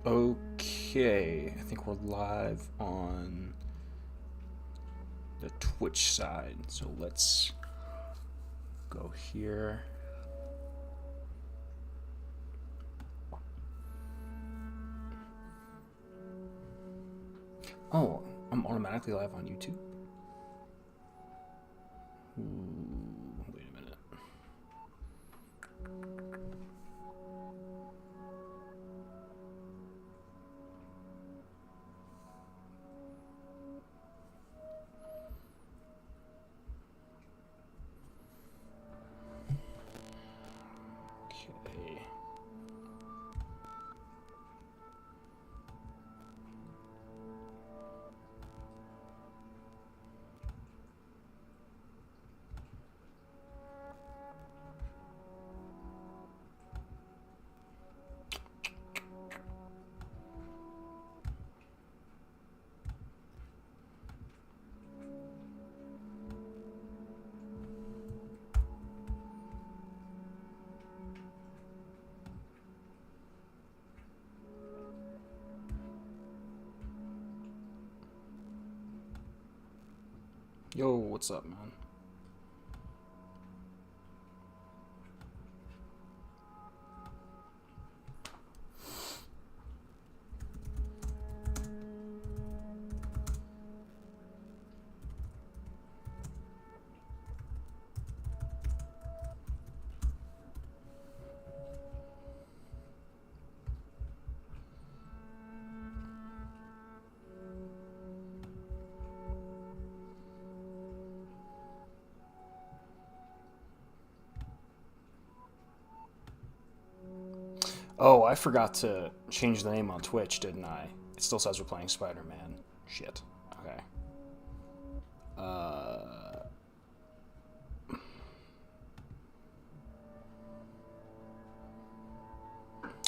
Okay, I think we're live on the Twitch side. So let's go here. Oh, I'm automatically live on YouTube. Wait a minute. Okay. Yo, what's up, man? Oh, I forgot to change the name on Twitch, didn't I? It still says we're playing Spider-Man. Shit. Okay. Uh,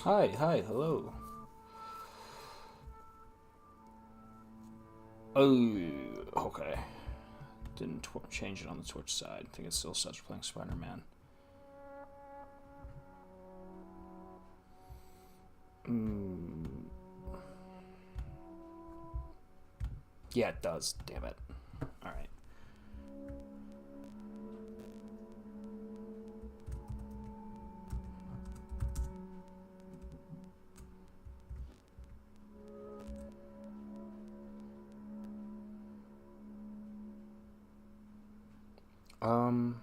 hi, hello. Oh, okay. Didn't change it on the Twitch side. I think it still says we're playing Spider-Man. Yeah, it does. Damn it. All right. Um.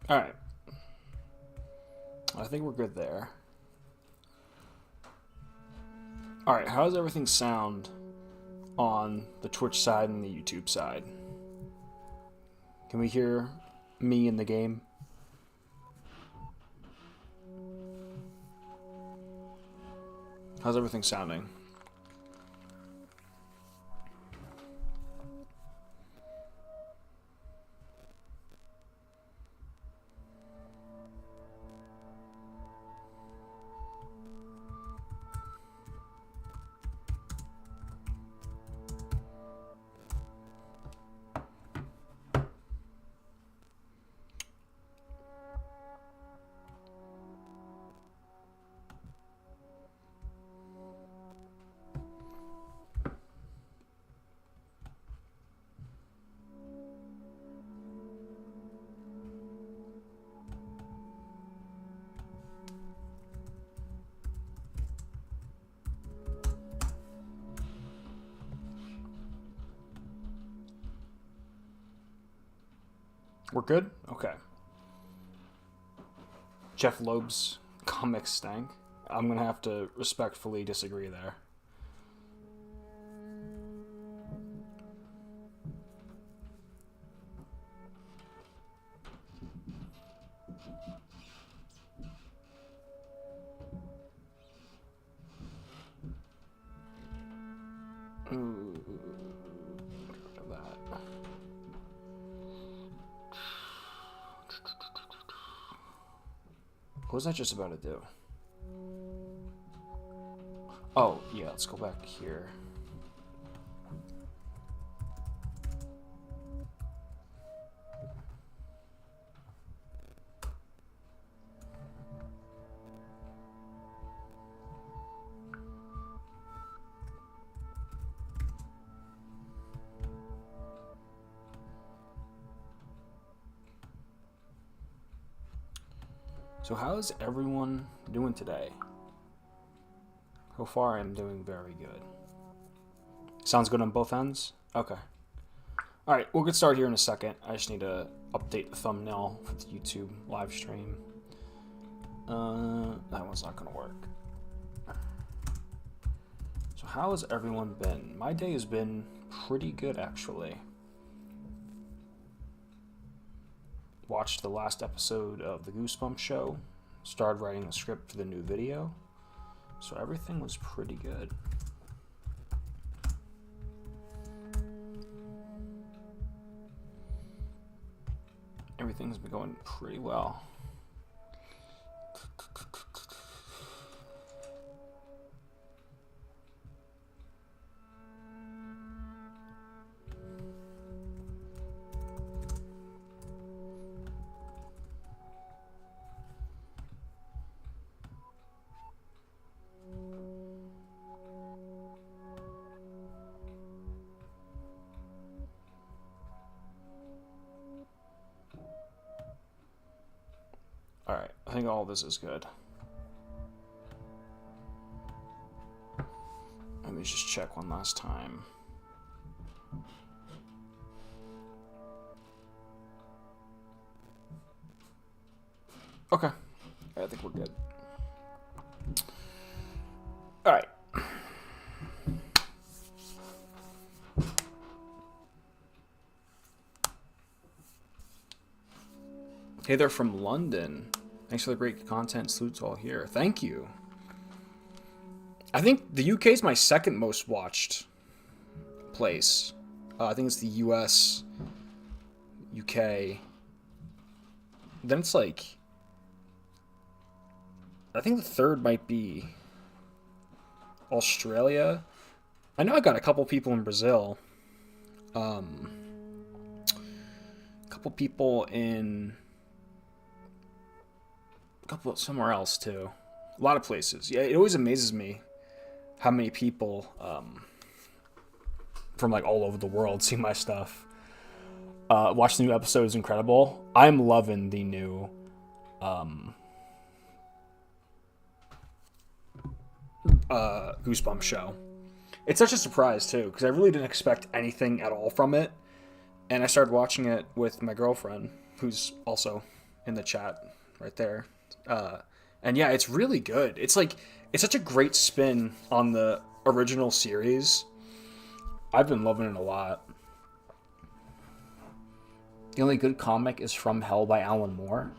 All right. I think we're good there. All right. How does everything sound on the Twitch side and the YouTube side? Can we hear me in the game? How's everything sounding? We're good? Okay. Jeff Loeb's comics stank. I'm gonna have to respectfully disagree there. Ooh, get rid of that. What was I just about to do? Oh, yeah, let's go back here. So how's everyone doing today? So far, I'm doing very good. Sounds good on both ends? Okay. Alright, we'll get started here in a second. I just need to update the thumbnail for the YouTube live stream. That one's not gonna work. So how has everyone been? My day has been pretty good, actually. Watched the last episode of the Goosebumps show. Started writing the script for the new video. So everything was pretty good. Everything's been going pretty well. Alright, I think all this is good. Let me just check one last time. Okay, I think we're good. Alright. Hey there from London. Thanks for the great content. Salutes all here. Thank you. I think the UK is my second most watched place. I think it's the US, UK. Then it's like, I think the third might be Australia. I know I got a couple people in Brazil. A couple people in couple somewhere else too. A lot of places. Yeah, it always amazes me how many people from like all over the world see my stuff. Watch the new episode is incredible. I'm loving the new Goosebumps show. It's such a surprise too, because I really didn't expect anything at all from it. And I started watching it with my girlfriend, who's also in the chat right there. And yeah, it's really good. It's like, it's such a great spin on the original series. I've been loving it a lot. The only good comic is From Hell by Alan Moore.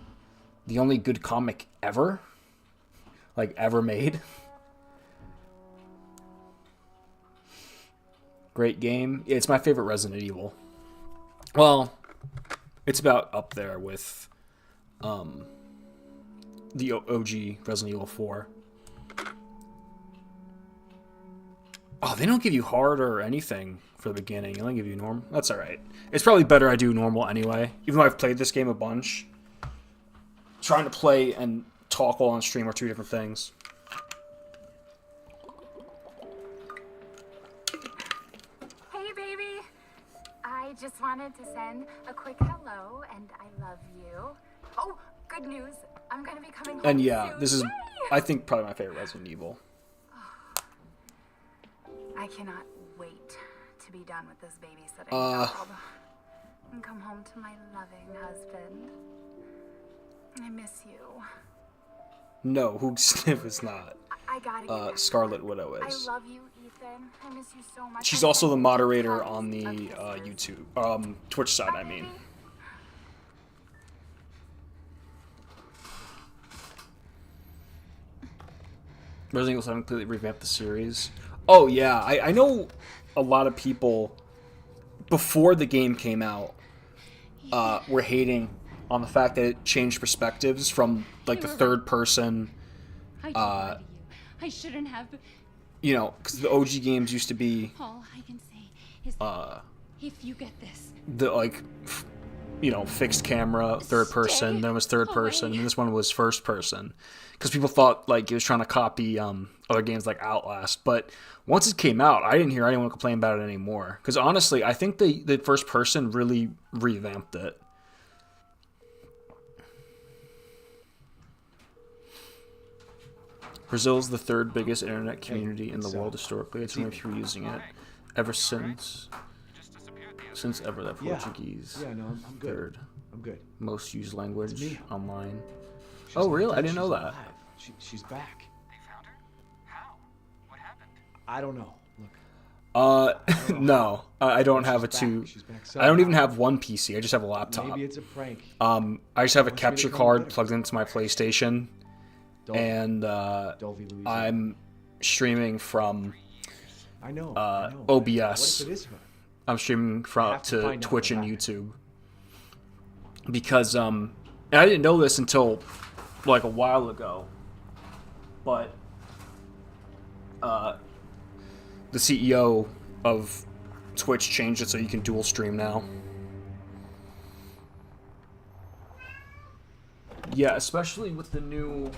The only good comic ever? Like, ever made? Great game. It's my favorite Resident Evil. Well, it's about up there with the OG Resident Evil 4. Oh, they don't give you hard or anything for the beginning. They only give you normal. That's alright. It's probably better I do normal anyway. Even though I've played this game a bunch. Trying to play and talk while on stream are two different things. Hey, baby. I just wanted to send a quick hello, and I love you. Oh, good news. I'm going to be coming home And yeah, soon. this is, Yay! I think, probably my favorite Resident Evil. I cannot wait to be done with this babysitting job and come home to my loving husband. I miss you. No, who Sniv is not. I gotta get Scarlet Widow I is. love you, Ethan. I miss you so much. She's also the moderator on the YouTube, Twitch side, I mean. Resident Evil 7 completely revamped the series. Oh yeah, I know a lot of people before the game came out were hating on the fact that it changed perspectives from like the third person. I shouldn't have. You know, because the OG games used to be All I can say is if you get this, the fixed camera third person. Then it was third person, and this one was first person. Because people thought like it was trying to copy other games like Outlast, but once it came out, I didn't hear anyone complain about it anymore. Because honestly, I think the first person really revamped it. Brazil's the third biggest internet community in the world historically. It's only few using it ever since ever that Portuguese. Yeah, no, I'm good. Third I'm good. most used language online. She's Oh, not really? I dead, didn't know she's that. alive. She's back. They found her? How? What happened? I don't know. Look, No, I don't have a she's two. back. She's back I don't even somehow. have one PC. I just have a laptop. Maybe it's a prank. I just have a want you to capture come card get her. plugged into my PlayStation, and Dulvey, Louisiana. I'm streaming from I know. OBS. What if it is her? I'm streaming from have to to find out Twitch what and happened. YouTube because and I didn't know this until like a while ago, but the CEO of Twitch changed it so you can dual stream now. Yeah, especially with the new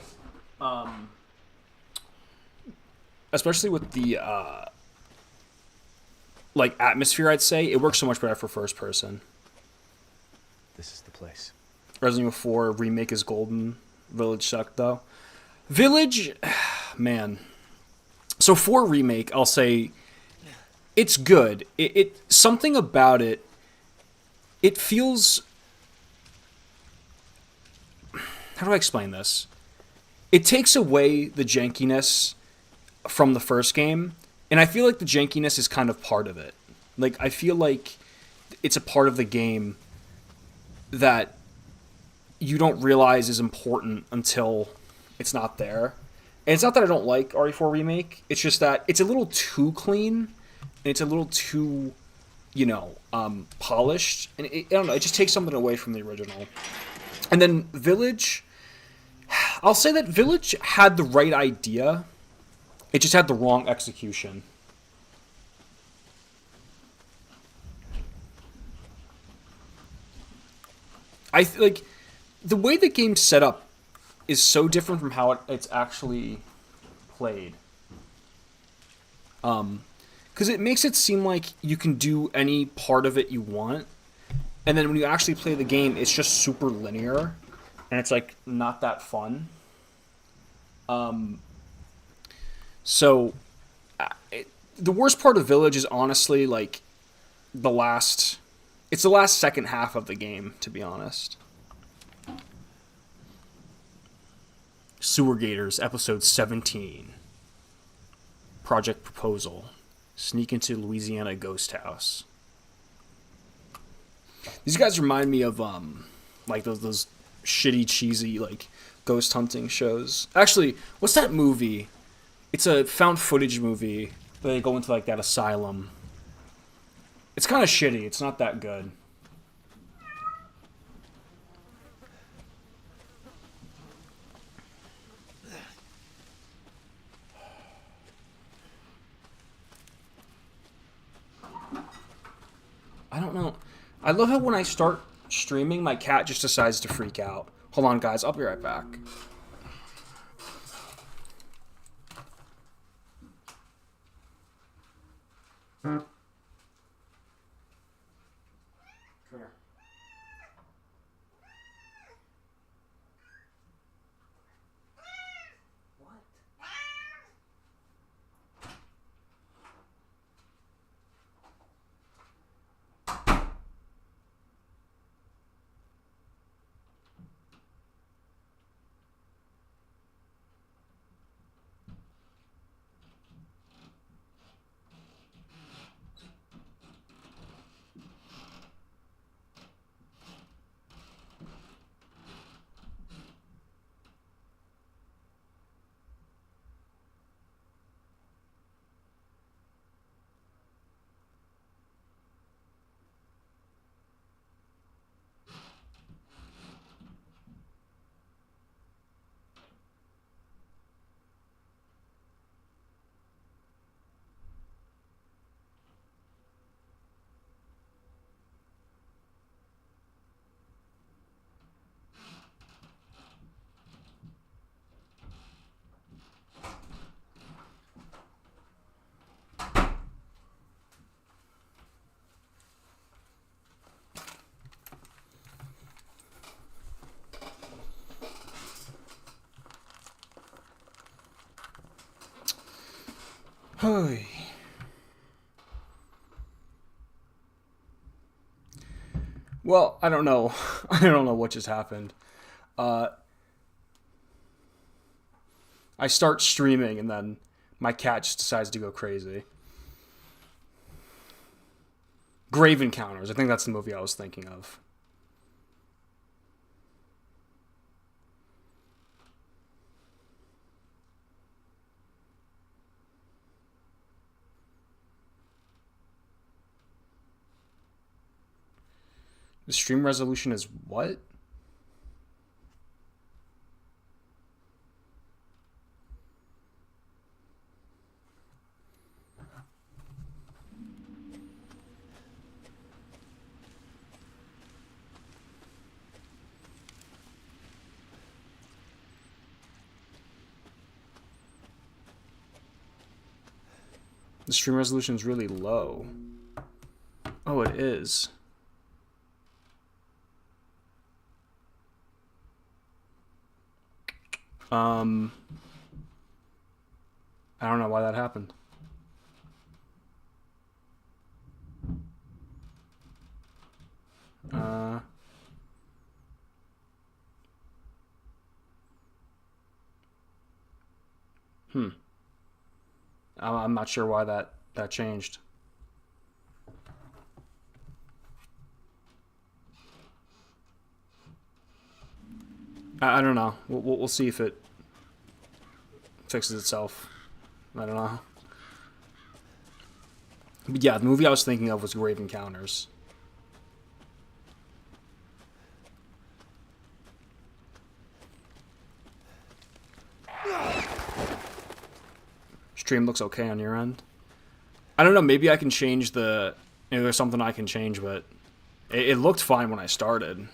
especially with the like atmosphere, I'd say it works so much better for first person. This is the place. Resident Evil 4 remake is golden. Village sucked though. Village, man. So 4 remake, I'll say it's good. It something about it. It feels. How do I explain this? It takes away the jankiness from the first game, and I feel like the jankiness is kind of part of it. Like, I feel like it's a part of the game that you don't realize is important until it's not there. And it's not that I don't like RE4 Remake, it's just that it's a little too clean, and it's a little too, polished, and I don't know, it just takes something away from the original. And then Village, I'll say that Village had the right idea, it just had the wrong execution. Like the way the game's set up is so different from how it's actually played. Because it makes it seem like you can do any part of it you want, and then when you actually play the game, it's just super linear, and it's like not that fun. So the worst part of Village is honestly like it's the last second half of the game, to be honest. Sewer Gators, episode 17. Project Proposal. Sneak into Louisiana Ghost House. These guys remind me of like those shitty, cheesy like ghost hunting shows. Actually, what's that movie? It's a found footage movie. They go into like that asylum. It's kind of shitty. It's not that good. I don't know. I love how when I start streaming, my cat just decides to freak out. Hold on, guys. I'll be right back. Come here. Hey. Well, I don't know. I don't know what just happened. I start streaming and then my cat just decides to go crazy. Grave Encounters. I think that's the movie I was thinking of. The stream resolution is what? The stream resolution is really low. Oh, it is. I don't know why that happened. I'm not sure why that changed. I don't know. We'll see if it fixes itself. I don't know. But yeah, the movie I was thinking of was Grave Encounters. Stream looks okay on your end. I don't know. Maybe I can change the. Maybe there's something I can change, but it looked fine when I started.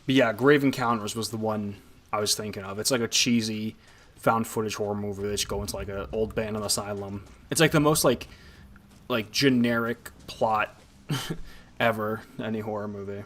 But yeah, Grave Encounters was the one I was thinking of. It's like a cheesy found footage horror movie that just go into like an old abandoned asylum. It's like the most like generic plot ever any horror movie.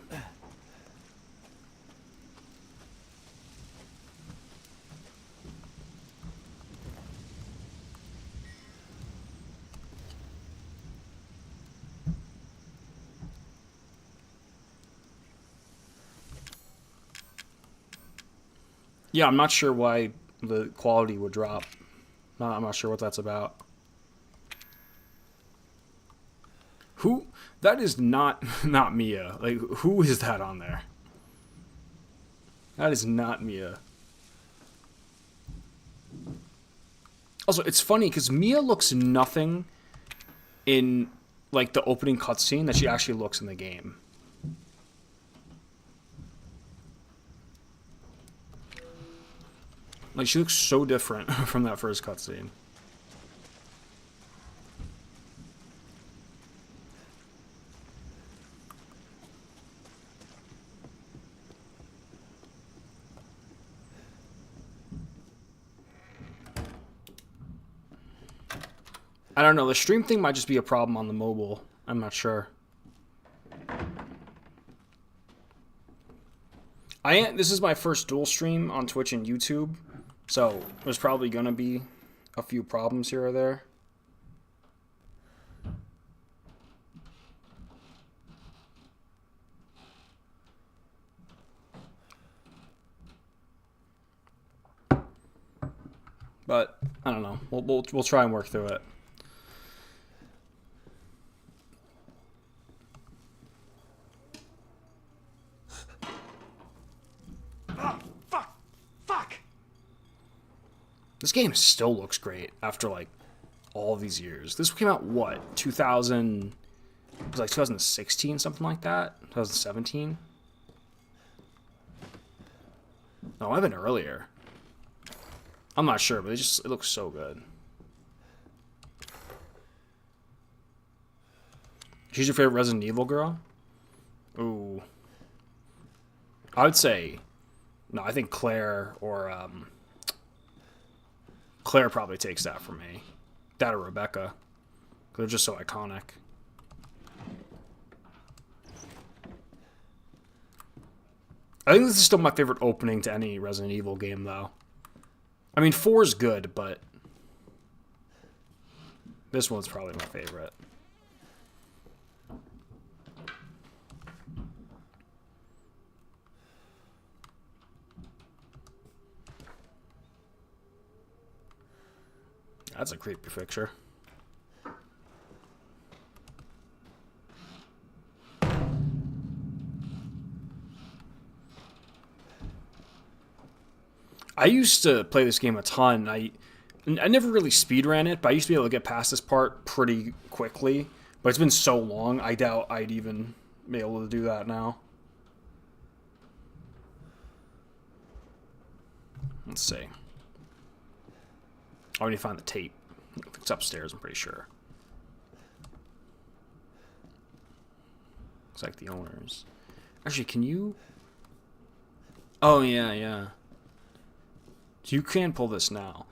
Yeah, I'm not sure why the quality would drop. I'm not sure what that's about. Who? That is not Mia. Like, who is that on there? That is not Mia. Also, it's funny because Mia looks nothing in like the opening cutscene that she actually looks in the game. Like, she looks so different from that first cutscene. I don't know. The stream thing might just be a problem on the mobile. I'm not sure. This is my first dual stream on Twitch and YouTube, so there's probably gonna be a few problems here or there. But I don't know. We'll try and work through it. This game still looks great after like all these years. This came out what, 2000? It was like 2016, something like that. 2017. No, it might have been earlier. I'm not sure, but it looks so good. She's your favorite Resident Evil girl? Ooh. I would say no. I think Claire or Claire probably takes that from me. That or Rebecca. They're just so iconic. I think this is still my favorite opening to any Resident Evil game, though. I mean, 4 is good, but this one's probably my favorite. That's a creepy picture. I used to play this game a ton. I never really speedran it, but I used to be able to get past this part pretty quickly. But it's been so long, I doubt I'd even be able to do that now. Let's see. I already found the tape. It's upstairs, I'm pretty sure. Looks like the owners. Actually, can you... Oh, yeah. So you can pull this now.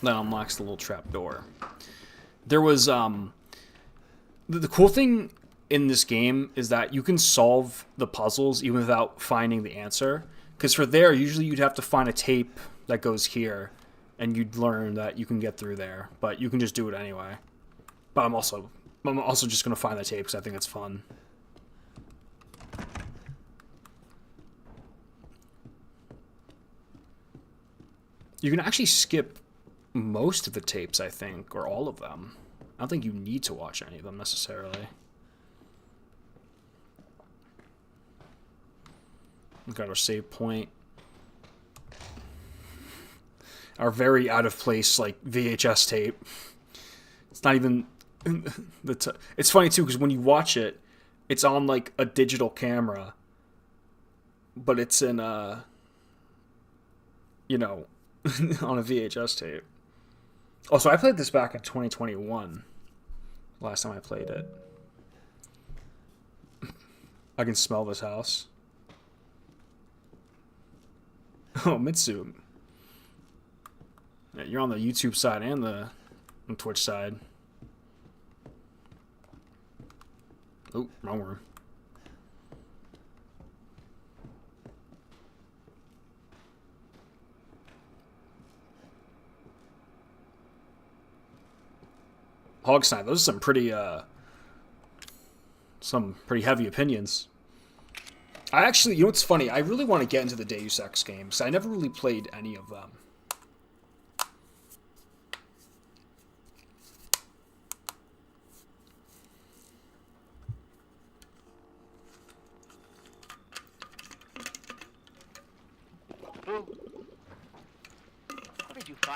That unlocks the little trap door. There was, the cool thing in this game is that you can solve the puzzles even without finding the answer. Because for there, usually you'd have to find a tape that goes here, and you'd learn that you can get through there. But you can just do it anyway. But I'm also just going to find the tape because I think it's fun. You can actually skip most of the tapes, I think, or all of them. I don't think you need to watch any of them necessarily. We've got our save point. Our very out of place, like, VHS tape. It's not even... It's funny, too, because when you watch it, it's on, like, a digital camera. But it's in a... You know... on a VHS tape. Oh, so I played this back in 2021. Last time I played it. I can smell this house. Oh, Mitsu. Yeah, you're on the YouTube side and the Twitch side. Oh, wrong room. Hog Snipe, those are some pretty heavy opinions. I actually, you know what's funny? I really want to get into the Deus Ex games. I never really played any of them.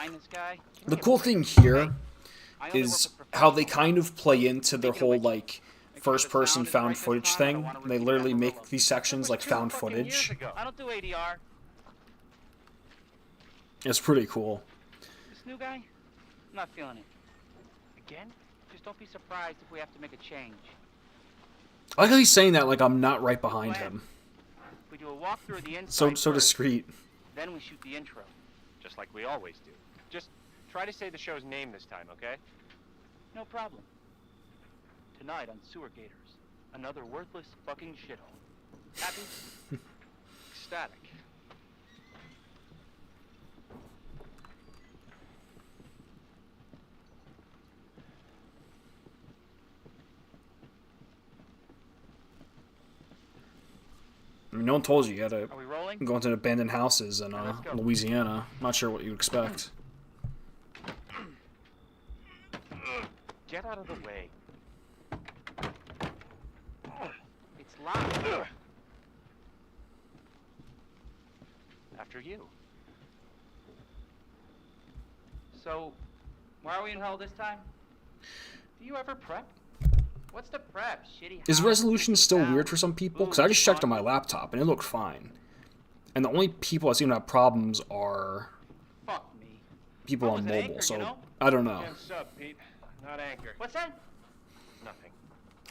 find this guy? The cool thing here I only is work with how they professionals. kind of play into their whole like first-person found footage thing. They literally make these sections like found footage. I don't do ADR. It's pretty cool. This new guy? I'm not feeling it. Again? Just don't be surprised if we have to make a change. I like how he's saying that like I'm not right behind him. We do a walkthrough of the inside So first, discreet. then we shoot the intro. Just like we always do. Just try to say the show's name this time, okay? No problem. Tonight on Sewer Gators, another worthless fucking shithole. Happy? Ecstatic. I mean, no one told you you had to Are we rolling? go into abandoned houses in Let's go. Louisiana. I'm not sure what you'd expect. Get out of the way. It's locked. After you. So, why are we in hell this time? Do you ever prep? What's the prep? Shitty Is house, resolution still sound, weird for some people? Because I booze, just checked on fun. my laptop and it looked fine. And the only people I seem to have problems are Fuck me. people I on was an mobile. anchor, So you know? I don't know. Yeah, what's up, Pete? Not Anchor. What's that? Nothing.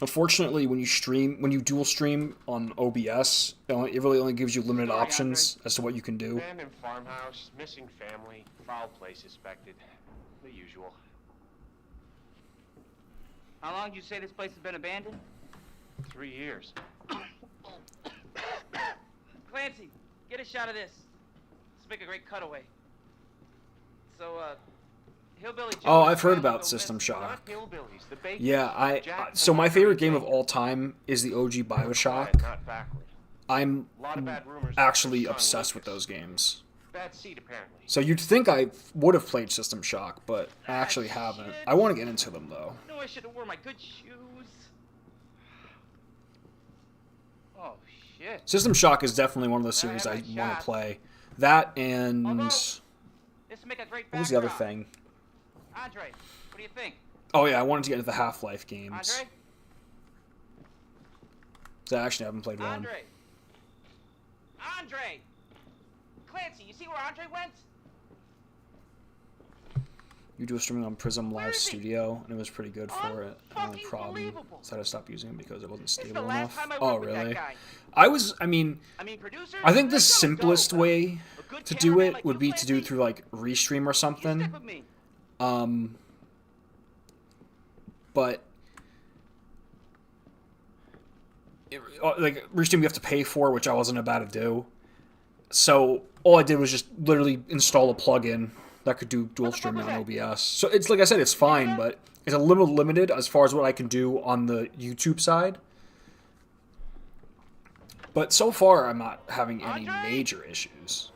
Unfortunately, when you dual stream on OBS, it really only gives you limited Sorry, options as to what you can do. Abandoned farmhouse, missing family, foul play suspected. The usual. How long did you say this place has been abandoned? 3 years. Clancy, get a shot of this. Let's make a great cutaway. So, Hillbilly Joe Oh, and I've heard Grandma about go System missing. Shock. Not hillbillies, the bacon. Yeah, Jack- so my favorite game of all time is the OG Bioshock. Not backward. I'm Lot of bad rumors. actually about their son, obsessed with Lucas. those games. Bad seed, apparently. So you'd think I would have played System Shock, but I actually haven't. I want to get into them though. No, I should have worn my good shoes. Oh, shit. System Shock is definitely one of those series I want to play. That and This would make a great what was the other backdrop. thing? Andre, what do you think? Oh yeah, I wanted to get into the Half-Life games. Andre? So I actually haven't played one. Andre! Andre! Clancy, you see where Andre went? You do a streaming on Prism Where Live is he? Studio, and it was pretty good for it. The only problem Unbelievable. is that I stopped using it because it wasn't This is the stable last enough. time I Oh worked with that really? guy. I mean, Producer? I think the let's go, simplest go. way A good to do cameraman it like would you, be to do Clancy? through like Restream or You something. stick with me. But like Restream you have to pay for, which I wasn't about to do. So all I did was just literally install a plugin that could do dual What the fuck streaming on was OBS. So it's like I said, it's fine, but it's a little limited as far as what I can do on the YouTube side. But so far, I'm not having any Andre? major issues.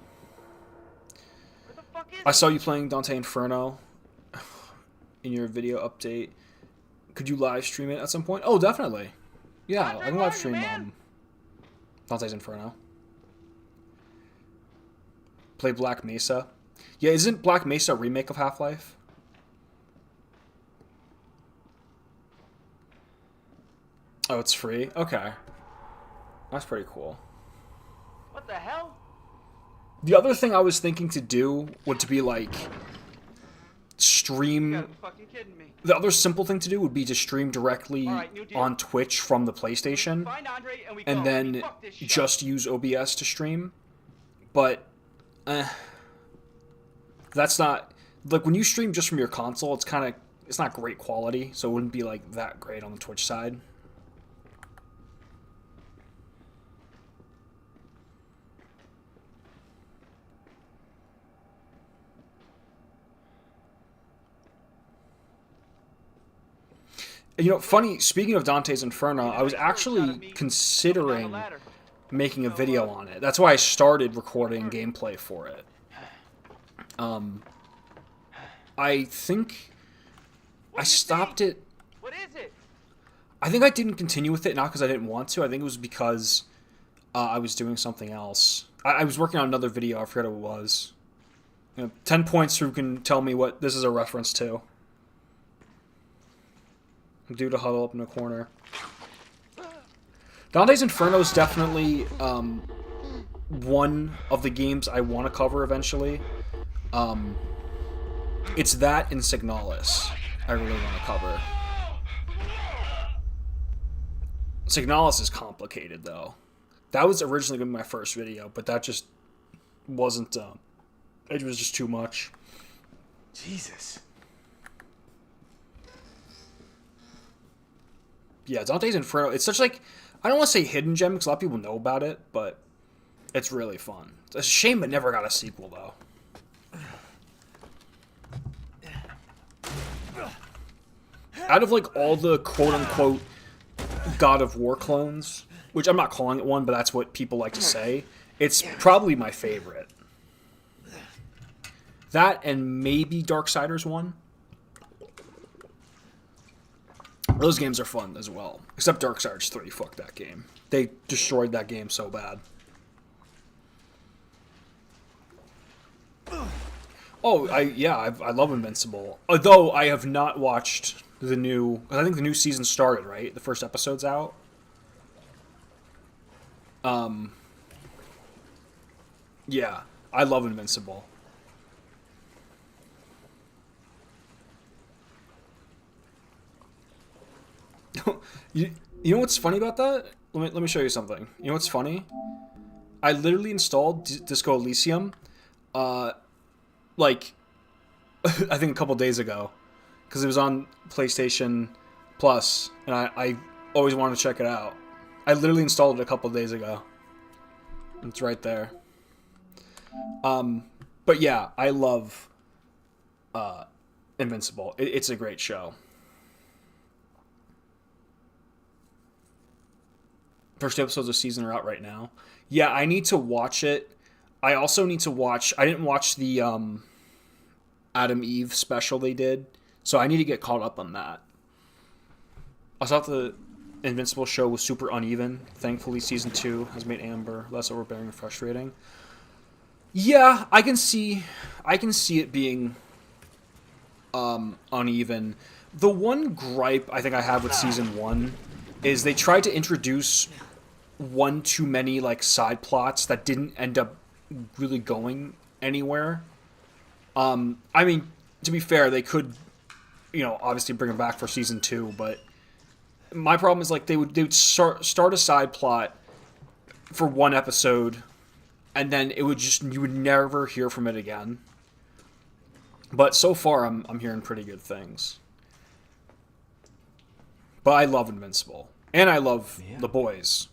Where the fuck is I saw you playing Dante Inferno in your video update. Could you live stream it at some point? Oh, definitely. Yeah, Andre, I can where live are you, stream man? Dante's Inferno. Play Black Mesa. Yeah, isn't Black Mesa a remake of Half-Life? Oh, it's free? Okay. That's pretty cool. What the hell? The other thing I was thinking to do would to be like You stream. gotta be fucking kidding me. The other simple thing to do would be to stream directly All right, new deal. on Twitch from the PlayStation, Find Andre and we and go. then Fuck this show. just use OBS to stream. But that's not like when you stream just from your console. It's not great quality, so it wouldn't be like that great on the Twitch side. You know, funny, speaking of Dante's Inferno, I was actually considering making a video on it. That's why I started recording gameplay for it. I think I stopped it. What is it? I think I didn't continue with it, not because I didn't want to. I think it was because I was doing something else. I was working on another video. I forget what it was. 10 points who can tell me what this is a reference to. Due to huddle up in a corner. Dante's Inferno is definitely one of the games I want to cover eventually. It's that and Signalis I really want to cover. Signalis is complicated, though. That was originally going to be my first video, but that just wasn't... it was just too much. Jesus. Yeah, Dante's Inferno, it's such like... I don't want to say hidden gem, because a lot of people know about it, but it's really fun. It's a shame it never got a sequel, though. Out of, like, all the quote-unquote God of War clones, which I'm not calling it one, but that's what people like to say, it's probably my favorite. That and maybe Darksiders 1. Those games are fun as well. Except Darksiders 3, fuck that game. They destroyed that game so bad. Oh, I love Invincible. Although I have not watched the new... I think the new season started, right? The first episode's out. Yeah, I love Invincible. You know what's funny about that? Let me show you something. You know what's funny? I literally installed Disco Elysium, like, I think a couple days ago, because it was on PlayStation Plus, and I always wanted to check it out. I literally installed it a couple days ago. It's right there. But yeah, I love Invincible. It's a great show. First episodes of season are out right now. Yeah, I need to watch it. I also need to watch... I didn't watch the Adam Eve special they did, so I need to get caught up on that. I thought the Invincible show was super uneven. Thankfully, season 2 has made Amber less overbearing and frustrating. Yeah, I can see it being uneven. The one gripe I think I have with season 1 is they tried to introduce one too many like side plots that didn't end up really going anywhere. I mean, to be fair, they could, obviously bring them back for season 2, but my problem is like they would start a side plot for one episode, and then you would never hear from it again. But so far, I'm hearing pretty good things. But I love Invincible. And I love The Boys.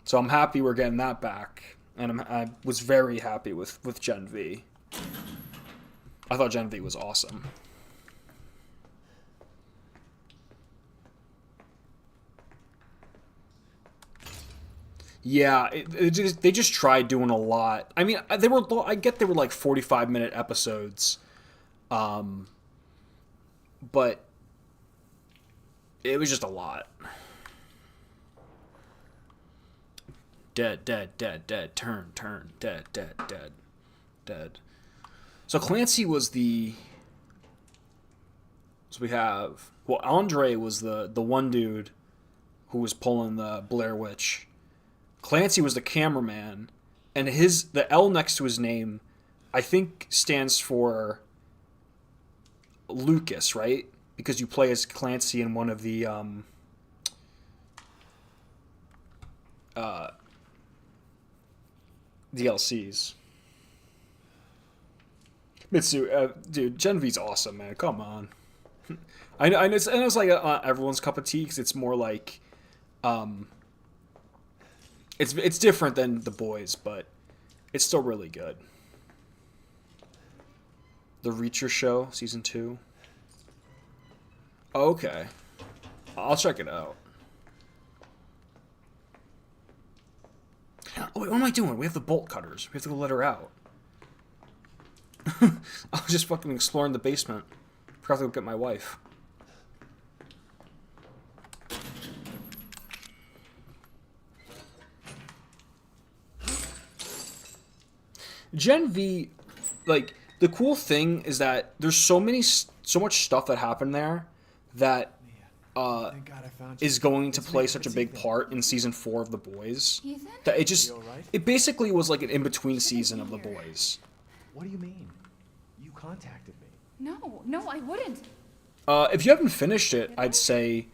So I'm happy we're getting that back. And I was very happy with Gen V. I thought Gen V was awesome. Yeah, they just tried doing a lot. I mean, I get they were like 45-minute episodes. But it was just a lot. Dead, turn, dead. So Clancy was the... So we have... Well, Andre was the one dude who was pulling the Blair Witch. Clancy was the cameraman, and the L next to his name, I think, stands for Lucas, right? Because you play as Clancy in one of the DLCs. Mitsu, dude, Gen V's awesome, man. Come on. I know it's like everyone's cup of tea, because it's more like, it's different than The Boys, but it's still really good. The Reacher Show, season 2. Okay, I'll check it out. Oh wait, what am I doing? We have the bolt cutters. We have to go let her out. I was just fucking exploring the basement. Forgot to go get my wife. Gen V like the cool thing is that there's so much stuff that happened there that Thank God I found you. is going to It's play me, such a it's big Ethan. part in season 4 of The Boys Ethan? that it just You all right? it basically was like an in-between season of The Boys. What do you mean? You contacted me. No, I wouldn't. If you haven't finished it, I'd say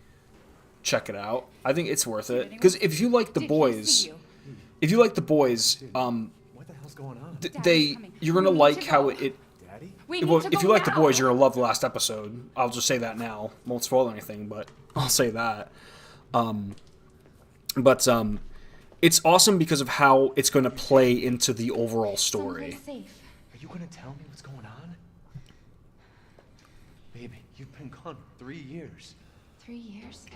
check it out. I think it's worth it because if you like The Did he Boys, see you? if you like The Boys, What the hell's going on? they coming. you're gonna We need like to how go. it. Daddy? We need Well, to if go you like The now. Boys, you're gonna love the last episode. I'll just say that now. Won't spoil anything, but I'll say that. It's awesome because of how it's going to play into the overall story. Someplace safe. Are you gonna tell me what's going on? Baby, you've been gone 3 years. 3 years.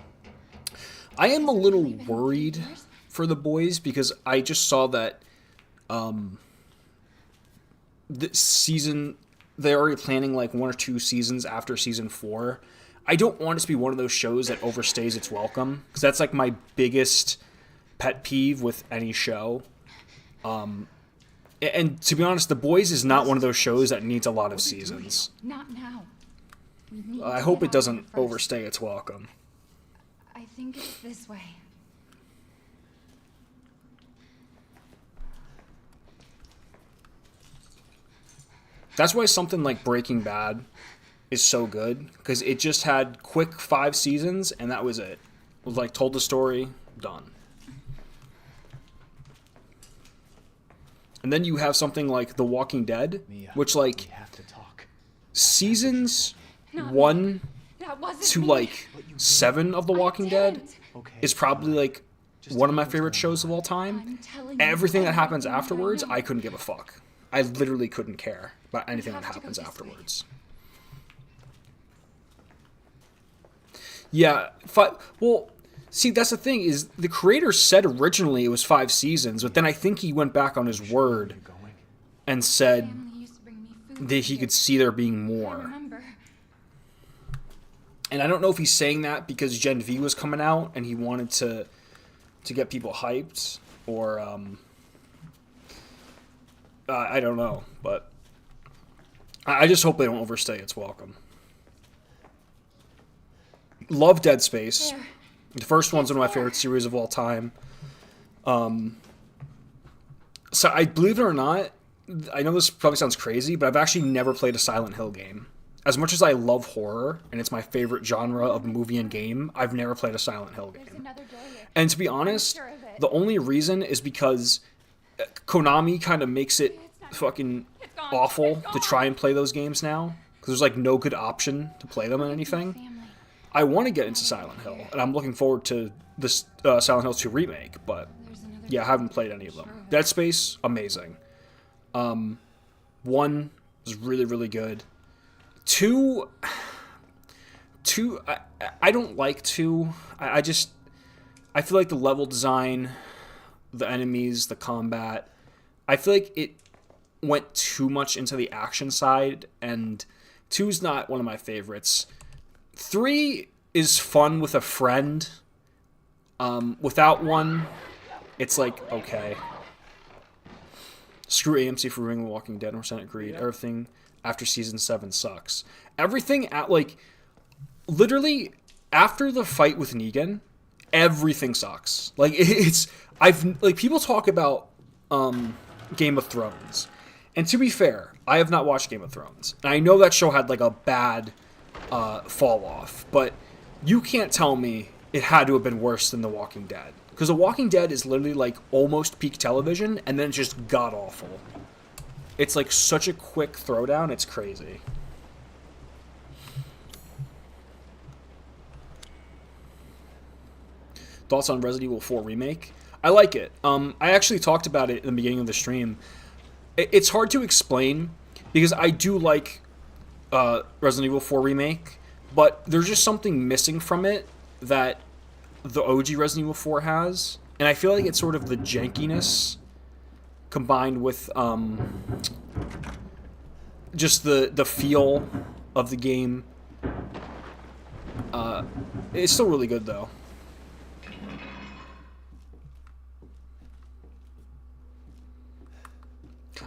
I am a Has it little really been 3 worried years? for The Boys because I just saw that this season they're already planning like 1 or 2 seasons after season 4. I don't want it to be one of those shows that overstays its welcome because that's like my biggest pet peeve with any show. And to be honest, The Boys is not one of those shows that needs a lot of seasons. Not now. We need I to hope get it out doesn't of here first. overstay its welcome. I think it's this way. That's why something like Breaking Bad is so good because it just had quick 5 seasons and that was it. It was like told the story, done. And then you have something like The Walking Dead, Mia, which like we have to talk. seasons Not 1 That wasn't to me. like 7 of The I Walking Dead didn't. Okay. is probably like Just one of tell my me what's favorite going shows on. of all time. I'm telling you Everything that happens everything afterwards, know. I couldn't give a fuck. I literally couldn't care about anything that have to go happens this way. afterwards. Yeah, well, see, that's the thing is the creator said originally it was 5 seasons, but then I think he went back on his word You're going. and said Family used to bring me food that he here. could see there being I more. remember. And I don't know if he's saying that because Gen V was coming out and he wanted to get people hyped or I don't know, but I just hope they don't overstay its welcome. Love Dead Space. There. The first one's one of my favorite series of all time. So I believe it or not, I know this probably sounds crazy, but I've actually never played a Silent Hill game. As much as I love horror and it's my favorite genre of movie and game, I've never played a Silent Hill There's game. another door here. And to be honest, sure of it. the only reason is because Konami kind of makes it fucking It's gone. awful It's to gone. try and play those games now because there's like no good option to play them on anything. Family. I want to get into Silent Hill, and I'm looking forward to this Silent Hill 2 remake, but There's another yeah, I door. haven't played any of them. Dead Space, amazing. 1 was really, really good. 2, I don't like 2. I feel like the level design, the enemies, the combat, I feel like it went too much into the action side, and 2's not one of my favorites. 3 is fun with a friend. Without one, it's like, okay. Screw AMC for ruining The Walking Dead or Senate Greed. Everything after season 7 sucks. Everything at like literally after the fight with Negan, everything sucks. Like I've like people talk about Game of Thrones. And to be fair, I have not watched Game of Thrones. And I know that show had like a bad fall off, but you can't tell me it had to have been worse than The Walking Dead. Because The Walking Dead is literally like almost peak television, and then it's just god awful. It's like such a quick throwdown, it's crazy. Thoughts on Resident Evil 4 Remake? I like it. I actually talked about it in the beginning of the stream. It's hard to explain, because I do like Resident Evil 4 Remake, but there's just something missing from it that the OG Resident Evil 4 has, and I feel like it's sort of the jankiness combined with just the feel of the game. It's still really good though.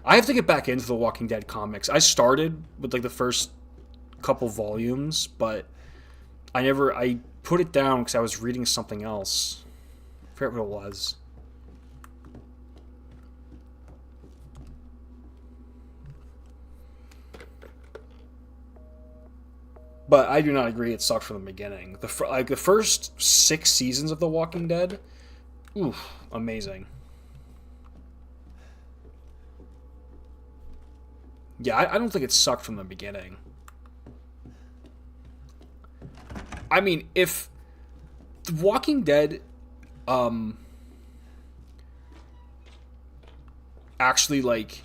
I have to get back into the Walking Dead comics. I started with like the first couple volumes, but I put it down because I was reading something else. I forget what it was. But I do not agree it sucked from the beginning. The first 6 seasons of The Walking Dead, oof, amazing. Yeah, I don't think it sucked from the beginning. I mean, if The Walking Dead actually, like,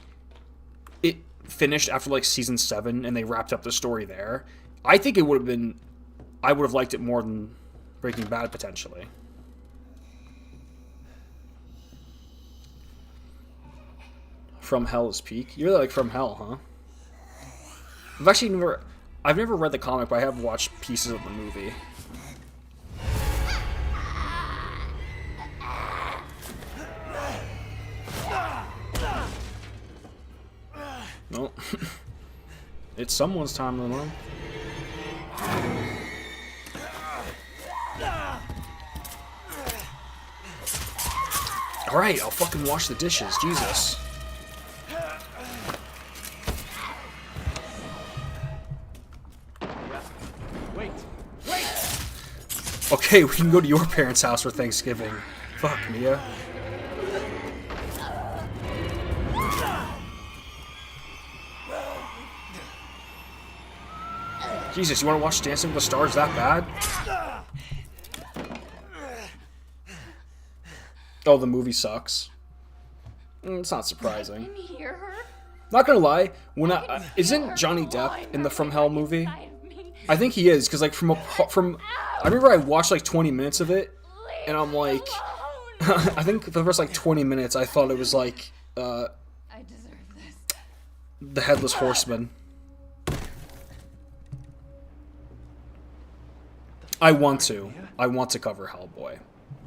it finished after, like, season 7 and they wrapped up the story there, I think it would have been... I would have liked it more than Breaking Bad, potentially. From Hell is Peak? You really like From Hell, huh? I've never read the comic, but I have watched pieces of the movie. No. It's someone's time to learn. Alright, I'll fucking wash the dishes. Jesus. Wait! Okay, we can go to your parents' house for Thanksgiving. Fuck, Mia. Jesus, you want to watch Dancing with the Stars that bad? Oh, the movie sucks. It's not surprising. Can you hear her? Not gonna lie, isn't Johnny Depp in the From Hell movie? I think he is, because like from I remember I watched like 20 minutes of it, and I'm like, I think the first like 20 minutes I thought it was like I deserve this. the Headless Horseman. I want to cover Hellboy.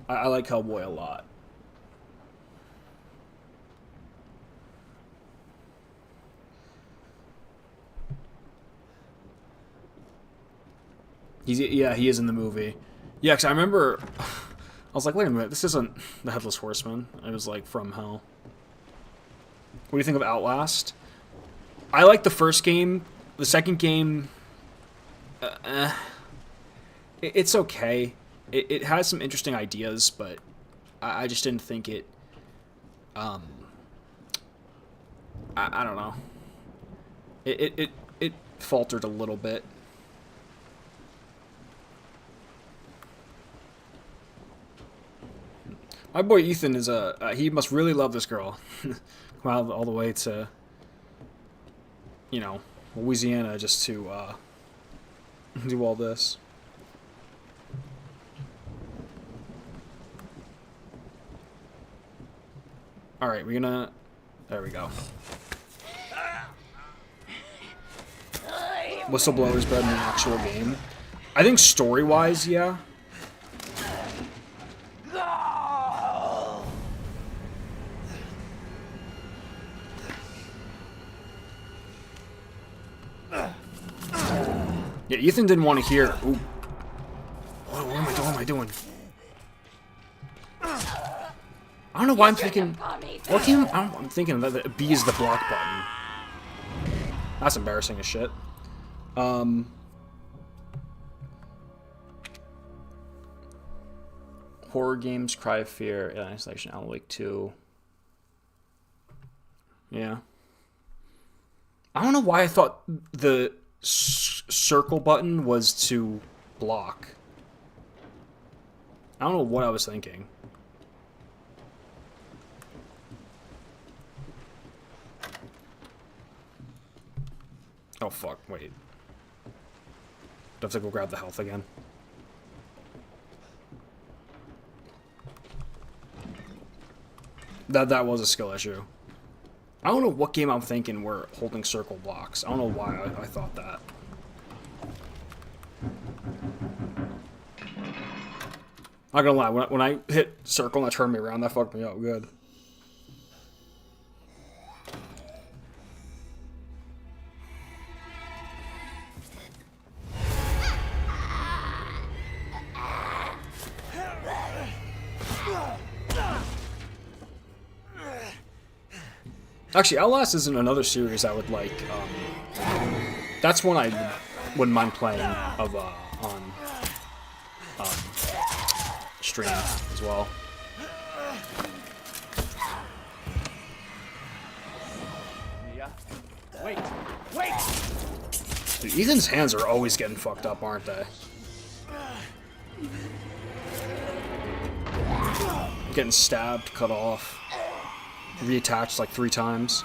I like Hellboy a lot. He is in the movie. Yeah, because I remember, I was like, wait a minute, this isn't the Headless Horseman. It was like From Hell. What do you think of Outlast? I like the first game. The second game, it's okay. It has some interesting ideas, but I just didn't think it. I don't know. It faltered a little bit. My boy Ethan is he must really love this girl. Come out all the way to, Louisiana just to do all this. Alright, we're gonna... There we go. Whistleblower's better than the actual game. I think story-wise, yeah. Yeah, Ethan didn't want to hear... Ooh. What am I doing? I don't know why I'm thinking... What game? I'm thinking that the B is the block button. That's embarrassing as shit. Horror games, Cry of Fear, Isolation, Alan Wake 2. Yeah. I don't know why I thought the circle button was to block. I don't know what I was thinking. Oh fuck, wait. Do I have to go grab the health again? That was a skill issue. I don't know what game I'm thinking where holding circle blocks. I don't know why I thought that. Not gonna lie, when I hit circle and that turned me around, that fucked me up good. Actually, Outlast isn't another series I would like. That's one I wouldn't mind playing on stream as well. Wait! Wait! Dude, Ethan's hands are always getting fucked up, aren't they? Getting stabbed, cut off, reattached like 3 times.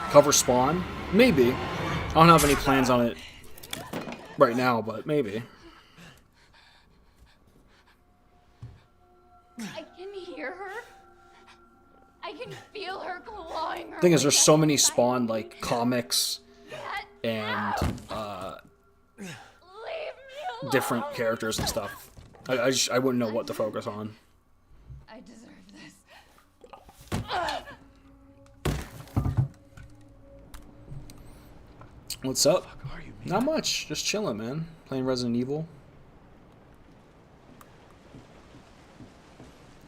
Cover spawn? Maybe. I don't have any plans on it right now, but maybe. I can hear her. I can feel her clawing her. Thing is, way there's so down many inside Spawn me. like comics and Leave me alone. different characters and stuff. I wouldn't know what to focus on. I deserve this. What's up? Fuck are you, man? Not much. Just chilling, man. Playing Resident Evil.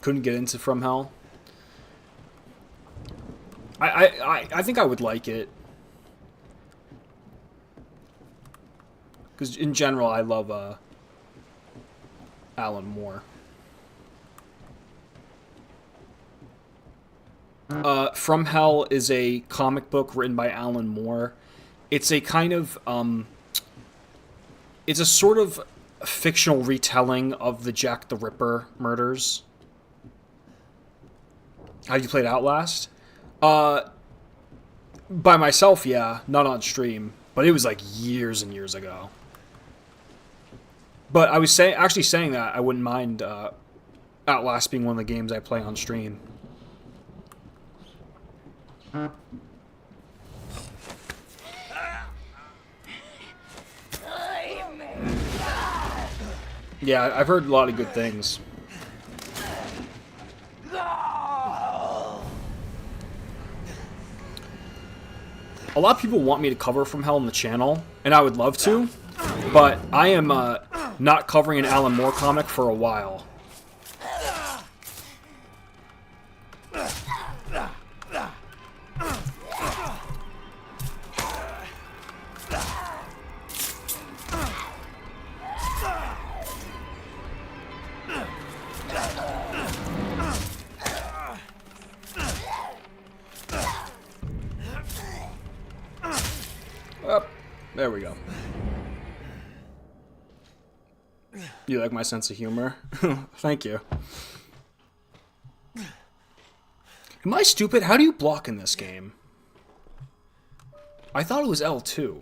Couldn't get into From Hell. I think I would like it. Because in general, I love Alan Moore. From Hell is a comic book written by Alan Moore. It's a kind of it's a sort of fictional retelling of the Jack the Ripper murders. Have you played Outlast? By myself, yeah, not on stream, but it was like years and years ago. But I was actually saying that I wouldn't mind Outlast being one of the games I play on stream. Yeah, I've heard a lot of good things. A lot of people want me to cover From Hell on the channel, and I would love to, but I am not covering an Alan Moore comic for a while. There we go. You like my sense of humor? Thank you. Am I stupid? How do you block in this game? I thought it was L2.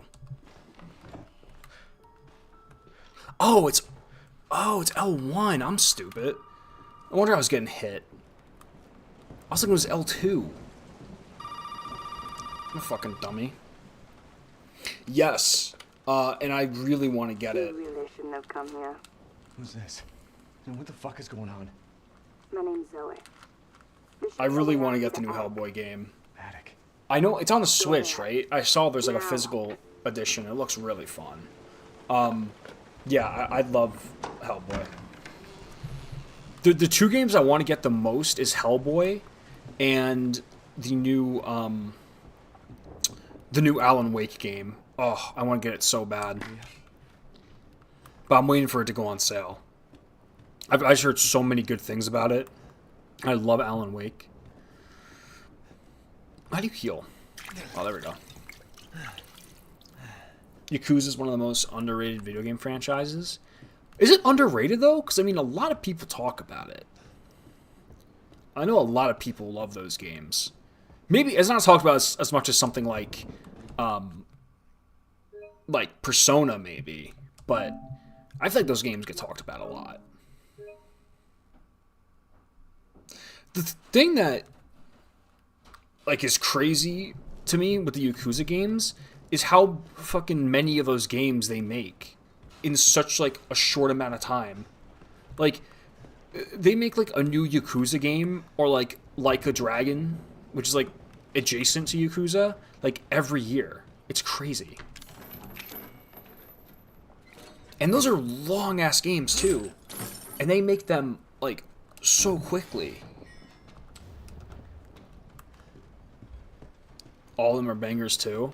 Oh, it's L1. I'm stupid. I wonder how I was getting hit. I was thinking it was L2. I'm a fucking dummy. Yes, and I really want to get it. You really shouldn't have come here. Who's this? And what the fuck is going on? My name's Zoe. I really want to get the new Hellboy game. Attic. I know it's on the Switch, right? I saw there's like a physical edition. It looks really fun. Yeah, I love Hellboy. The 2 games I want to get the most is Hellboy and the new Alan Wake game. Oh, I want to get it so bad. But I'm waiting for it to go on sale. I've heard so many good things about it. I love Alan Wake. How do you heal? Oh, there we go. Yakuza is one of the most underrated video game franchises. Is it underrated, though? Because, I mean, a lot of people talk about it. I know a lot of people love those games. Maybe it's not talked about as much as something like Persona, maybe. But I feel like those games get talked about a lot. The thing that is crazy to me with the Yakuza games is how fucking many of those games they make in such a short amount of time. Like, they make a new Yakuza game or like a Dragon, which is adjacent to Yakuza, every year. It's crazy. And those are long ass games too. And they make them so quickly. all of them are bangers too.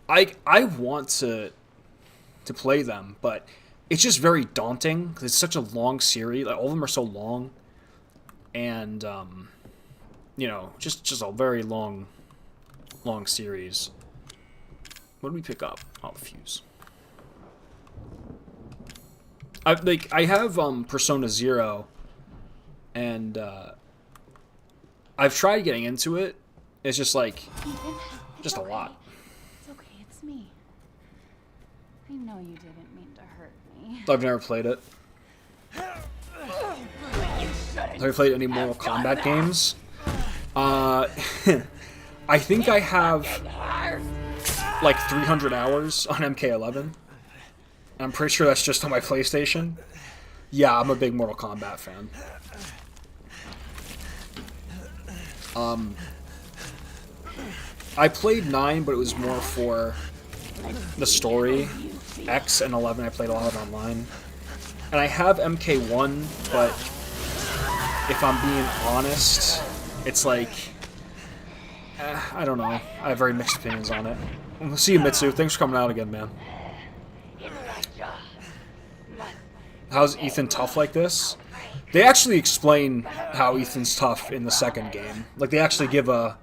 I want to play them, but it's just very daunting because it's such a long series. Like, all of them are so long, and you know, just a very long series. What did we pick up? Oh, the fuse. I have Persona 0, and I've tried getting into it. It's just like just a lot. It's okay, it's me. I know you didn't mean to hurt me. I've never played it. Have you played any Mortal Kombat games? I think I have like 300 hours on MK11. I'm pretty sure that's just on my PlayStation. Yeah, I'm a big Mortal Kombat fan. I played 9, but it was more for the story. X and 11 I played a lot online. And I have MK1, but if I'm being honest, it's like, I don't know. I have very mixed opinions on it. We'll see you, Mitsu. Thanks for coming out again, man. How's Ethan tough like this? They actually explain how Ethan's tough in the second game. Like, they actually give a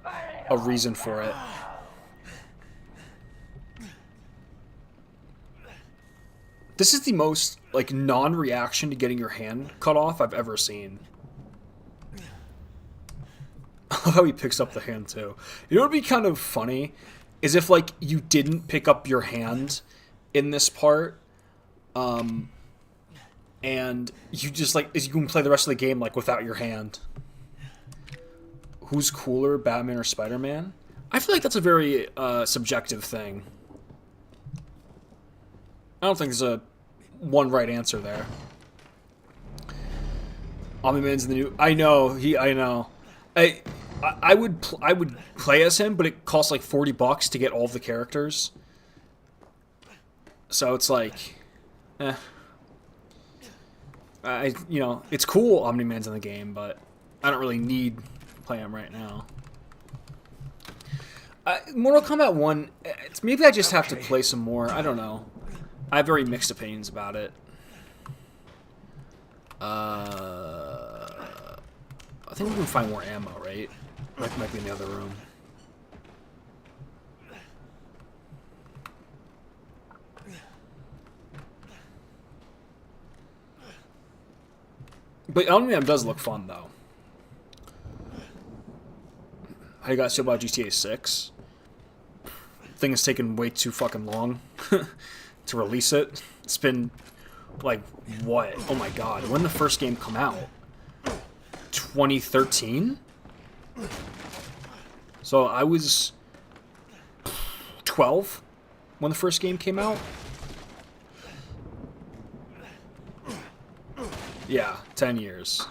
reason for it. This is the most, like, non-reaction to getting your hand cut off I've ever seen. I love how he picks up the hand, too. You know what would be kind of funny? Is if, like, you didn't pick up your hand in this part, and you just, like, you can play the rest of the game, like, without your hand. Who's cooler, Batman or Spider-Man? I feel like that's a very subjective thing. I don't think there's a one right answer there. Omni-Man's the new... I know. I know. I would play as him, but it costs like $40 to get all of the characters. So it's like, you know, it's cool Omni-Man's in the game, but I don't really need to play him right now. Mortal Kombat 1, maybe I just have to play some more. I don't know. I have very mixed opinions about it. I think we can find more ammo, right? Might be in the other room. But Omni-Man does look fun, though. How you guys feel about GTA 6? Thing has taken way too fucking long to release it. It's been, like, what? Oh my god. When did the first game come out? 2013? So I was 12 when the first game came out? Yeah, 10 years.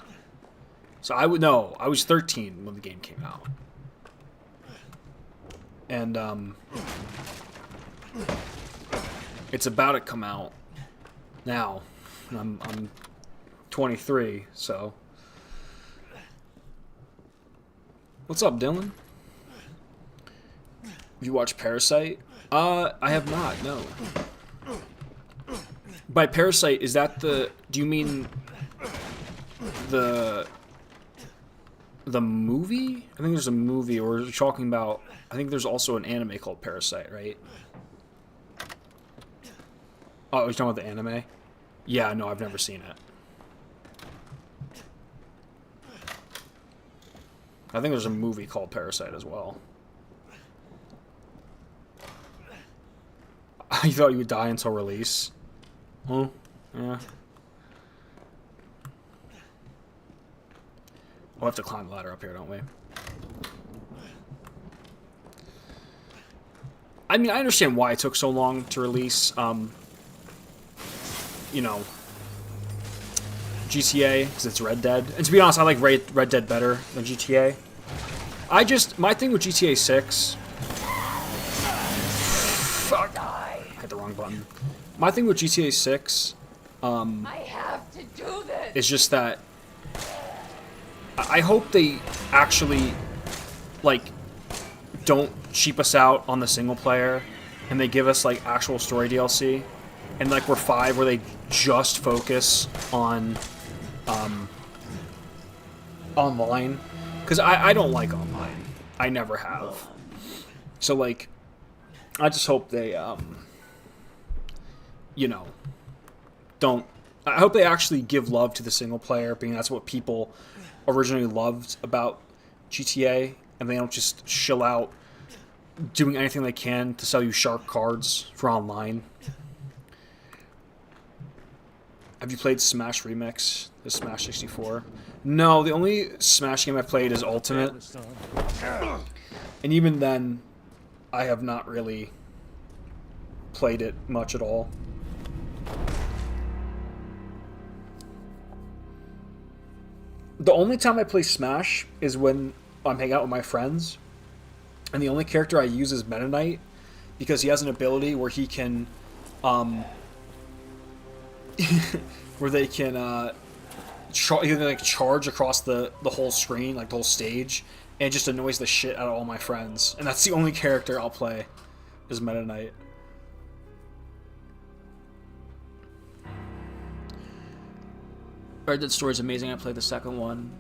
So I was 13 when the game came out. And it's about to come out now. I'm 23, so what's up, Dylan? Have you watched Parasite? I have not, no. By Parasite, is that do you mean the movie? I think there's a movie, or you're talking about, I think there's also an anime called Parasite, right? Oh, you're talking about the anime? Yeah, no, I've never seen it. I think there's a movie called Parasite as well. You thought you would die until release? Huh? Yeah. We'll have to climb the ladder up here, don't we? I mean, I understand why it took so long to release, you know, GTA, because it's Red Dead. And to be honest, I like Red Dead better than GTA. My thing with GTA 6... Fuck. I hit the wrong button. My thing with GTA 6, I have to do this. is just that I hope they actually, like, don't cheap us out on the single player, and they give us like actual story DLC, and like we're 5 where they just focus on online, because I don't like online. I never have. So like, I just hope they don't. I hope they actually give love to the single player, being that's what people originally loved about GTA, and they don't just shill out doing anything they can to sell you shark cards for online. Have you played Smash Remix, the Smash 64? No, the only Smash game I've played is Ultimate. And even then, I have not really played it much at all. The only time I play Smash is when I'm hanging out with my friends, and the only character I use is Meta Knight, because he has an ability where he can, where they can, charge across the whole screen, like the whole stage, and it just annoys the shit out of all my friends. And that's the only character I'll play, is Meta Knight. Red Dead Story is amazing. I played the second one,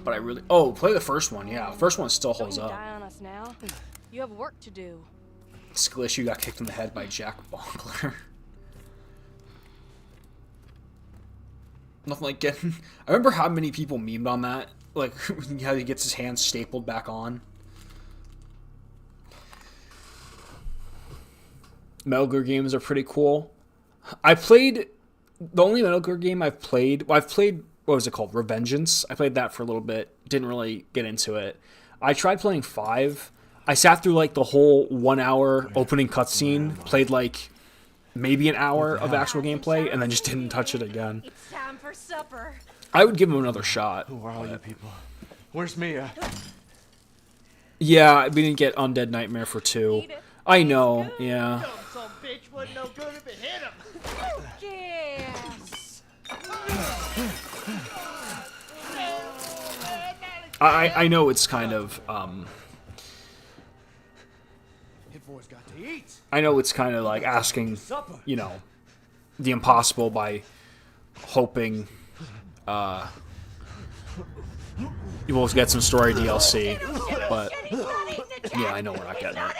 but I really play the first one. Yeah, the first one still holds Don't Oh. up. die on us now. You have work to do. Sklishu got kicked in the head by Jack Bonkler. Nothing like getting. I remember how many people memed on that, like how he gets his hands stapled back on. Metal Gear games are pretty cool. I played. The only Metal Gear game I've played, what was it called? Revengeance. I played that for a little bit. Didn't really get into it. I tried playing 5. I sat through like the whole 1 hour opening cutscene, played like maybe an hour of actual gameplay, and then just didn't touch it again. It's time for supper. I would give him another shot. Who are all you people? Where's Mia? Yeah, we didn't get Undead Nightmare for 2. I know, yeah. Some bitch wasn't no good if it hit him. Yes. I know it's kind of Hit boy's got to eat. I know it's kind of like asking, the impossible by hoping you will get some story DLC, but yeah, I know we're not getting it.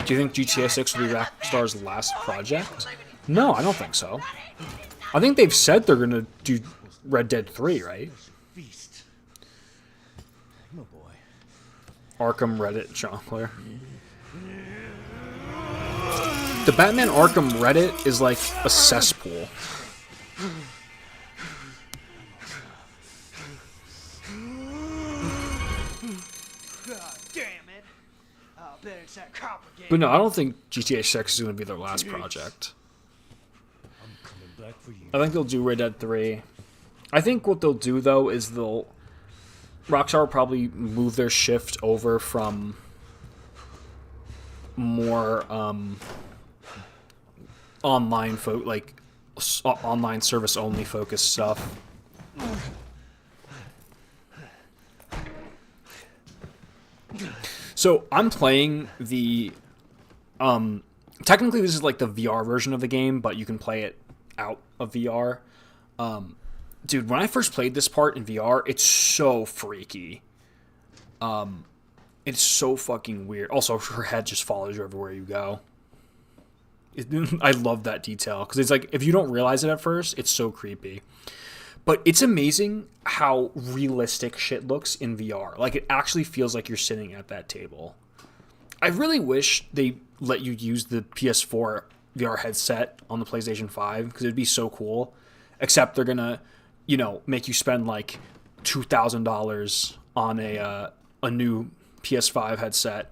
Do you think GTA 6 will be Rockstar's last project? No, I don't think so. I think they've said they're gonna do Red Dead 3, right? Feast. My boy. Arkham Reddit Jongleur. The Batman Arkham Reddit is like a cesspool. God damn it. I'll bet it's that copper game. But no, I don't think GTA 6 is going to be their last project. I'm coming back for you. I think they'll do Red Dead 3. I think what they'll do, though, is Rockstar will probably move their shift over from more online online service only focused stuff. So I'm playing the technically this is like the VR version of the game, but you can play it out of VR. Dude, when I first played this part in VR, it's so freaky. It's so fucking weird. Also, her head just follows you everywhere you go. I love that detail because it's like if you don't realize it at first, it's so creepy. But it's amazing how realistic shit looks in VR. Like it actually feels like you're sitting at that table. I really wish they let you use the PS4 VR headset on the PlayStation 5 because it'd be so cool. Except they're gonna, make you spend like $2,000 on a new PS5 headset,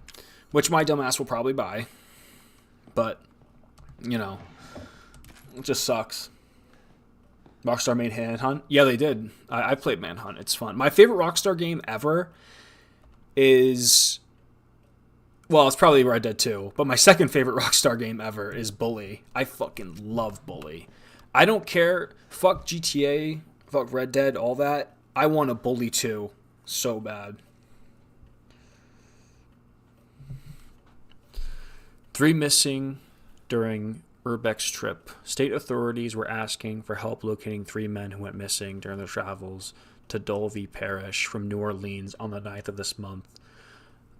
which my dumbass will probably buy. But it just sucks. Rockstar made Manhunt. Yeah, they did. I played Manhunt. It's fun. My favorite Rockstar game ever is... Well, it's probably Red Dead 2. But my second favorite Rockstar game ever is Bully. I fucking love Bully. I don't care. Fuck GTA. Fuck Red Dead. All that. I want a Bully 2 so bad. 3 missing during Urbex's trip. State authorities were asking for help locating 3 men who went missing during their travels to Dolby Parish from New Orleans on the 9th of this month.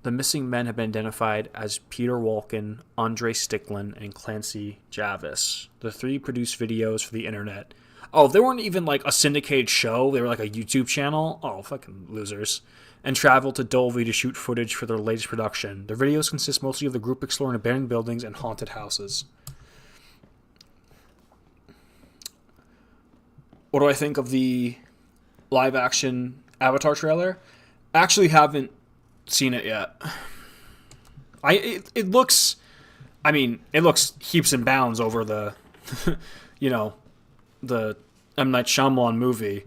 The missing men have been identified as Peter Walken, Andre Sticklin, and Clancy Javis. The 3 produced videos for the internet. Oh, they weren't even like a syndicated show. They were like a YouTube channel. Oh, fucking losers. And traveled to Dolby to shoot footage for their latest production. Their videos consist mostly of the group exploring abandoned buildings and haunted houses. What do I think of the live-action Avatar trailer? Actually haven't seen it yet. It looks, I mean, it looks heaps and bounds over the, you know, the M. Night Shyamalan movie.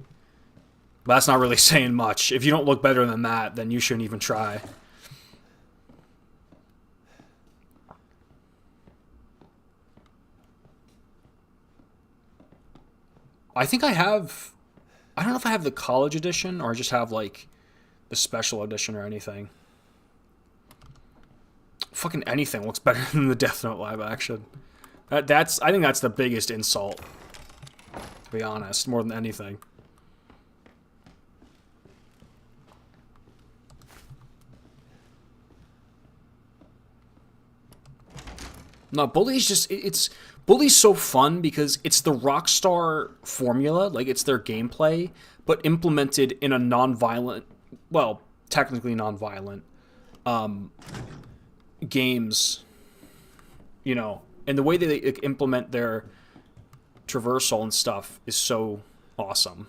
But that's not really saying much. If you don't look better than that, then you shouldn't even try. I think I have, I don't know if I have the college edition or I just have like the special edition or anything. Fucking anything looks better than the Death Note live action. I think that's the biggest insult, to be honest, more than anything. No, Bully's just, Bully's so fun because it's the Rockstar formula, like it's their gameplay, but implemented in a non-violent, well, technically non-violent, games, you know, and the way they implement their traversal and stuff is so awesome.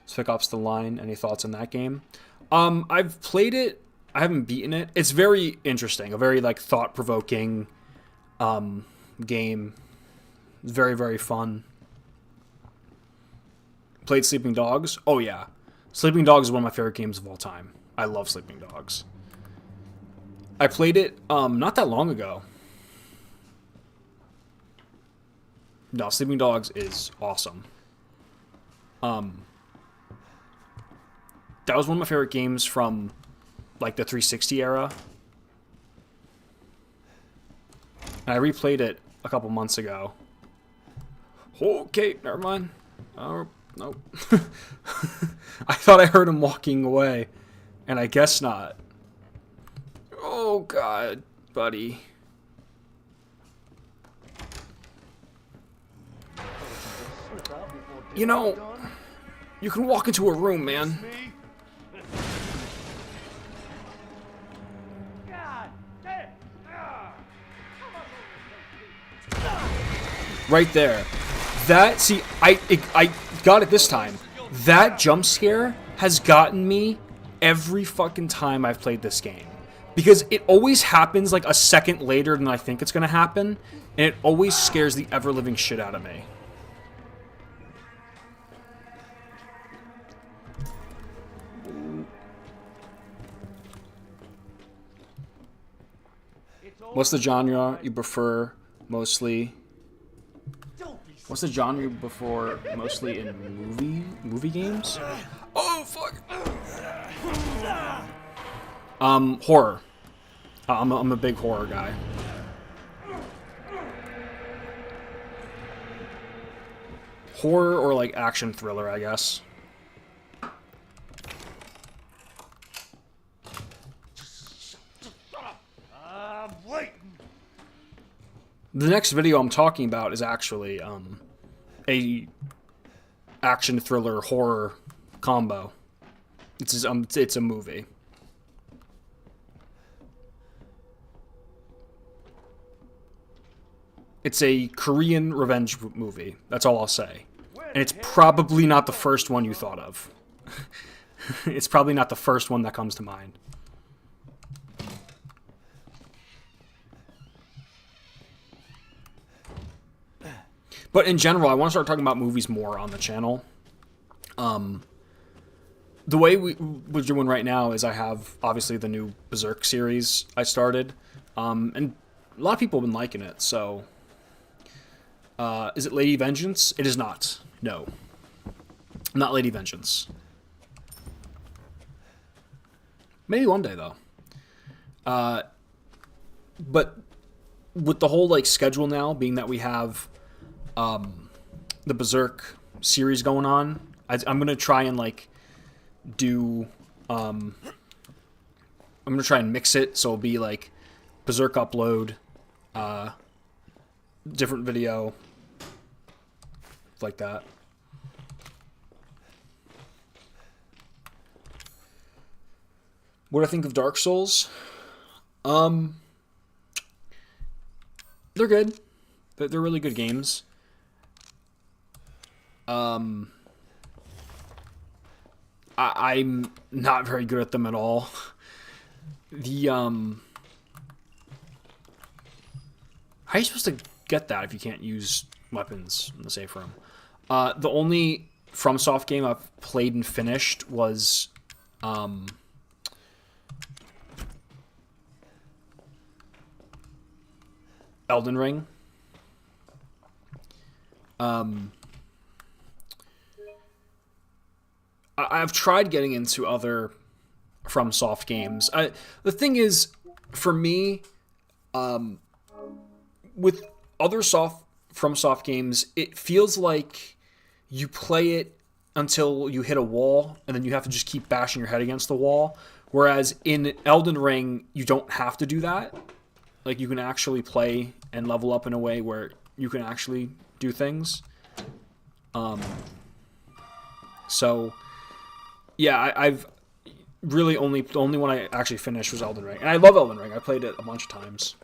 Spec Ops The Line, any thoughts on that game? I've played it. I haven't beaten it. It's very interesting, a very like thought-provoking game. Very, very fun. Played Sleeping Dogs? Oh yeah. Sleeping Dogs is one of my favorite games of all time. I love Sleeping Dogs. I played it not that long ago. No, Sleeping Dogs is awesome. That was one of my favorite games from like the 360 era. And I replayed it a couple months ago. Okay, never mind. Oh, nope. I thought I heard him walking away, and I guess not. Oh, God, buddy. You know, you can walk into a room, man. Right there. That, see, I got it this time. That jump scare has gotten me every fucking time I've played this game. Because it always happens like a second later than I think it's going to happen. And it always scares the ever-living shit out of me. What's the genre you prefer mostly? What's the genre you prefer mostly in movie games? Oh fuck! Horror. I'm a big horror guy. Horror or like action thriller, I guess. The next video I'm talking about is actually a action thriller horror combo. It's a movie. It's a Korean revenge movie. That's all I'll say. And it's probably not the first one you thought of. It's probably not the first one that comes to mind. But in general, I want to start talking about movies more on the channel. The way we're doing right now is I have, obviously, the new Berserk series I started. And a lot of people have been liking it, so... is it Lady Vengeance? It is not. No. Not Lady Vengeance. Maybe one day though. But with the whole like schedule now being that we have the Berserk series going on, I'm gonna try and like do I'm gonna try and mix it so it'll be like Berserk upload, different video, like that. What do I think of Dark Souls? They're good. They're really good games. I'm not very good at them at all. How are you supposed to get that if you can't use weapons in the safe room? The only FromSoft game I've played and finished was Elden Ring. I've tried getting into other FromSoft games. The thing is, for me, with other FromSoft games, it feels like you play it until you hit a wall, and then you have to just keep bashing your head against the wall. Whereas in Elden Ring, you don't have to do that. Like, you can actually play and level up in a way where you can actually do things. So, yeah, I've really the only one I actually finished was Elden Ring. And I love Elden Ring. I played it a bunch of times.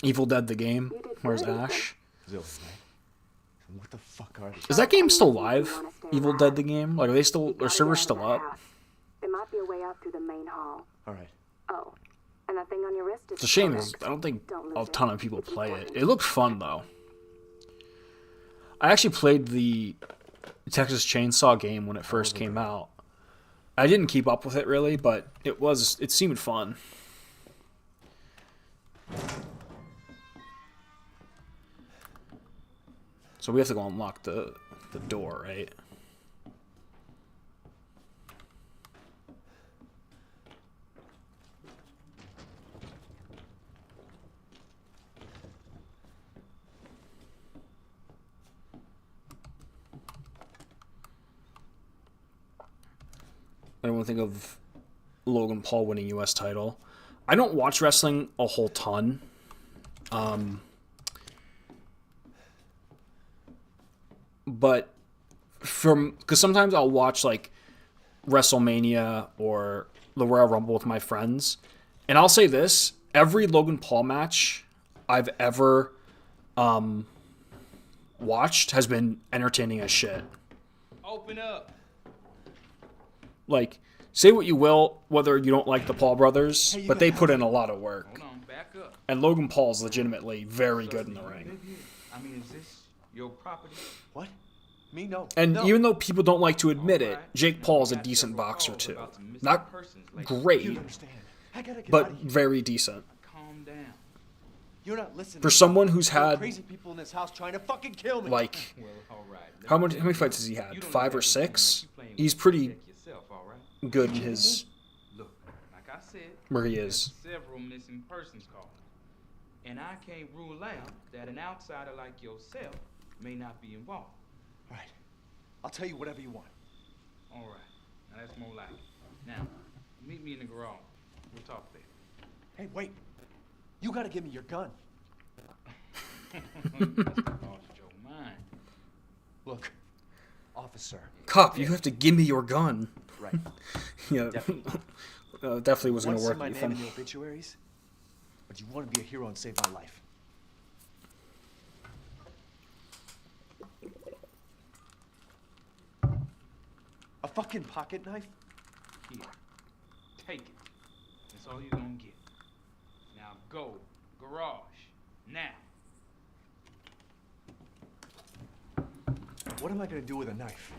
Evil Dead the game. Where's Ash? What the fuck are these? Is that game still live? Evil Dead the game? Like, are servers still up? There might be a way out through the main hall. All right. Oh, and that thing on your wrist is... It's a shame. I don't think a ton of people play it. It looked fun, though. I actually played the Texas Chainsaw game when it first came out. I didn't keep up with it, really, but it seemed fun. So we have to go unlock the door, right? I don't want to think of Logan Paul winning U.S. title. I don't watch wrestling a whole ton. But because sometimes I'll watch like WrestleMania or the Royal Rumble with my friends, and I'll say this: every Logan Paul match I've ever watched has been entertaining as shit. Open up. Like, say what you will, whether you don't like the Paul brothers, but they put in a lot of work. Hold on, back up. And Logan Paul's legitimately very good in the ring. I mean, is this your property? What? Me? No. And no. even though people don't like to admit it, Jake Paul is a decent boxer too. Not You great, understand? I gotta get out but of here. very decent. Calm down. You're not listening. For someone who's There are had, crazy people in this house trying to fucking kill me. like, Well, all right. how many fights has he had? 5 or 6? He's pretty Yourself, all right? good in his Look, like I said, where he there's is. several missing persons calls. And I can't rule out that an outsider like yourself may not be involved. All right. I'll tell you whatever you want. All right. Now that's more like it. Now, meet me in the garage. We'll talk there. Hey, wait. You gotta give me your gun. That's lost your mind. Look, officer. Cop, you have to give me your gun. Right. Yeah, definitely was going Want to to see work my with name him. in the obituaries? But you want to be a hero and save my life. A fucking pocket knife? Here. Take it. That's all you're gonna get. Now go. Garage. Now. What am I gonna do with a knife?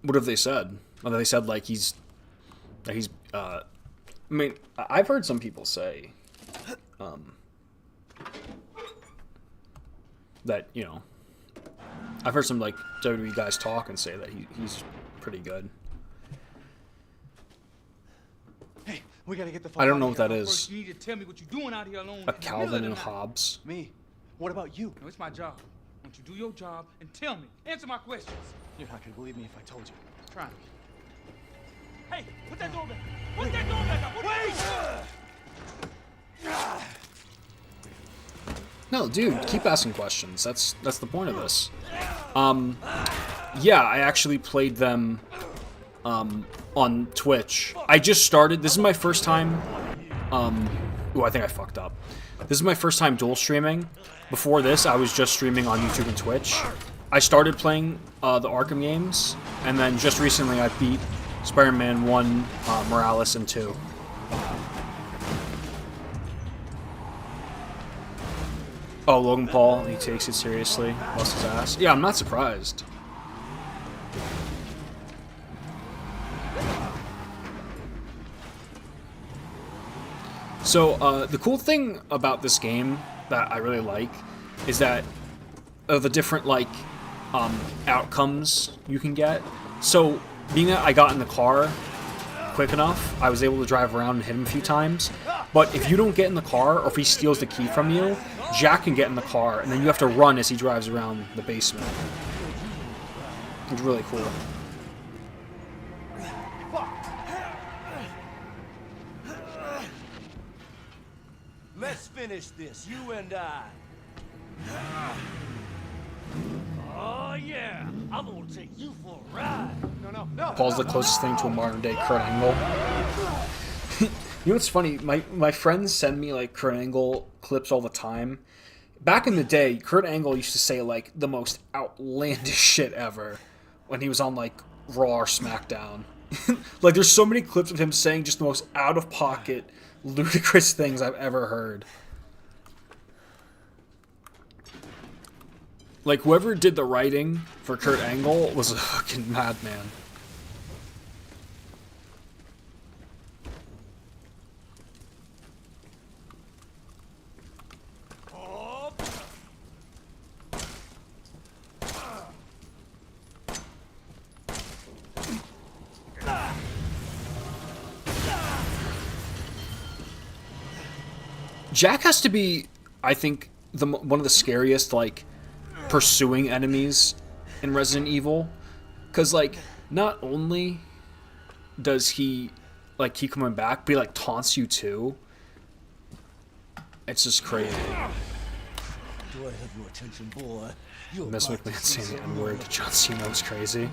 What have they said? Well, they said like he's I mean, I've heard some people say that, you know, I've heard some like WWE guys talk and say that he's pretty good. Hey, we gotta get the fuck I don't out know of what here. that First, is. you need to tell me what you're doing out here alone. A in the middle Calvin of the and night. Hobbes. Me? What about you? No, it's my job. Won't you do your job and tell me? Answer my questions. You're not gonna believe me if I told you. Try me. Hey, put that door back. Put that door back up. Wait! No, dude, keep asking questions. That's the point of this. Yeah, I actually played them on Twitch. I just started. This is my first time. Ooh, I think I fucked up. This is my first time dual streaming. Before this, I was just streaming on YouTube and Twitch. I started playing the Arkham games, and then just recently I beat Spider-Man 1, Morales, and 2. Oh, Logan Paul, he takes it seriously. Busts his ass. Yeah, I'm not surprised. So, the cool thing about this game that I really like is that the different, like, outcomes you can get. So, being that I got in the car quick enough, I was able to drive around and hit him a few times. But if you don't get in the car, or if he steals the key from you, Jack can get in the car, and then you have to run as he drives around the basement. It's really cool. Let's finish this, you and I. Oh yeah, I'm gonna take you for a ride. No. Paul's the closest thing to a modern-day Kurt Angle. You know what's funny? My friends send me, like, Kurt Angle clips all the time. Back in the day, Kurt Angle used to say, like, the most outlandish shit ever when he was on, like, Raw or SmackDown. Like, there's so many clips of him saying just the most out-of-pocket, ludicrous things I've ever heard. Like, whoever did the writing for Kurt Angle was a fucking madman. Jack has to be, I think, one of the scariest, like, pursuing enemies in Resident Evil. Because, like, not only does he, like, keep coming back, but he, like, taunts you, too. It's just crazy. Do I have your attention, boy? Vince McMahon saying the N-word to John Cena was crazy.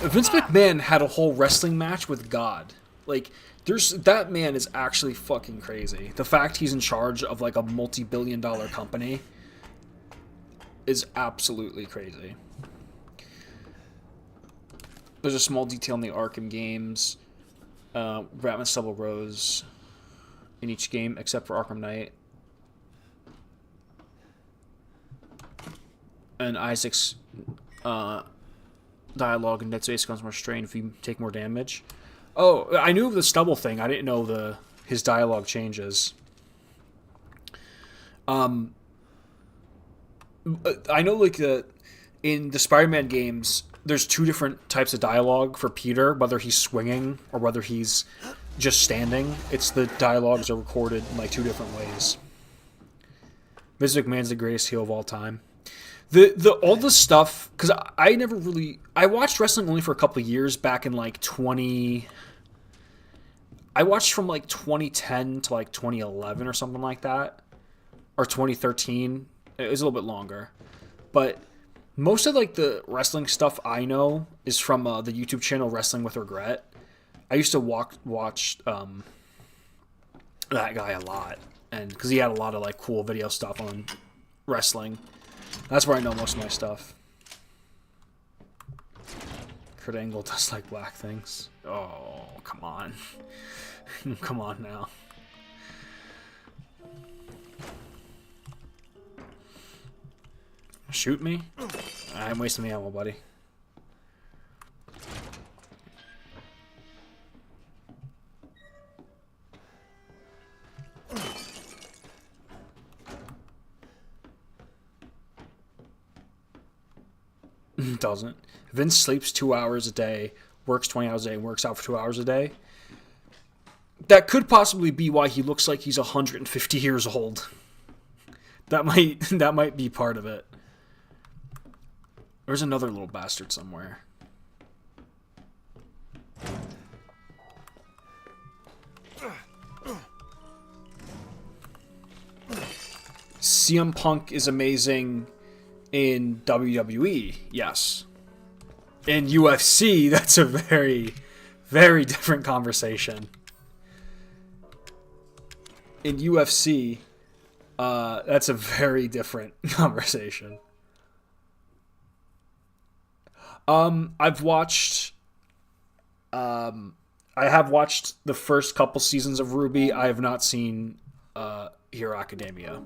Vince McMahon had a whole wrestling match with God. Like, that man is actually fucking crazy. The fact he's in charge of, like, a multi-billion-dollar company is absolutely crazy. There's a small detail in the Arkham games. Batman Stubble Rose in each game, except for Arkham Knight. And Isaac's dialogue in Dead Space becomes more strained if you take more damage. Oh, I knew of the stubble thing. I didn't know his dialogue changes. I know, like, in the Spider-Man games, there's two different types of dialogue for Peter, whether he's swinging or whether he's just standing. It's the dialogues are recorded in, like, two different ways. Vince McMahon's the greatest heel of all time. All the stuff, because I watched wrestling only for a couple of years back in, like, I watched from, like, 2010 to, like, 2011 or something like that. Or 2013. It was a little bit longer. But most of, like, the wrestling stuff I know is from the YouTube channel Wrestling with Regret. I used to watch that guy a lot. And because he had a lot of, like, cool video stuff on wrestling. That's where I know most of my stuff. Kurt Angle does like black things. Oh, come on. Come on now. Shoot me? I'm wasting the ammo, buddy. Doesn't. Vince sleeps 2 hours a day, works 20 hours a day, and works out for 2 hours a day. That could possibly be why he looks like he's 150 years old. That might be part of it. There's another little bastard somewhere. CM Punk is amazing in WWE, yes. In UFC, that's a very, very different conversation. In UFC, that's a very different conversation. I have watched the first couple seasons of Ruby. I have not seen Hero Academia.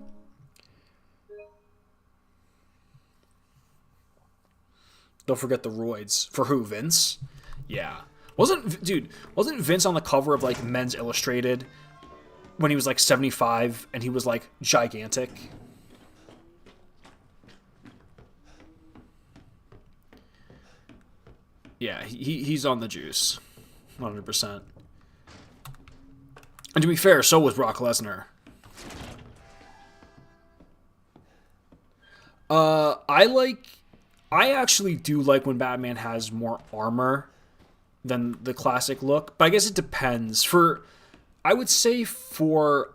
Don't forget the roids. For who? Vince? Yeah. Wasn't Vince on the cover of like Men's Illustrated when he was like 75 and he was like gigantic? Yeah, he's on the juice. 100%. And to be fair, so was Brock Lesnar. I actually do like when Batman has more armor than the classic look, but I guess it depends. I would say for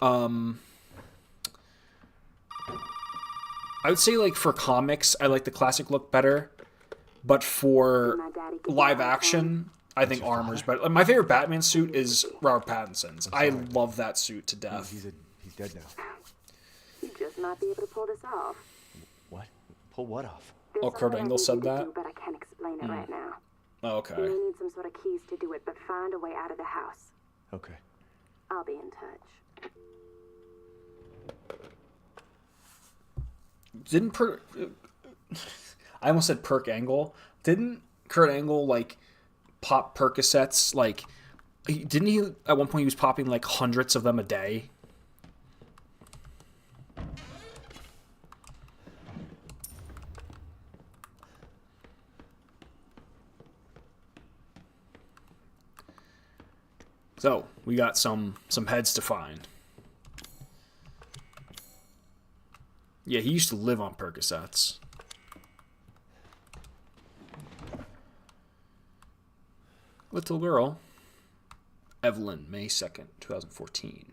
comics, I like the classic look better, but for live action, I think armor's better. My favorite Batman suit is Robert Pattinson's. I love that suit to death. He's dead now. You just might be able to pull this off. What? Pull what off? Oh, Kurt Angle said that? But I can't explain it right now. Oh, okay. You may need some sort of keys to do it, but find a way out of the house. Okay. I'll be in touch. I almost said Perk Angle. Didn't Kurt Angle like pop Percocets? Like, didn't he at one point he was popping like hundreds of them a day? So, we got some heads to find. Yeah, he used to live on Percocets. Little girl. Evelyn, May 2nd, 2014.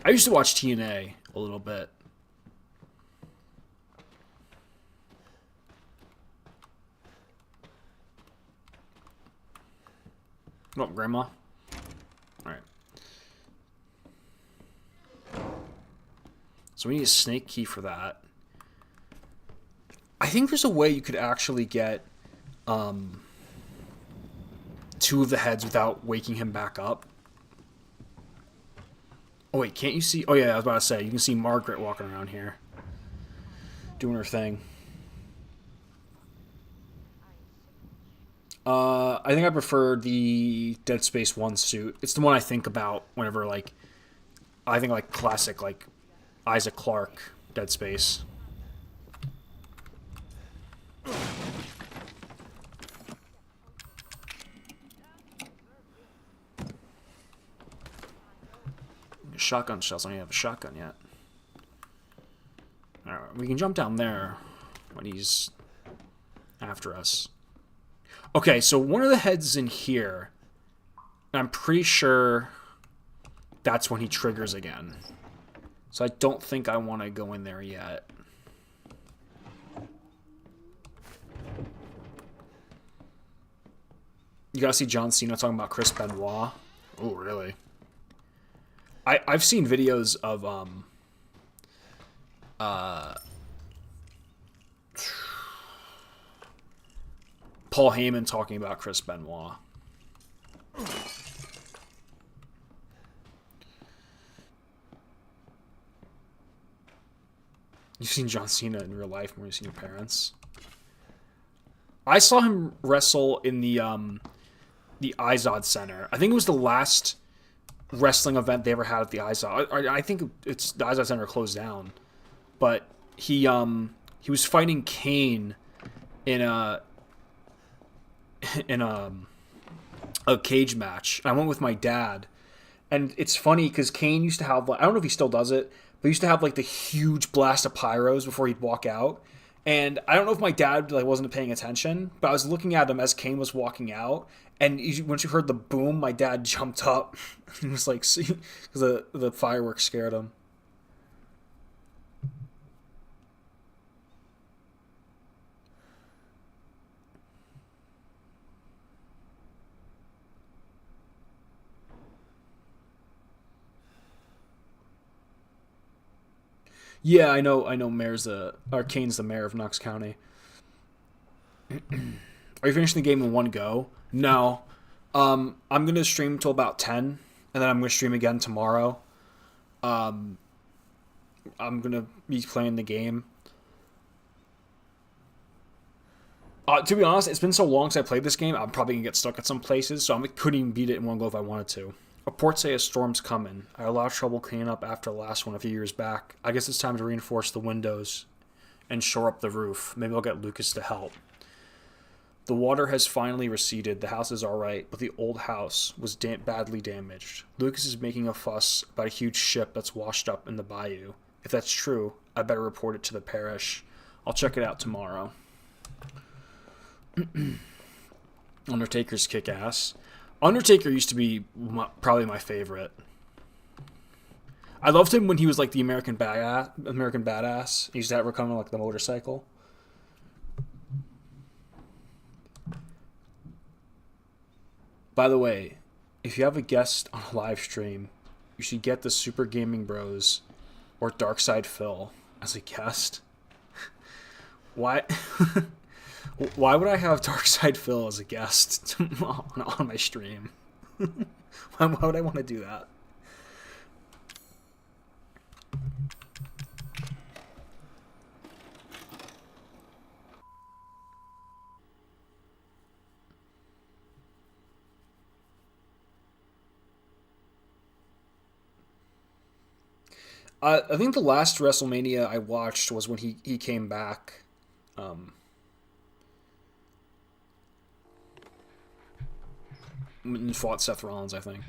I used to watch TNA a little bit. What up, Grandma? Alright. So we need a snake key for that. I think there's a way you could actually get two of the heads without waking him back up. Oh wait, can't you see? Oh yeah, I was about to say, you can see Margaret walking around here. Doing her thing. I think I prefer the Dead Space 1 suit. It's the one I think about whenever, like, I think, like, classic, like, Isaac Clarke Dead Space. Shotgun shells. I don't even have a shotgun yet. Alright, we can jump down there when he's after us. Okay, so one of the heads in here, I'm pretty sure that's when he triggers again. So I don't think I want to go in there yet. You gotta see John Cena talking about Chris Benoit. Oh, really? I've seen videos of Paul Heyman talking about Chris Benoit. You've seen John Cena in real life more than you've seen your parents. I saw him wrestle in the Izod Center. I think it was the last wrestling event they ever had at the Izod. I think it's the Izod Center closed down, but he was fighting Kane in a cage match. I went with my dad, and it's funny because Kane used to have, like, I don't know if he still does it, but he used to have like the huge blast of pyros before he'd walk out. And I don't know if my dad like wasn't paying attention, but I was looking at him as Kane was walking out, and once you heard the boom, my dad jumped up. He was like, see, because the fireworks scared him. Yeah, I know. Mayor's Kane's the mayor of Knox County. Are you finishing the game in one go? No. I'm gonna stream till about 10, and then I'm gonna stream again tomorrow. I'm gonna be playing the game. To be honest, it's been so long since I played this game, I'm probably gonna get stuck at some places, so I couldn't even beat it in one go if I wanted to. Reports say a storm's coming. I had a lot of trouble cleaning up after the last one a few years back. I guess it's time to reinforce the windows and shore up the roof. Maybe I'll get Lucas to help. The water has finally receded. The house is alright, but the old house was badly damaged. Lucas is making a fuss about a huge ship that's washed up in the bayou. If that's true, I better report it to the parish. I'll check it out tomorrow. Undertaker's kick-ass. Undertaker used to be probably my favorite. I loved him when he was like the American badass. He used to have her come on like the motorcycle. By the way, if you have a guest on a live stream, you should get the Super Gaming Bros or Darkside Phil as a guest. Why? Why would I have Darkside Phil as a guest on my stream? Why would I want to do that? I think the last WrestleMania I watched was when he came back. And fought Seth Rollins, I think.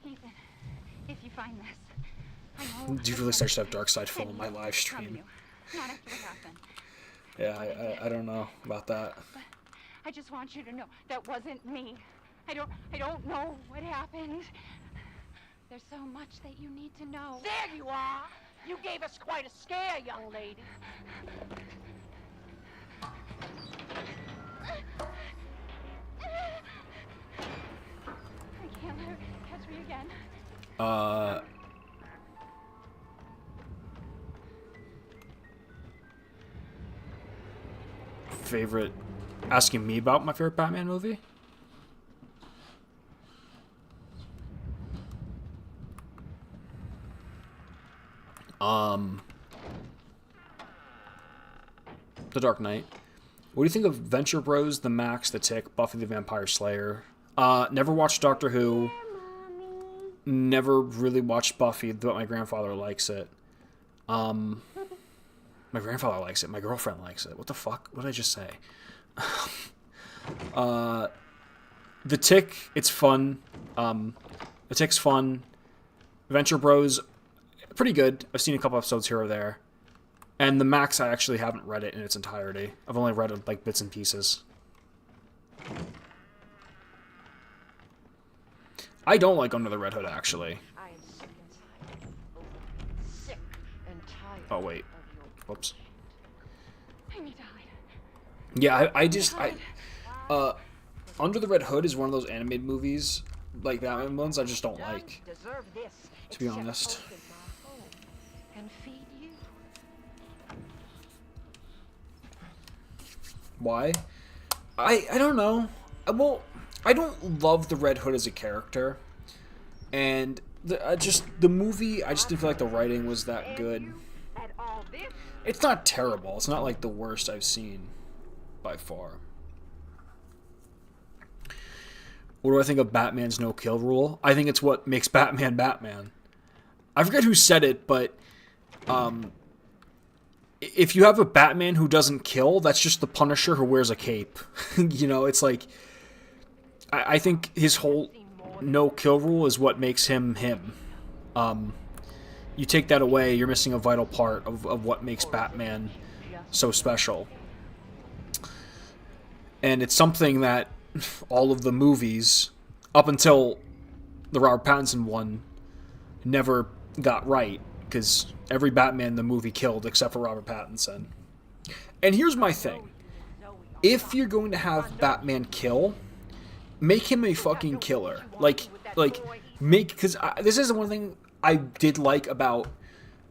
Ethan, if you find this, I know. Do you really start to have Darkside Phil on my live stream? Not after what happened. Yeah, I don't know about that. But I just want you to know that wasn't me. I don't know what happened. There's so much that you need to know. There you are! You gave us quite a scare, young lady. I can't let her catch me again. Favorite... Asking me about my favorite Batman movie? The Dark Knight. What do you think of Venture Bros, The Max, The Tick, Buffy the Vampire Slayer? Never watched Doctor Who. Never really watched Buffy, but my grandfather likes it. My grandfather likes it. My girlfriend likes it. What the fuck? What did I just say? The Tick, it's fun. The Tick's fun. Venture Bros, pretty good. I've seen a couple episodes here or there. And The Max, I actually haven't read it in its entirety. I've only read it like bits and pieces. I don't like Under the Red Hood, actually. I am sick and tired. Oh, wait. Whoops. I need to hide. Yeah, Under the Red Hood is one of those animated movies, like Batman ones, I just don't like. Deserve this, to be honest. And feed you. Why? I don't know. Well, I don't love the Red Hood as a character, and the movie, I just didn't feel like the writing was that good. It's not terrible. It's not like the worst I've seen by far. What do I think of Batman's no-kill rule? I think it's what makes Batman Batman. I forget who said it, but if you have a Batman who doesn't kill, that's just the Punisher who wears a cape. It's like, I think his whole no-kill rule is what makes him him. You take that away, you're missing a vital part of what makes Batman so special. And it's something that all of the movies, up until the Robert Pattinson one, never got right, because every Batman in the movie killed except for Robert Pattinson. And here's my thing. If you're going to have Batman kill, make him a fucking killer. Because this is the one thing I did like about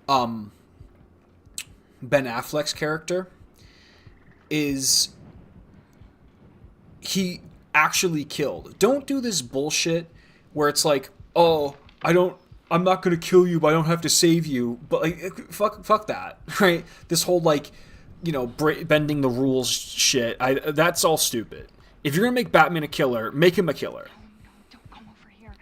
Ben Affleck's character, is he actually killed. Don't do this bullshit where it's like, oh, I'm not gonna kill you, but I don't have to save you. But like, fuck that, right? This whole bending the rules shit. That's all stupid. If you're gonna make Batman a killer, make him a killer. Don't come over here.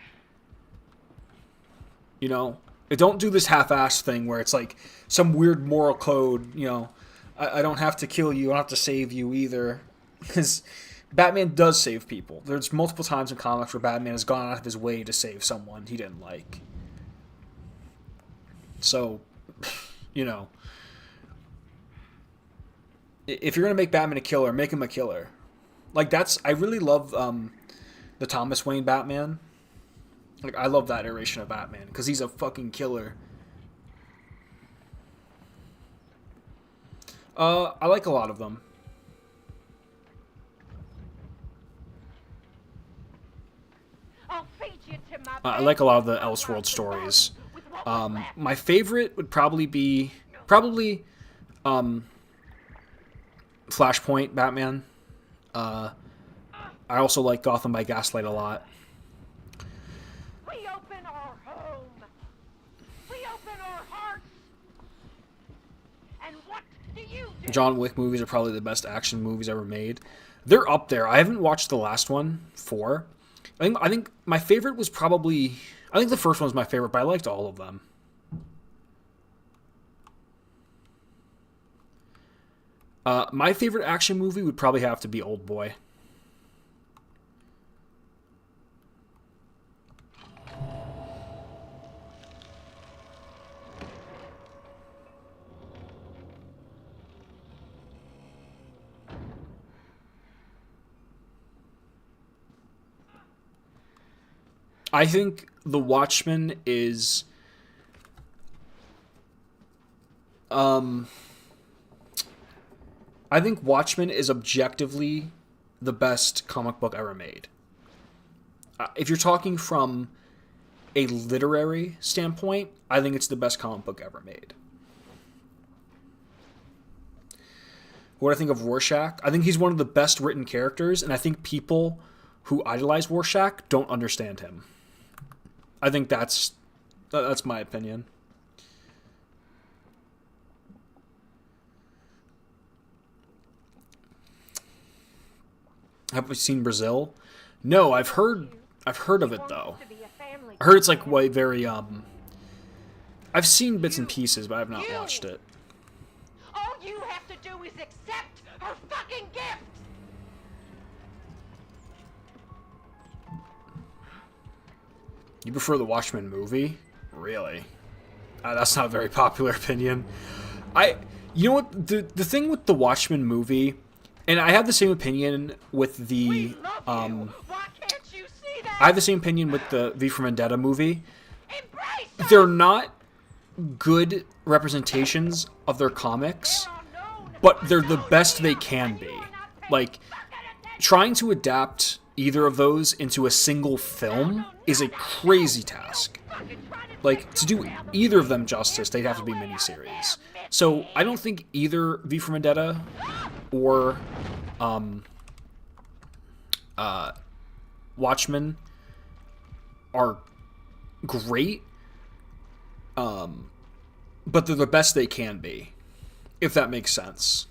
Don't do this half-assed thing where it's like some weird moral code. I don't have to kill you, I don't have to save you either, because Batman does save people. There's multiple times in comics where Batman has gone out of his way to save someone he didn't like. So, if you're going to make Batman a killer, make him a killer. I really love the Thomas Wayne Batman. I love that iteration of Batman, because he's a fucking killer. I like a lot of them. I like a lot of the Elseworld stories. My favorite would probably be Flashpoint Batman. I also like Gotham by Gaslight a lot. We open our home. We open our hearts. And what do you do? John Wick movies are probably the best action movies ever made. They're up there. I haven't watched the last one, 4. I think my favorite was probably... I think the first one was my favorite, but I liked all of them. My favorite action movie would probably have to be Old Boy. I think The Watchmen is I think Watchmen is objectively the best comic book ever made. If you're talking from a literary standpoint, I think it's the best comic book ever made. What I think of Rorschach, I think he's one of the best written characters, and I think people who idolize Rorschach don't understand him. I think that's my opinion. Have we seen Brazil? No, I've heard of it though. I heard it's like very I've seen bits and pieces, but I've not watched it. All you have to do is accept her fucking gift. You prefer the Watchmen movie? Really? That's not a very popular opinion. You know what? The thing with the Watchmen movie, and I have the same opinion with the Why can't you see that? I have the same opinion with the V for Vendetta movie. Embrace her. They're not good representations of their comics, but they're the best they can be. Like, trying to adapt either of those into a single film is a crazy task. Like, to do either of them justice, they'd have to be miniseries. So, I don't think either V for Vendetta or Watchmen are great, but they're the best they can be, if that makes sense.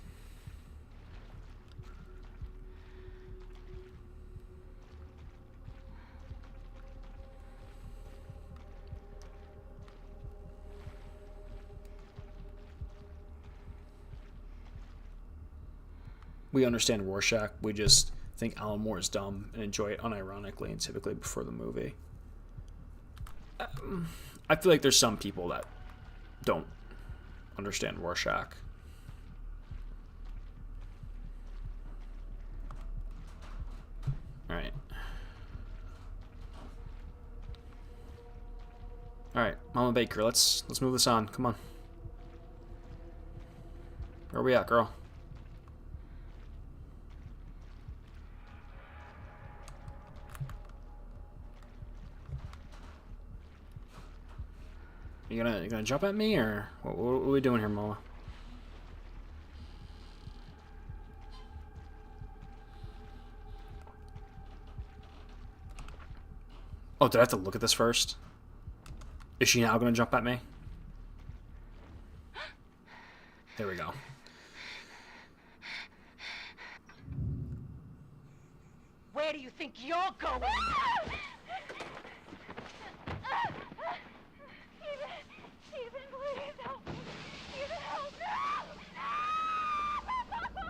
we understand Rorschach. We just think Alan Moore is dumb and enjoy it unironically and typically before the movie. I feel like there's some people that don't understand Rorschach. All right. All right, Mama Baker, let's move this on. Come on. Where are we at, girl? You gonna jump at me, or what are we doing here, Mama? Oh, did I have to look at this first? Is she now gonna jump at me? There we go. Where do you think you're going? Stephen, please help me. Stephen, help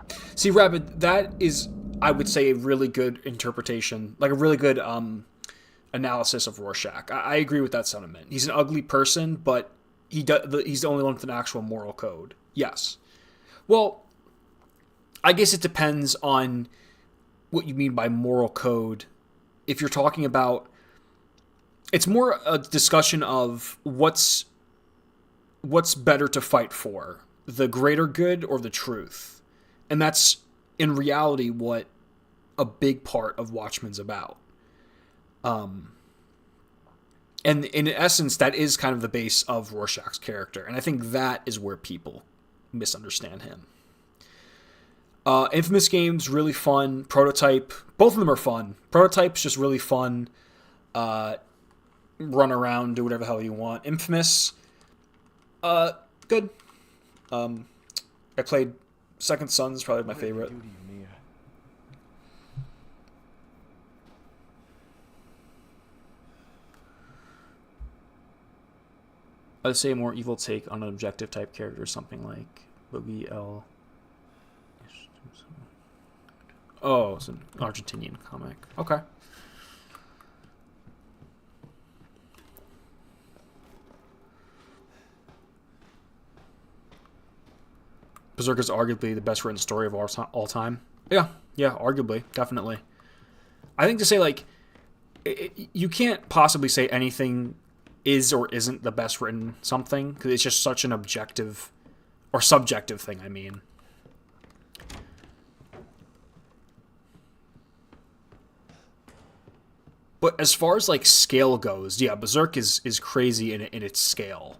me. See, Rabbit, that is, I would say, a really good interpretation, like a really good analysis of Rorschach. I agree with that sentiment. He's an ugly person, but he's the only one with an actual moral code. Yes. Well, I guess it depends on what you mean by moral code. If you're talking about, it's more a discussion of what's better to fight for, the greater good or the truth. And that's in reality what a big part of Watchmen's about. And in essence, that is kind of the base of Rorschach's character. And I think that is where people misunderstand him. Infamous games, really fun. Prototype, both of them are fun. Prototype's just really fun. Run around, do whatever the hell you want. Infamous, good. I played Second Son's probably my favorite. I'd say a more evil take on an objective type character, something like Boogie L. Oh, it's an Argentinian comic. Okay. Berserk is arguably the best written story of all time. Yeah, arguably, definitely. I think to say, like, you can't possibly say anything is or isn't the best written something, because it's just such an objective, or subjective thing, I mean. But as far as, like, scale goes, yeah, Berserk is crazy in its scale.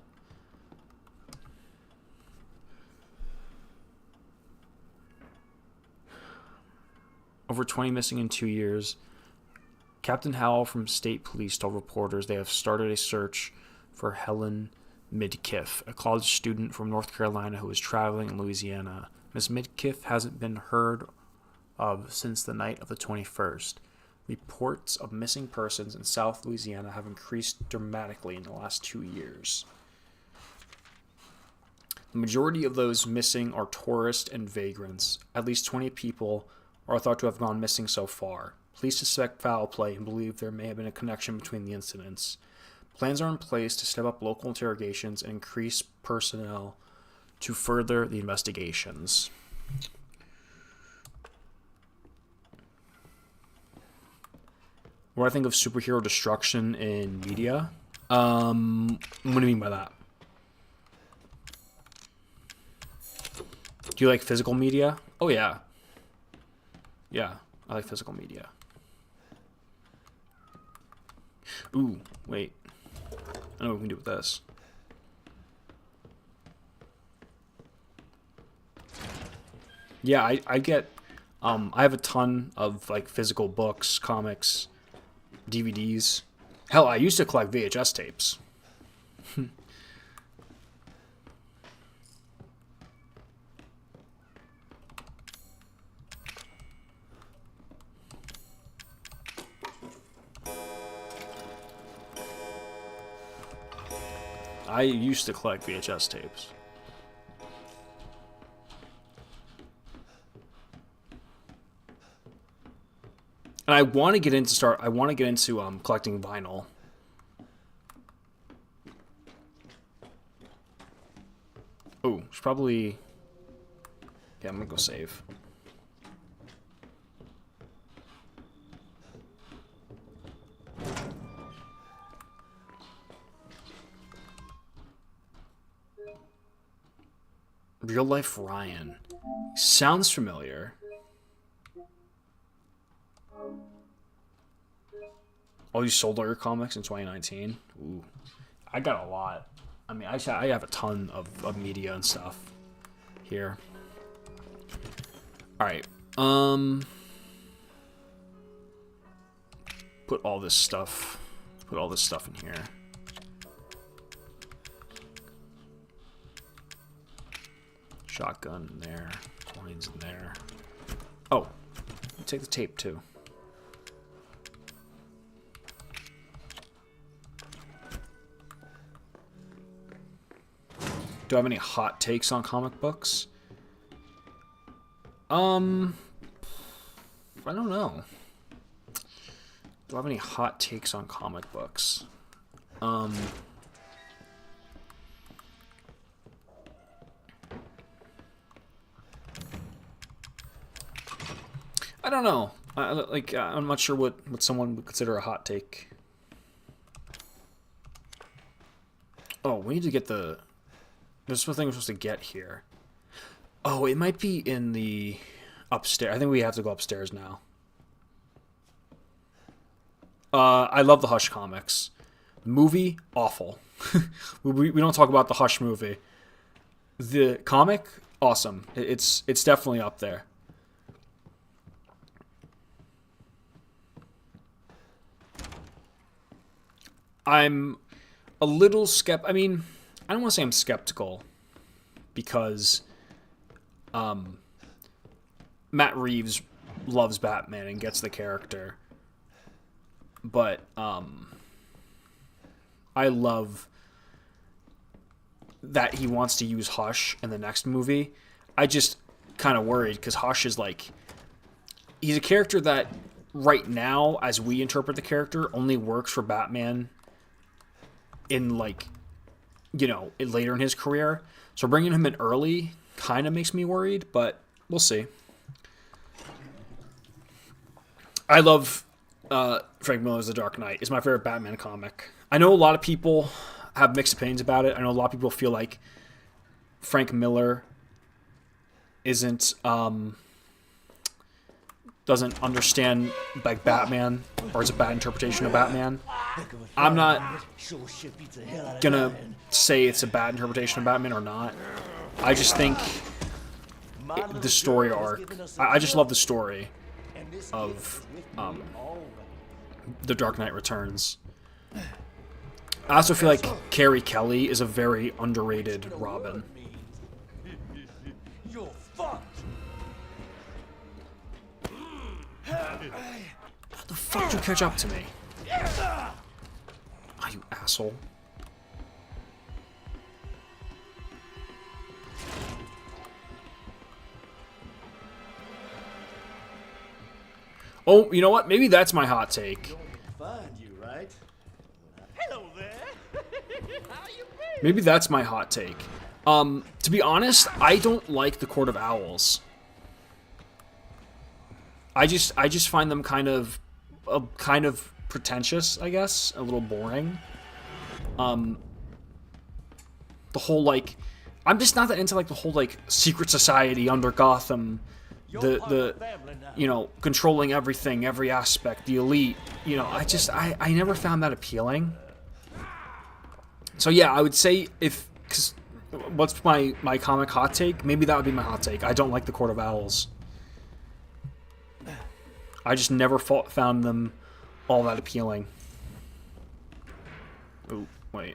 Over 20 missing in 2 years. Captain Howell from State Police told reporters they have started a search for Helen Midkiff, a college student from North Carolina who was traveling in Louisiana. Miss Midkiff hasn't been heard of since the night of the 21st. Reports of missing persons in South Louisiana have increased dramatically in the last 2 years. The majority of those missing are tourists and vagrants. At least 20 people are thought to have gone missing so far. Police suspect foul play and believe there may have been a connection between the incidents. Plans are in place to step up local interrogations and increase personnel to further the investigations. What do I think of superhero destruction in media? What do you mean by that? Do you like physical media? Oh, yeah. Yeah, I like physical media. Ooh, wait. I know what we can do with this. Yeah, I get... I have a ton of, like, physical books, comics, DVDs. Hell, I used to collect VHS tapes. I used to collect VHS tapes. And I want to get into collecting vinyl. Oh, should probably... Yeah, I'm gonna go save. Real Life Ryan. Sounds familiar. Oh, you sold all your comics in 2019? Ooh. I got a lot. I mean, I have a ton of media and stuff here. Alright. Put all this stuff in here. Shotgun in there. Coins in there. Oh, take the tape too. Do I have any hot takes on comic books? I don't know. Do I have any hot takes on comic books? I don't know. I'm not sure what someone would consider a hot take. Oh, we need to get the... There's something we're supposed to get here. Oh, it might be in the upstairs. I think we have to go upstairs now. I love the Hush comics. Movie, awful. we don't talk about the Hush movie. The comic, awesome. It's definitely up there. I'm a little I mean, I don't want to say I'm skeptical because Matt Reeves loves Batman and gets the character. But I love that he wants to use Hush in the next movie. I just kind of worried because Hush is like, he's a character that right now, as we interpret the character, only works for Batman in like, you know, later in his career. So bringing him in early kind of makes me worried, but we'll see. I love Frank Miller's The Dark Knight. It's my favorite Batman comic. I know a lot of people have mixed opinions about it. I know a lot of people feel like Frank Miller isn't doesn't understand like Batman, or it's a bad interpretation of Batman. I'm not gonna say it's a bad interpretation of Batman or not. I just think the story arc, I just love the story of The Dark Knight Returns. I also feel like Carrie Kelly is a very underrated Robin. You're fucked. How the fuck did you catch up to me? Ah, you asshole. Oh, you know what? Maybe that's my hot take. Find you, right? Hello there. How you been? Maybe that's my hot take. To be honest, I don't like the Court of Owls. I just find them kind of pretentious, I guess, a little boring. The whole like, I'm just not that into like the whole like secret society under Gotham, the you know, controlling everything, every aspect, the elite. You know, I never found that appealing. So yeah, I would say because what's my comic hot take? Maybe that would be my hot take. I don't like the Court of Owls. I just never found them all that appealing. Oh, wait.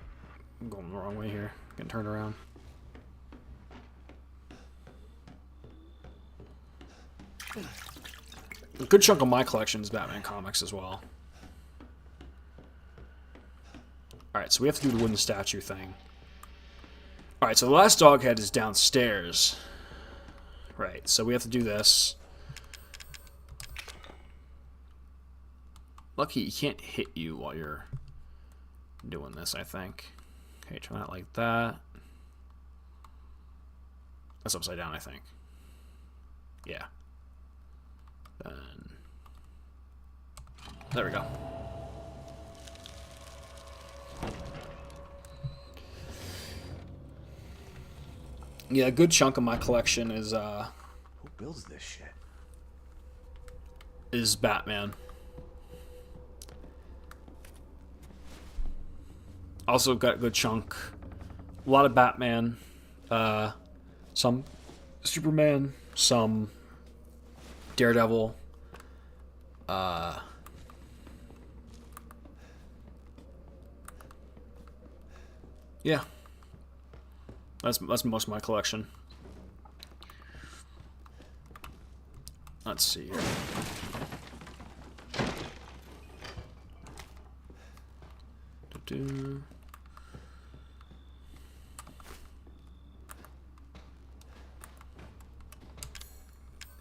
I'm going the wrong way here. Getting turned around. A good chunk of my collection is Batman comics as well. Alright, so we have to do the wooden statue thing. Alright, so the last dog head is downstairs. Right, so we have to do this. Lucky he can't hit you while you're doing this, I think. Okay, turn that like that. That's upside down, I think. Yeah. Then... There we go. Yeah, a good chunk of my collection is Who builds this shit? Is Batman. Also got a good chunk. A lot of Batman. Some Superman. Some Daredevil. Yeah. That's most of my collection. Let's see here. Do-do.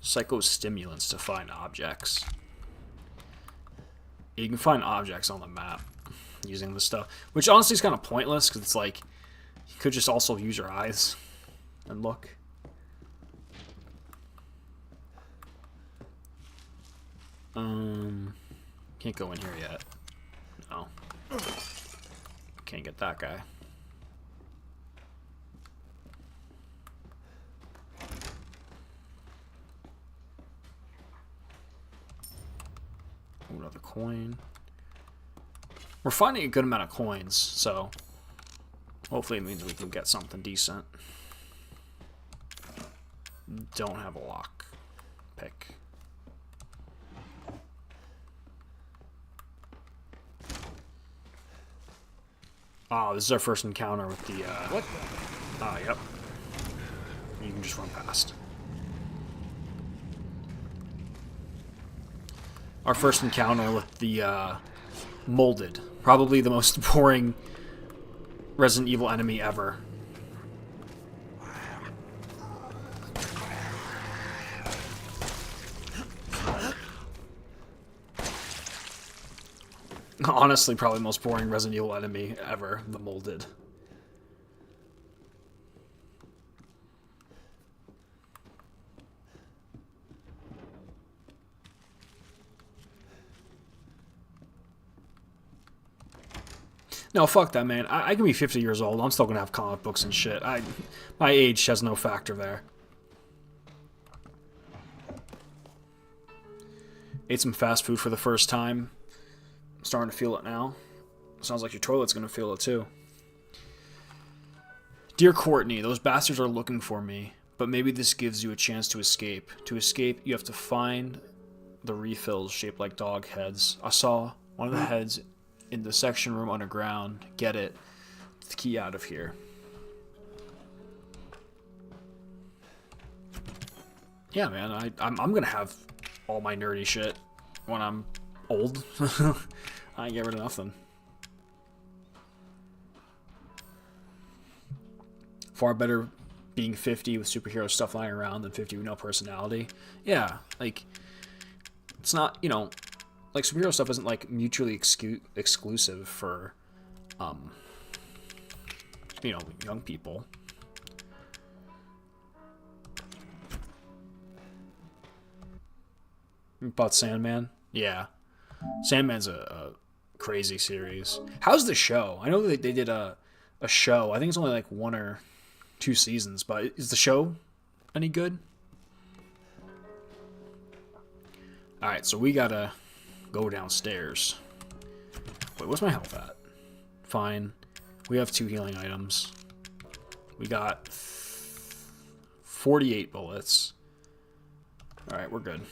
Psychostimulants to find objects. You can find objects on the map using this stuff, which honestly is kind of pointless because it's like you could just also use your eyes and look. Can't go in here yet. No. Can't get that guy. Another coin. We're finding a good amount of coins, so hopefully it means we can get something decent. Don't have a lock pick. Oh, this is our first encounter with the, What the? Oh, yep. You can just run past. Our first encounter with the, Molded. Probably the most boring Resident Evil enemy ever. Honestly, probably the most boring Resident Evil enemy ever, the Molded. No, fuck that, man. I can be 50 years old. I'm still gonna have comic books and shit. My age has no factor there. Ate some fast food for the first time. I'm starting to feel it now. Sounds like your toilet's gonna feel it too. Dear Courtney, those bastards are looking for me, but maybe this gives you a chance to escape. To escape, you have to find the refills shaped like dog heads. I saw one of the heads in the section room underground. Get it. The key out of here. Yeah, man. I'm gonna have all my nerdy shit when I'm old. I ain't get rid of nothing. Far better being 50 with superhero stuff lying around than 50 with no personality. Yeah, like, it's not, you know, like, superhero stuff isn't, like, mutually exclusive for, you know, young people. About Sandman? Yeah. Sandman's a crazy series. How's the show? I know that they did a show. I think it's only, like, 1 or 2 seasons, but is the show any good? Alright, so we gotta go downstairs. Wait, what's my health at? Fine. We have 2 healing items. We got 48 bullets. Alright, we're good.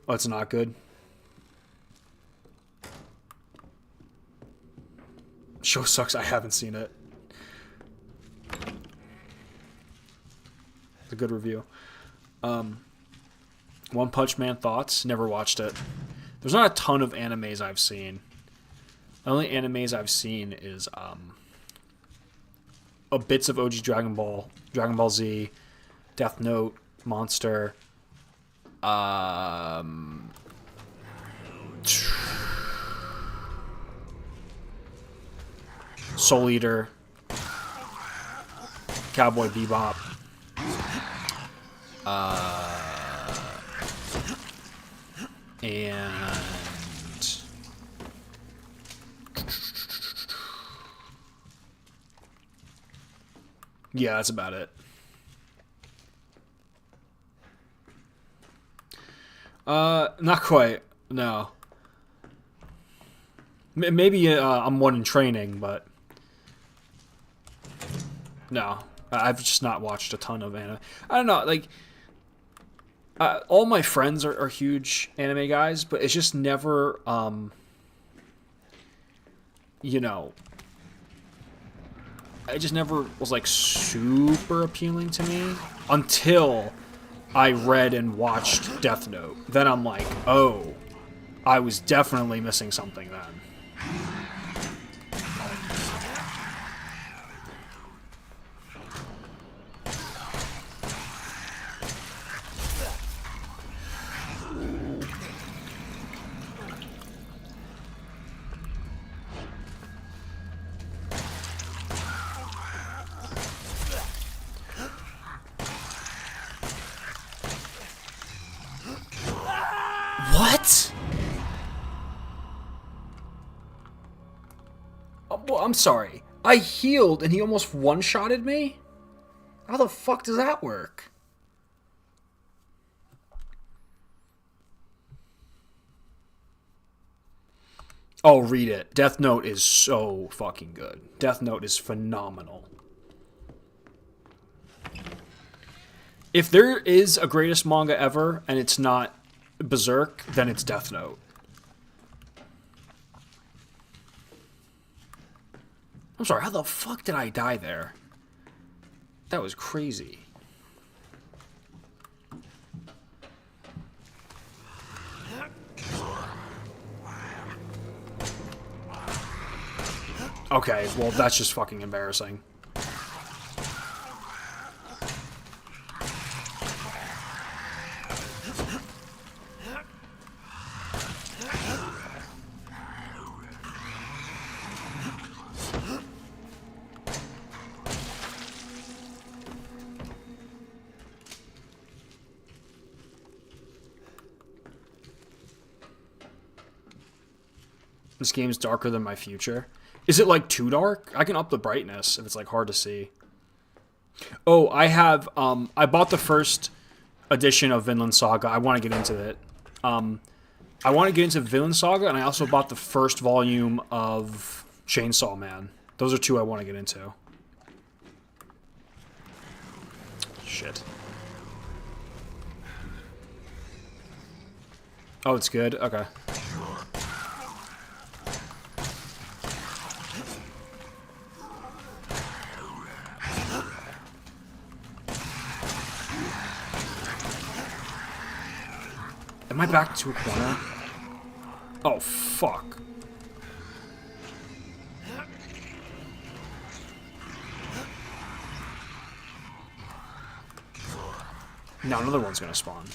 Oh, it's not good? Show sucks. I haven't seen it. It's a good review. One Punch Man thoughts? Never watched it. There's not a ton of animes I've seen. The only animes I've seen is bits of OG Dragon Ball, Dragon Ball Z, Death Note, Monster, Soul Eater, Cowboy Bebop, and yeah, that's about it. Not quite. No. Maybe I'm one in training, but no. I've just not watched a ton of anime. I don't know, like, all my friends are huge anime guys, but it's just never, you know, it just never was, like, super appealing to me until I read and watched Death Note. Then I'm like, oh, I was definitely missing something then. What? Oh, well, I'm sorry. I healed and he almost one-shotted me? How the fuck does that work? Oh, read it. Death Note is so fucking good. Death Note is phenomenal. If there is a greatest manga ever and it's not Berserk, then it's Death Note. I'm sorry, how the fuck did I die there? That was crazy. Okay, well, that's just fucking embarrassing. This game's darker than my future. Is it, like, too dark? I can up the brightness if it's, like, hard to see. Oh, I have, I bought the first edition of Vinland Saga. I want to get into it. I want to get into Vinland Saga, and I also bought the first volume of Chainsaw Man. Those are two I want to get into. Shit. Oh, it's good? Okay. Am I back to a corner? Oh, fuck. Now another one's gonna spawn.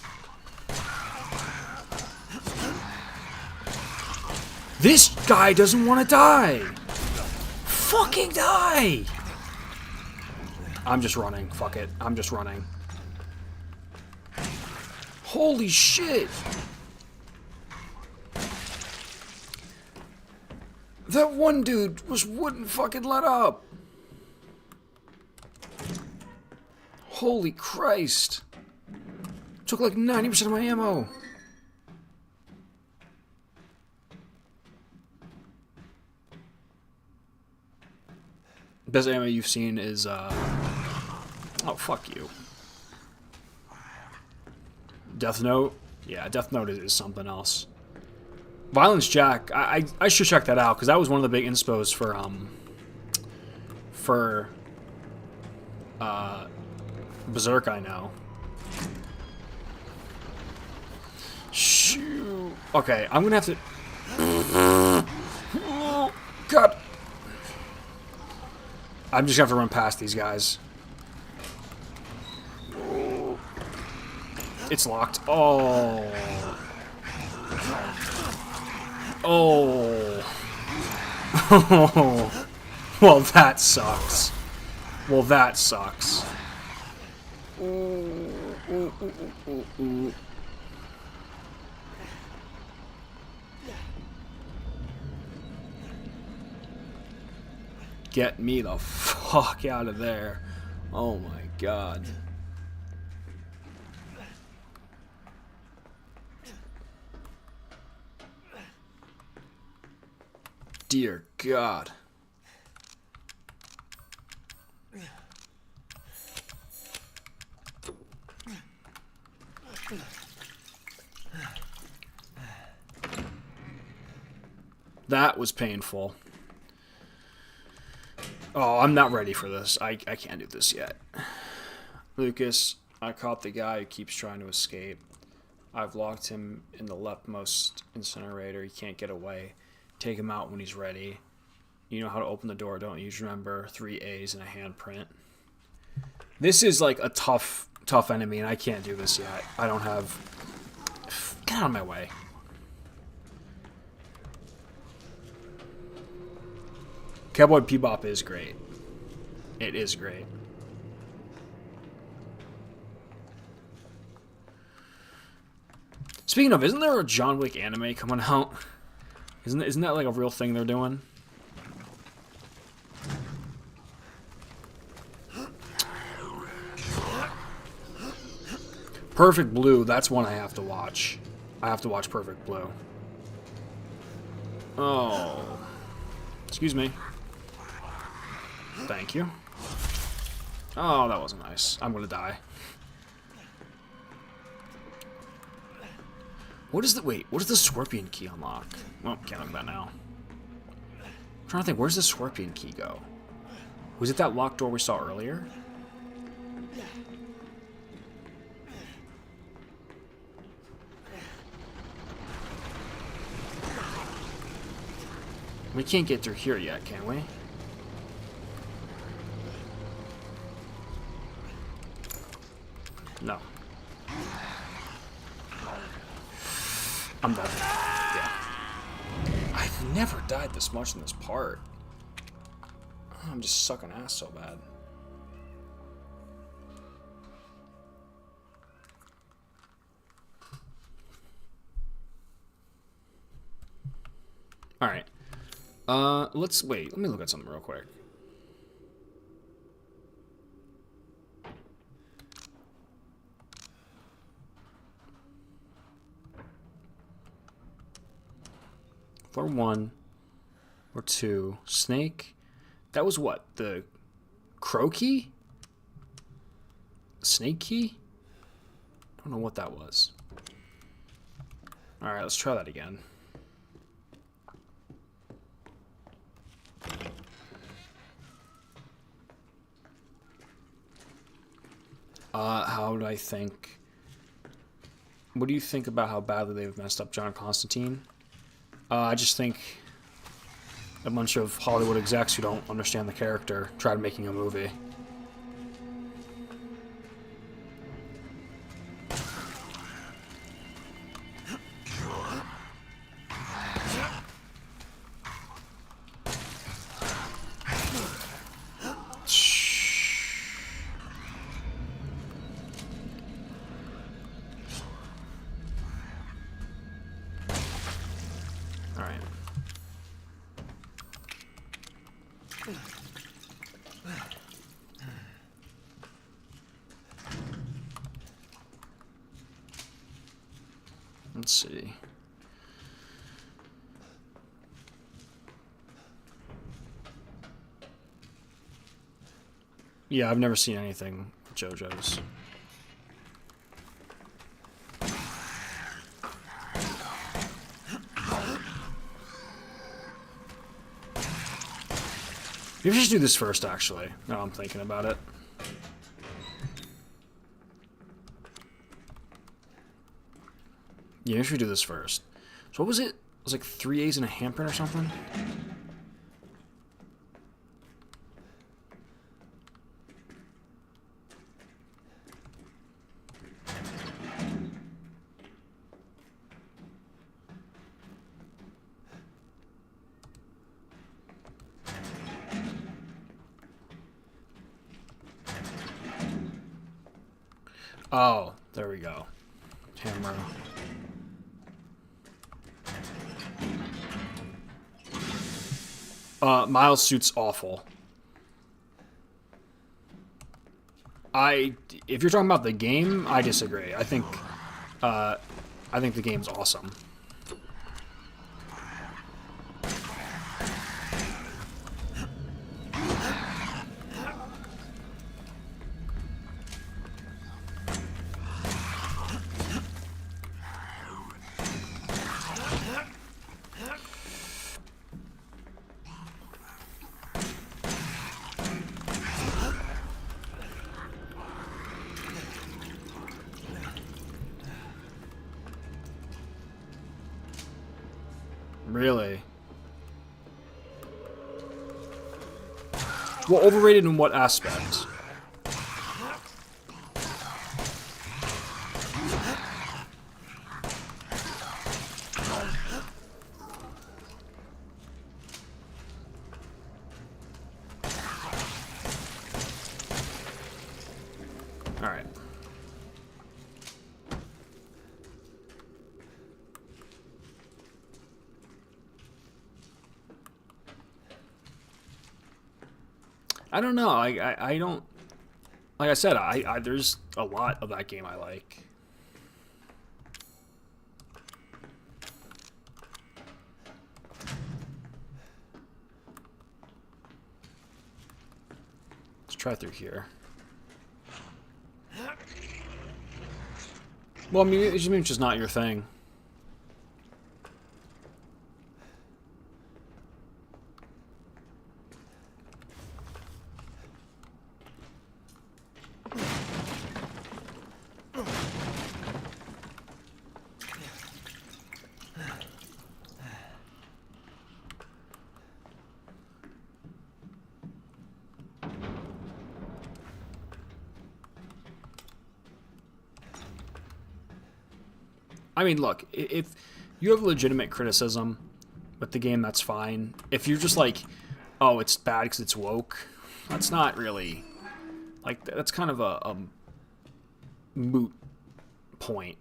This guy doesn't want to die! Fucking die! I'm just running. Fuck it. I'm just running. Holy shit! That one dude wouldn't fucking let up. Holy Christ. Took like 90% of my ammo. Best ammo you've seen is, oh, fuck you. Death Note? Yeah, Death Note is something else. Violence Jack, I should check that out, because that was one of the big inspos for Berserk, I know. Shoot. Okay, I'm gonna have to... Oh, God. I'm just gonna have to run past these guys. It's locked. Oh. Oh. Well, that sucks. Well, that sucks. Get me the fuck out of there. Oh my god. Dear God. That was painful. Oh, I'm not ready for this. I can't do this yet. Lucas, I caught the guy who keeps trying to escape. I've locked him in the leftmost incinerator. He can't get away. Take him out when he's ready. You know how to open the door, don't you? Just remember 3 A's and a handprint. This is like a tough enemy, and I can't do this yet. I don't have... Get out of my way. Cowboy Bebop is great. It is great. Speaking of, isn't there a John Wick anime coming out? Isn't that like a real thing they're doing? Perfect Blue, that's one I have to watch. I have to watch Perfect Blue. Oh. Excuse me. Thank you. Oh, that wasn't nice. I'm gonna die. What is the... Wait, what does the Scorpion Key unlock? Well, can't look that now. I'm trying to think, where's the Scorpion Key go? Was it that locked door we saw earlier? We can't get through here yet, can we? No. I'm done. Yeah. I've never died this much in this part. I'm just sucking ass so bad. Alright. Let's wait. Let me look at something real quick. Floor 1 or 2. Snake. That was what? The crow key? Snake key? I don't know what that was. Alright, let's try that again. How do I think? What do you think about how badly they've messed up John Constantine? I just think a bunch of Hollywood execs who don't understand the character tried making a movie. Alright. Let's see. Yeah, I've never seen anything with JoJo's. Maybe we should do this first, actually. Now I'm thinking about it. Yeah, maybe we should do this first. So what was it? It was like 3 A's and a handprint or something? Oh, there we go. Camera. Miles' suit's awful. If you're talking about the game, I disagree. I think the game's awesome. Really? Well, overrated in what aspect? All right. I don't know. I don't. Like I said, there's a lot of that game I like. Let's try through here. Well, I mean, it just means it's just not your thing. I mean, look, if you have legitimate criticism with the game, that's fine. If you're just like, oh, it's bad because it's woke, that's not really, like, that's kind of a moot point.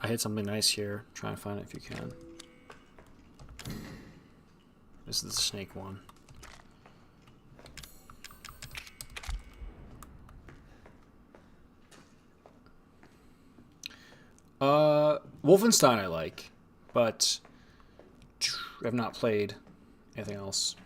I hit something nice here. Try and find it if you can. This is the snake one. Wolfenstein I like, but I've not played anything else.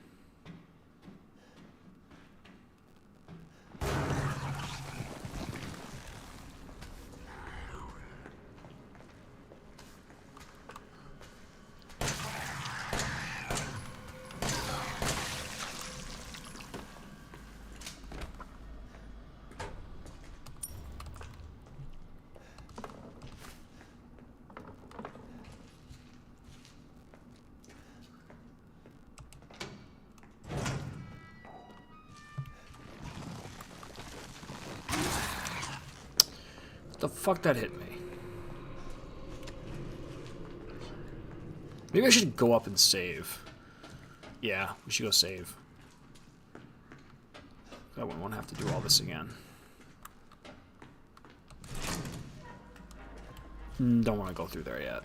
The fuck that hit me? Maybe I should go up and save. Yeah, we should go save. I wouldn't want to have to do all this again. Don't want to go through there yet.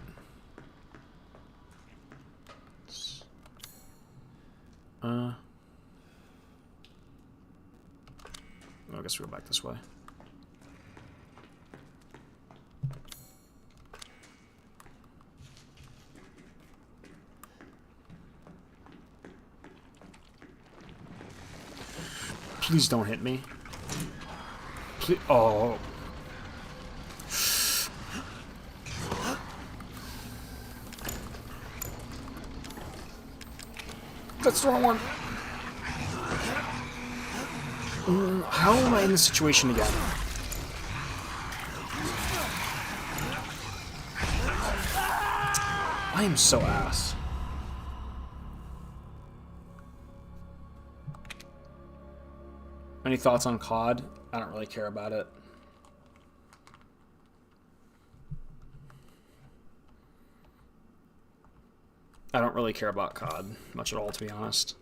I guess we'll go back this way. Please don't hit me. Please. Oh. That's the wrong one. How am I in this situation again? I am so ass. Any thoughts on COD? I don't really care about it. I don't really care about COD much at all, to be honest.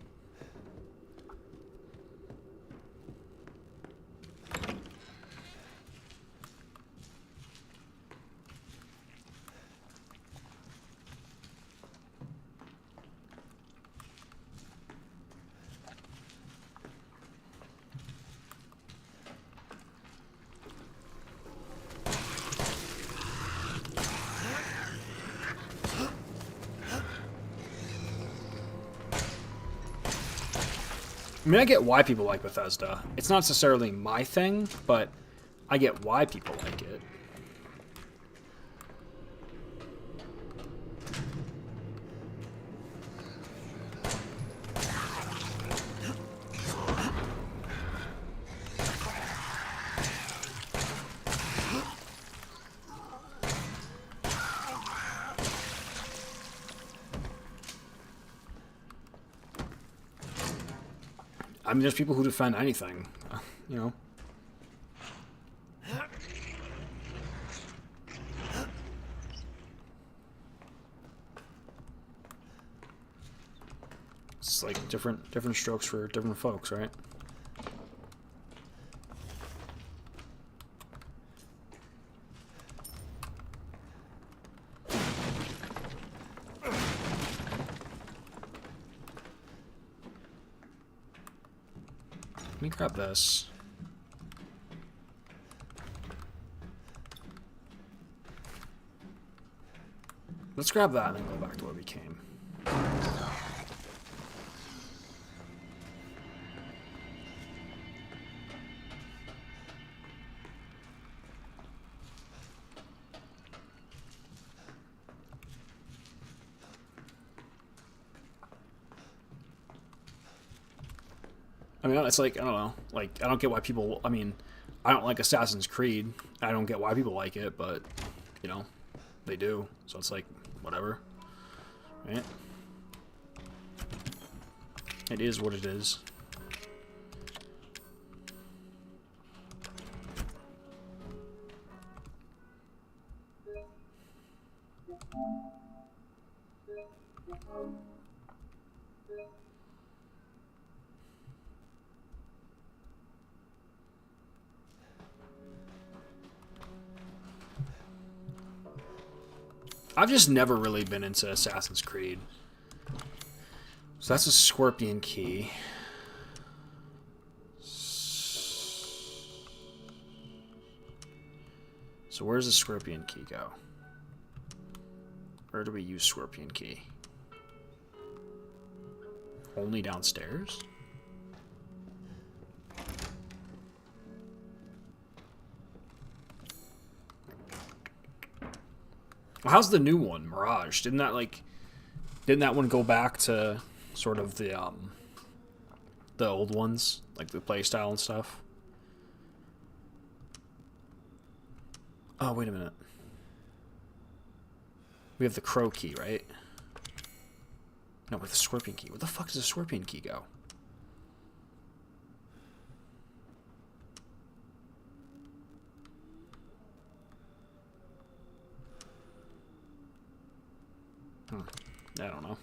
I mean, I get why people like Bethesda. It's not necessarily my thing, but I get why people like it. I mean, there's people who defend anything, you know. It's like different strokes for different folks, right? Let me grab this. Let's grab that and then go back to where we came. I mean, it's like, I don't know. Like, I don't get why people... I mean, I don't like Assassin's Creed. I don't get why people like it, but, you know, they do. So it's like, whatever. Right? It is what it is. I've just never really been into Assassin's Creed. So that's a scorpion key. So where's the scorpion key go? Where do we use scorpion key? Only downstairs? How's the new one, Mirage? Didn't that one go back to sort of the old ones, like the playstyle and stuff? Oh, wait a minute. We have the crow key, right? No, with the scorpion key. Where the fuck does the scorpion key go? I don't know.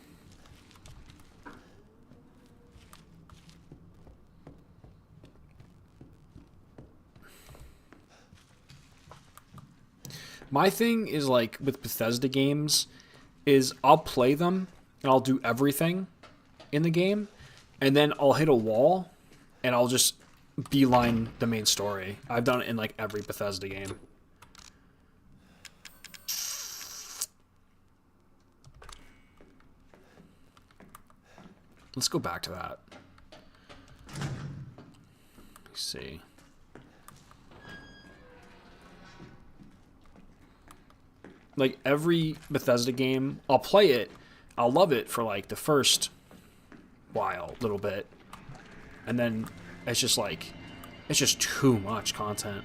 My thing is, like, with Bethesda games, is I'll play them, and I'll do everything in the game, and then I'll hit a wall, and I'll just beeline the main story. I've done it in, like, every Bethesda game. Let's go back to that. Let's see. Like, every Bethesda game, I'll play it, I'll love it for, like, the first while, little bit. And then it's just, like, it's just too much content.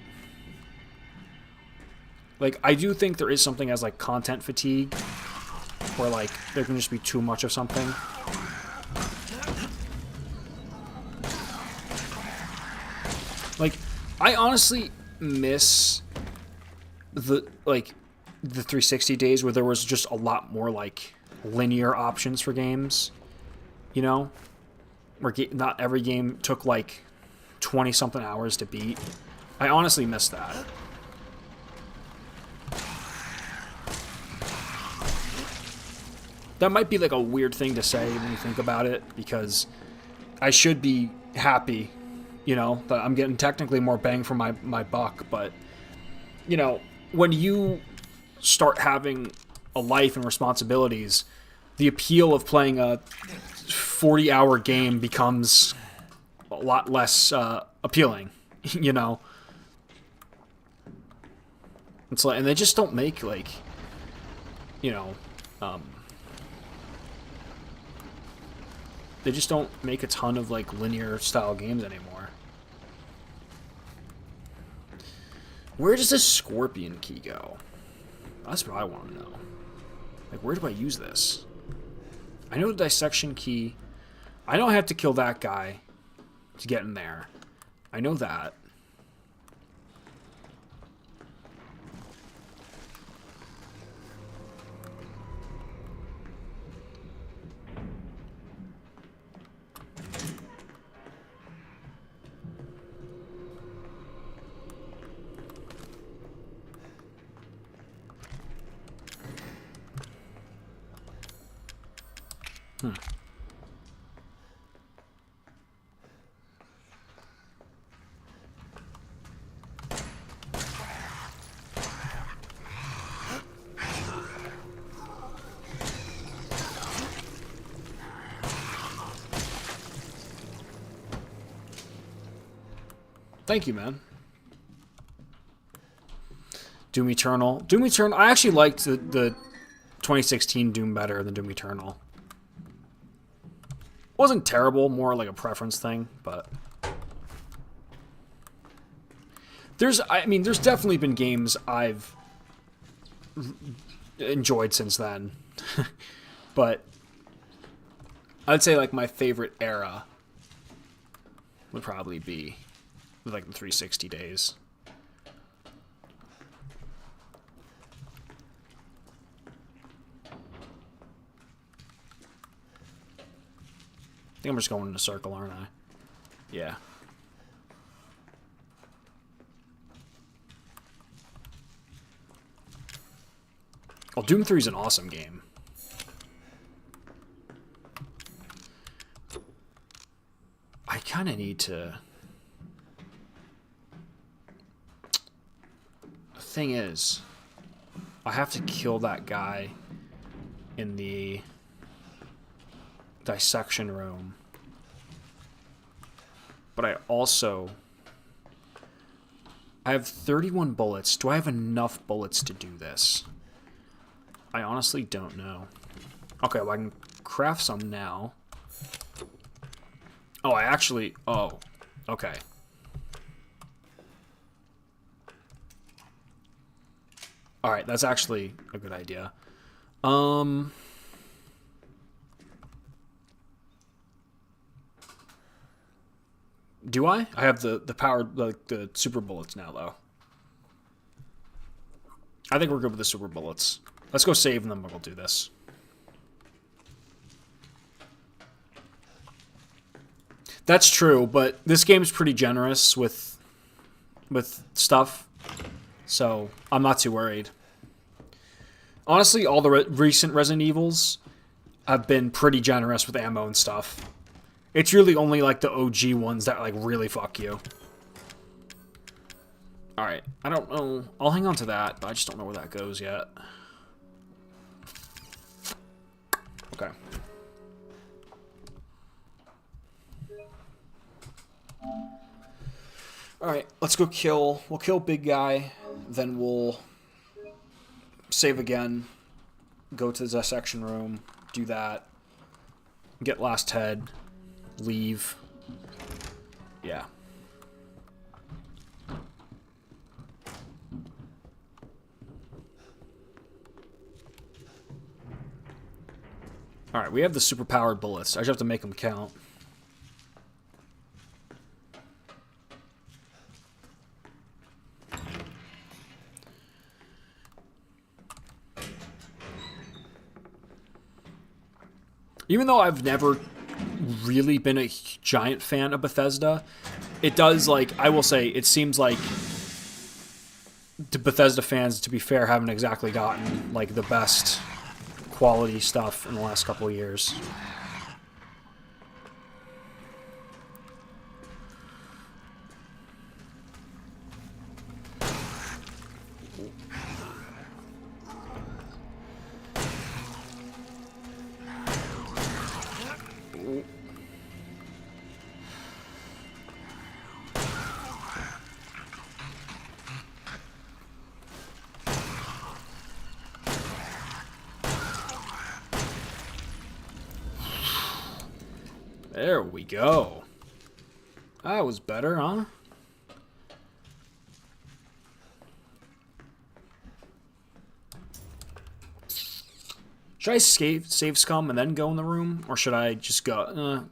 Like, I do think there is something as, like, content fatigue, where, like, there can just be too much of something. Like, I honestly miss the 360 days where there was just a lot more, like, linear options for games, you know, where not every game took like 20 something hours to beat. I honestly miss that. That might be like a weird thing to say when you think about it, because I should be happy, you know, that I'm getting technically more bang for my buck, but, you know, when you start having a life and responsibilities, the appeal of playing a 40-hour game becomes a lot less appealing, you know. It's like, and they just don't make, like, you know, they just don't make a ton of, like, linear style games anymore. Where does this scorpion key go? That's what I want to know. Like, where do I use this? I know the dissection key. I know I have to kill that guy to get in there. I know that. Thank you, man. Doom Eternal. Doom Eternal. I actually liked the 2016 Doom better than Doom Eternal. Wasn't terrible, more like a preference thing, but there's definitely been games I've enjoyed since then. But I'd say like my favorite era would probably be like the 360 days. I think I'm just going in a circle, aren't I? Yeah. Well, Doom 3 is an awesome game. I kind of need to... The thing is, I have to kill that guy in the dissection room. But I have 31 bullets. Do I have enough bullets to do this? I honestly don't know. Okay, well I can craft some now. Oh, oh, okay. Alright, that's actually a good idea. Do I? I have the power, the super bullets now, though. I think we're good with the super bullets. Let's go save and then we'll do this. That's true, but this game's pretty generous with stuff, so I'm not too worried. Honestly, all the recent Resident Evils have been pretty generous with ammo and stuff. It's really only like the OG ones that like really fuck you. Alright, I don't know. I'll hang on to that, but I just don't know where that goes yet. Okay. Alright, let's go kill. We'll kill big guy, then we'll save again, go to the dissection room, do that, get last head, leave. Yeah. Alright, we have the superpowered bullets. I just have to make them count. Even though I've never really been a giant fan of Bethesda, it does, like, I will say, it seems like the Bethesda fans, to be fair, haven't exactly gotten, like, the best quality stuff in the last couple of years. There we go. That was better, huh? Should I save scum and then go in the room? Or should I just go...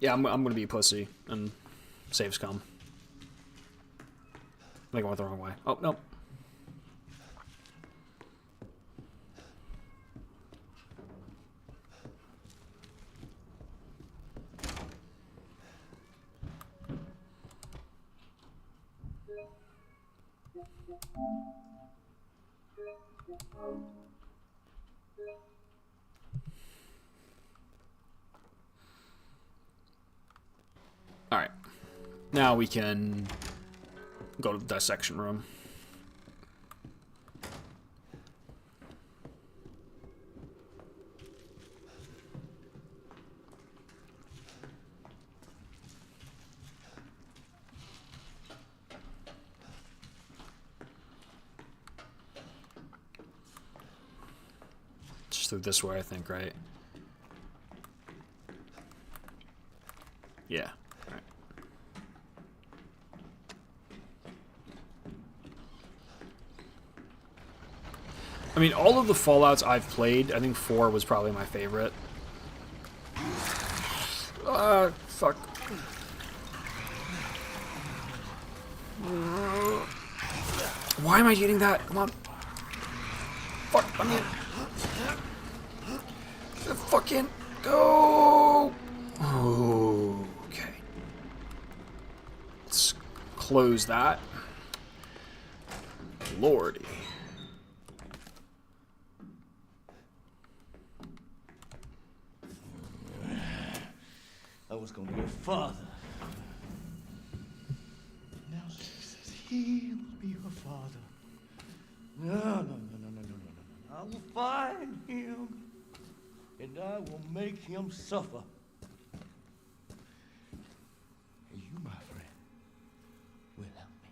Yeah, I'm going to be a pussy and save scum. I think I went the wrong way. Oh, nope. Alright. Now we can go to the dissection room. Just through this way, I think, right? Yeah. Alright. I mean, all of the Fallouts I've played, I think 4 was probably my favorite. Fuck. Why am I eating that? Come on. Fuck, I'm in. Fucking go. Oh, okay. Let's close that. Lordy. I was gonna be your father. Now she says he will be her father. No. I will find him, and I will make him suffer. And you, my friend, will help me.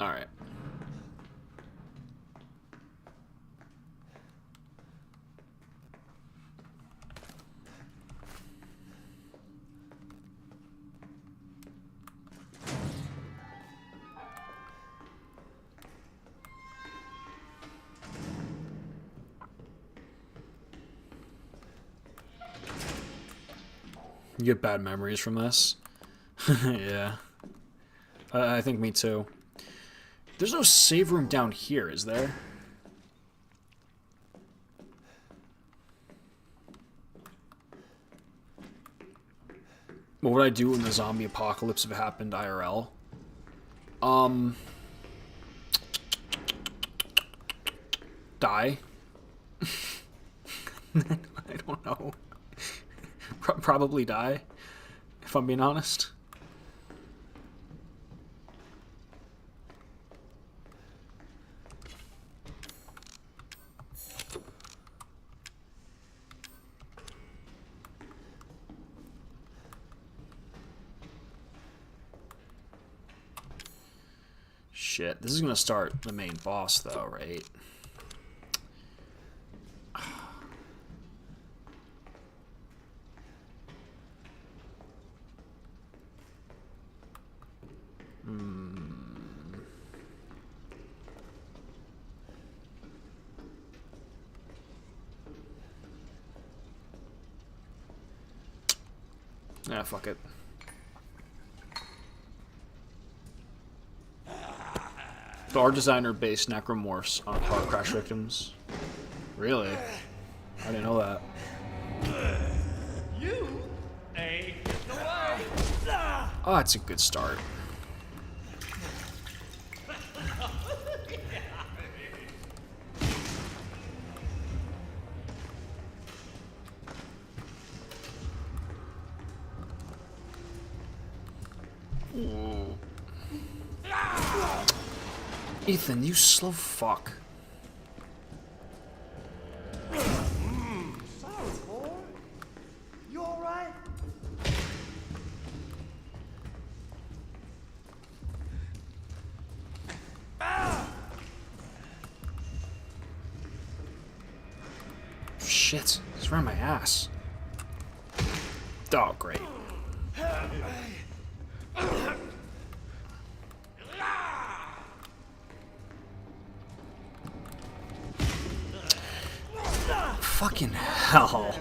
All right. You get bad memories from this? Yeah. I think me too. There's no save room down here, is there? What would I do when the zombie apocalypse if it happened IRL? Die? I don't know. Probably die, if I'm being honest. Shit, this is gonna start the main boss though, right? Yeah, fuck it. The art designer based necromorphs on car crash victims. Really? I didn't know that. You ain't getting away. Oh, that's a good start. Ooh. Ethan, you slow fuck. Sorry, boy. You all right? Shit, it's around my ass. Oh, great. Fucking hell.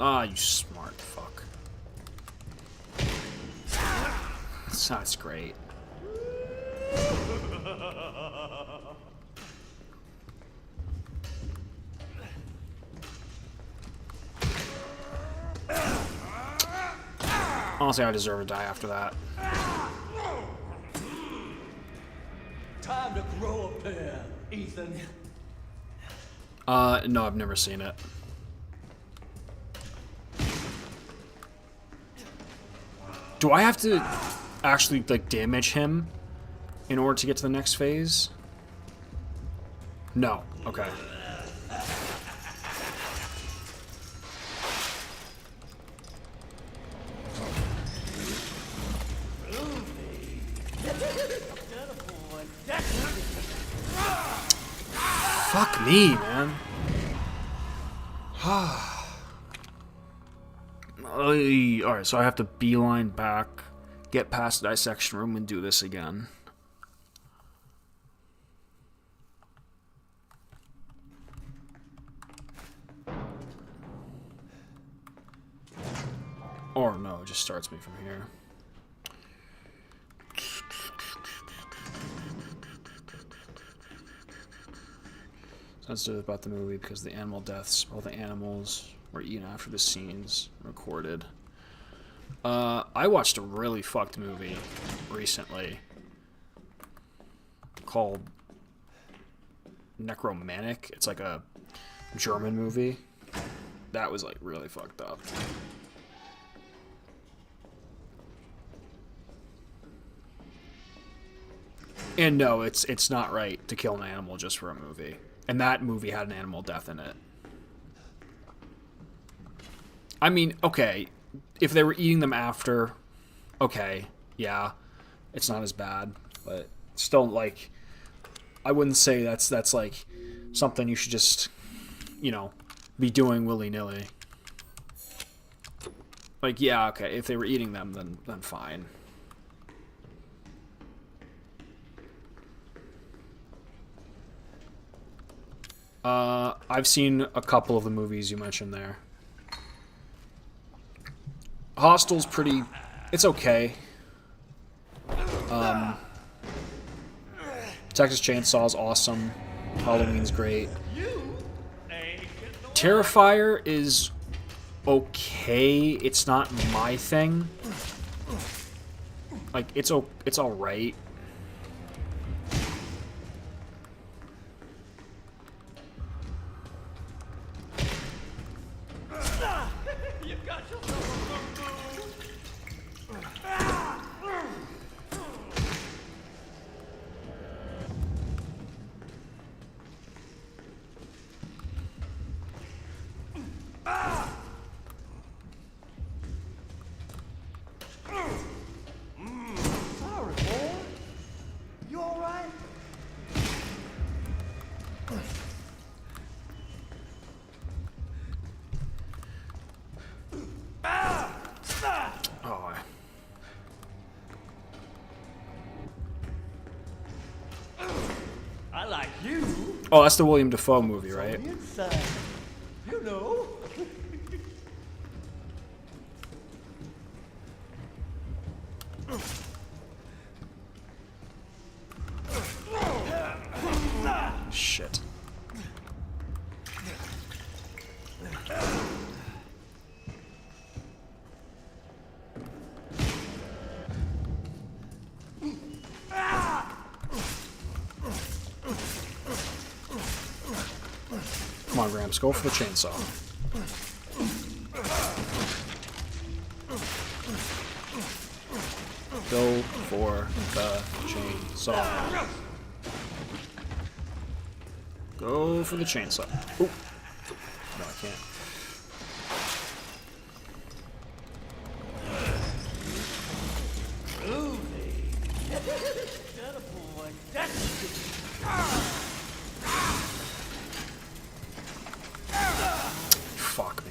Ah, you smart fuck. That's great. Honestly, I deserve to die after that. Time to grow a pair, Ethan. No, I've never seen it. Do I have to actually, like, damage him in order to get to the next phase? No. Okay. Fuck me, man. Alright, so I have to beeline back, get past the dissection room, and do this again. Or no, it just starts me from here. Sensitive about the movie because the animal deaths, all the animals were eaten after the scenes recorded. I watched a really fucked movie recently called Necromantic. It's like a German movie. That was like really fucked up. And no, it's not right to kill an animal just for a movie. And that movie had an animal death in it. I mean, okay, if they were eating them after, okay, yeah, it's not as bad, but still, like, I wouldn't say that's like something you should just, you know, be doing willy-nilly. Like, yeah, okay, if they were eating them, then fine. I've seen a couple of the movies you mentioned there. Hostel's pretty... it's okay. Texas Chainsaw's awesome. Halloween's great. Terrifier is okay. It's not my thing. Like, it's alright. Sorry, boy. You all right? Not like you. Oh, that's the William Dafoe movie, right? On the inside. You know. Shit. Come on, Gramps, go for the chainsaw. Go for the chainsaw. Go for the chainsaw. Ooh. No, I can't. Fuck me.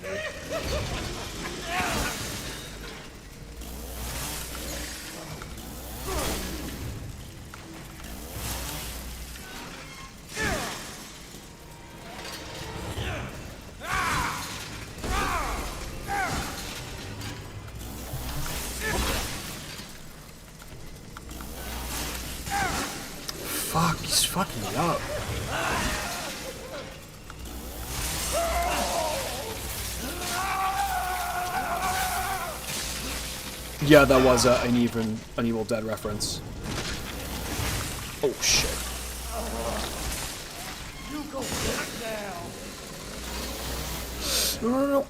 Fuck, he's fucking me up. Yeah, that was an Evil Dead reference. Oh shit. You go back now. No, no, no.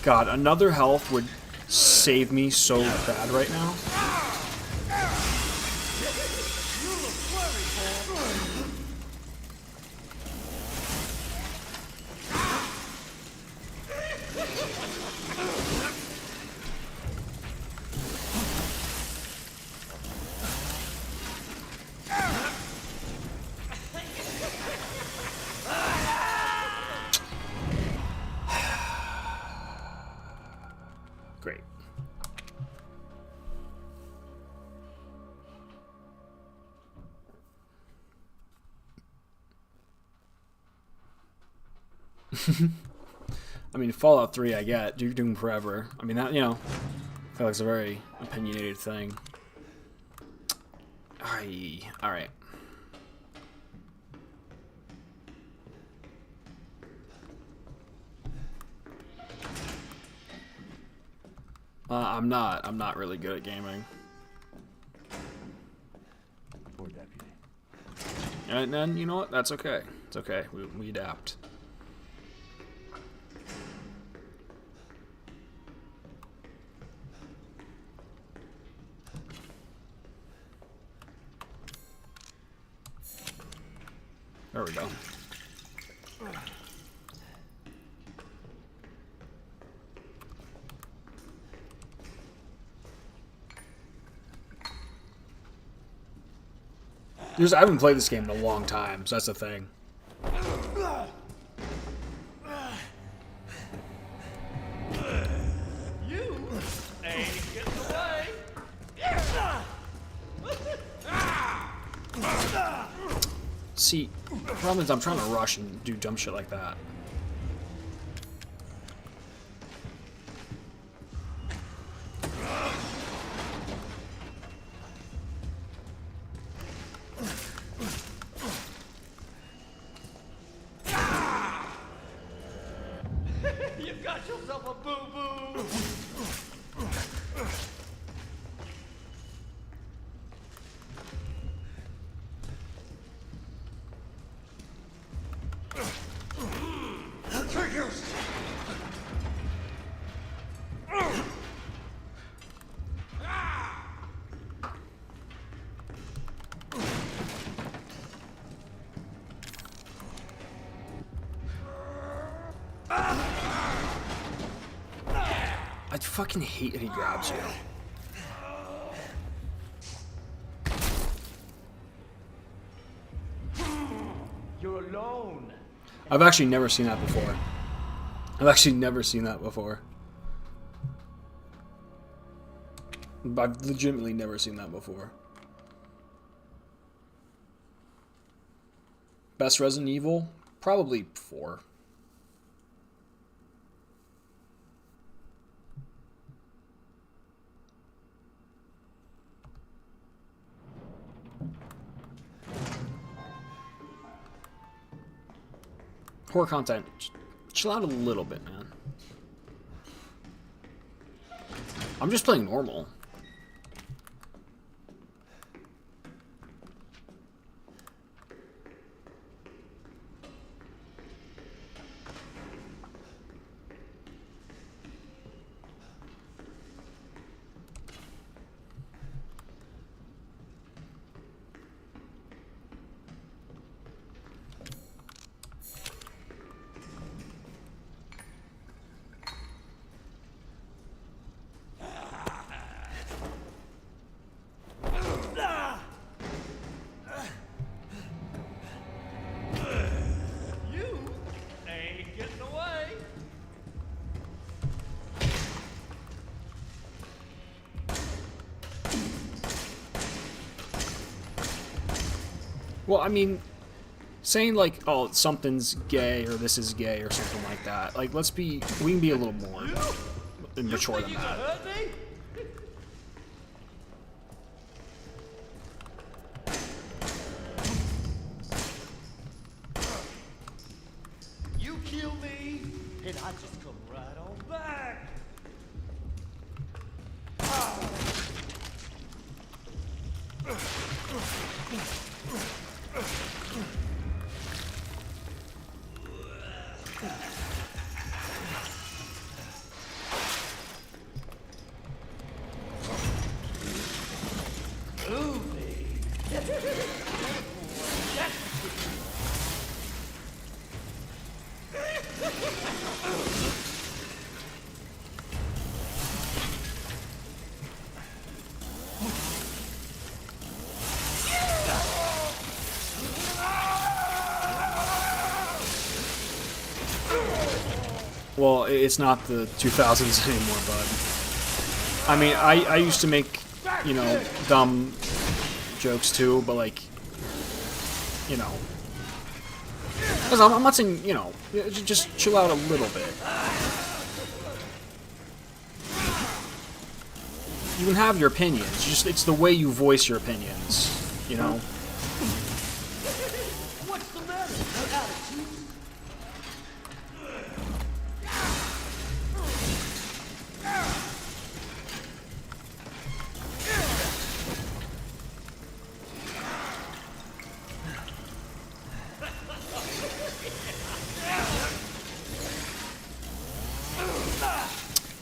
God, another health would save me so bad right now. Great. I mean, Fallout 3 I get. Duke Doom Forever. I mean, that, you know, I feel like it's a very opinionated thing. Alright. I'm not really good at gaming. Poor deputy. And then, you know what? That's okay. It's okay. We adapt. There we go. I haven't played this game in a long time, so that's the thing. You ain't getting away. See, the problem is I'm trying to rush and do dumb shit like that. You've got yourself a boo-boo. Triggers. I fucking hate that he grabs you. You're alone. I've actually never seen that before. I've actually never seen that before. I've legitimately never seen that before. Best Resident Evil? Probably 4. Horror content. Chill out a little bit, man. I'm just playing normal. Well, I mean, saying like, oh, something's gay or this is gay or something like that. Like, we can be a little more mature than that. You kill me, and I just come right on back. Well, it's not the 2000s anymore, bud. I mean, I used to make, you know, dumb jokes too, but like, you know, because I'm not saying, you know, just chill out a little bit. You can have your opinions, just it's the way you voice your opinions, you know. What's the matter? No attitude.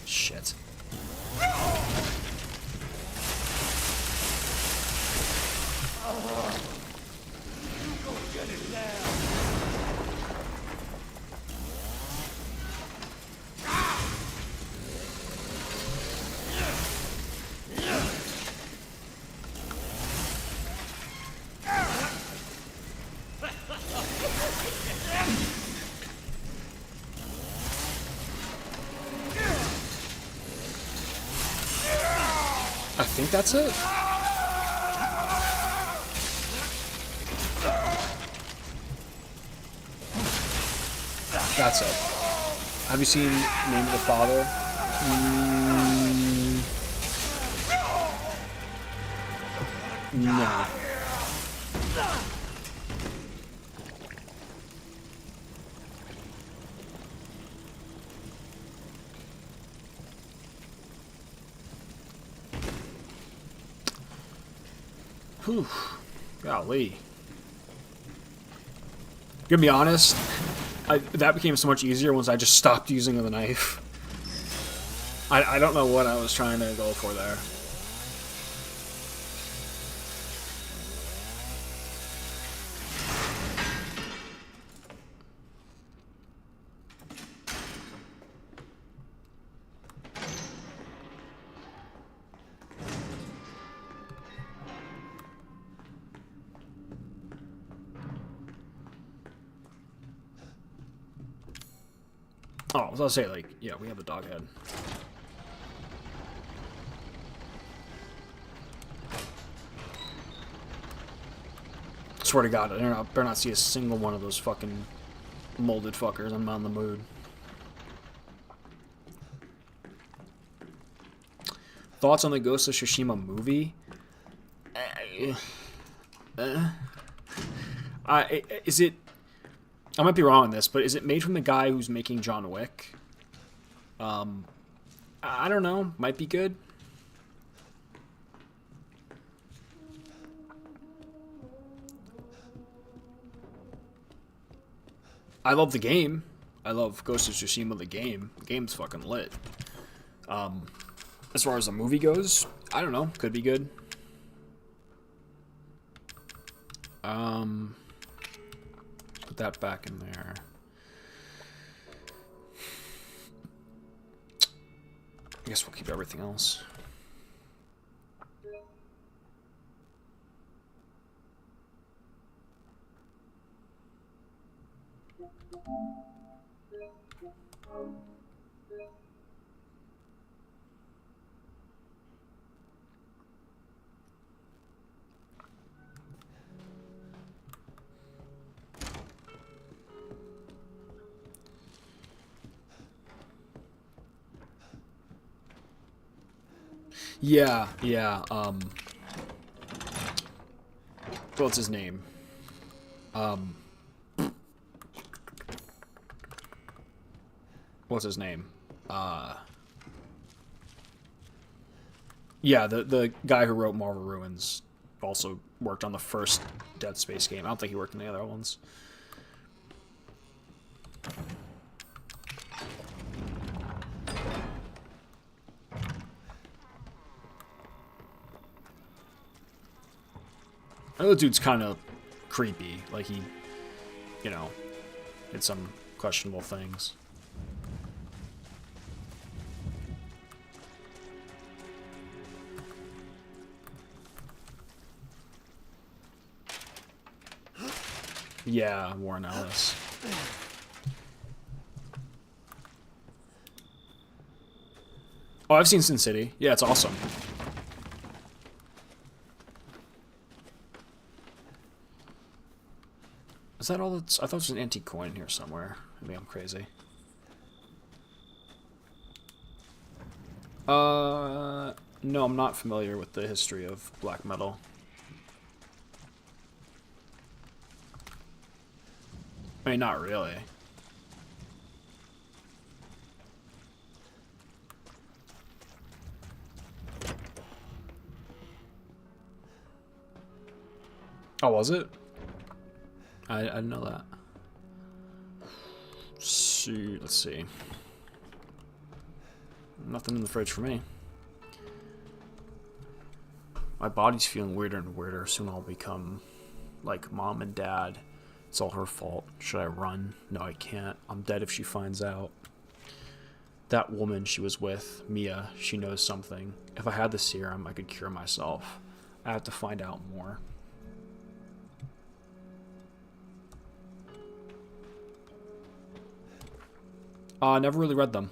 Shit. I think that's it. That's it. Have you seen Name of the Father? No. Whew. Golly. Gonna be honest, that became so much easier once I just stopped using the knife. I don't know what I was trying to go for there. Oh, I was gonna say, like, yeah, we have a dog head. Swear to God, I better not see a single one of those fucking molded fuckers. I'm not in the mood. Thoughts on the Ghost of Tsushima movie? Is it... I might be wrong on this, but is it made from the guy who's making John Wick? I don't know. Might be good. I love the game. I love Ghost of Tsushima, the game. The game's fucking lit. As far as the movie goes, I don't know. Could be good. Put that back in there. I guess we'll keep everything else. Yeah, what's his name? What's his name? Yeah, the guy who wrote Marvel Ruins also worked on the first Dead Space game. I don't think he worked on the other ones. I know the dude's kind of creepy. Like, he, you know, did some questionable things. Yeah, Warren Ellis. Oh, I've seen Sin City. Yeah, it's awesome. Is that all that's... I thought there was an antique coin in here somewhere. Maybe I'm crazy. No, I'm not familiar with the history of black metal. I mean, not really. Oh, was it? I didn't know that. See, let's see. Nothing in the fridge for me. My body's feeling weirder and weirder. Soon I'll become like mom and dad. It's all her fault. Should I run? No, I can't. I'm dead if she finds out. That woman she was with, Mia, she knows something. If I had the serum, I could cure myself. I have to find out more. I never really read them.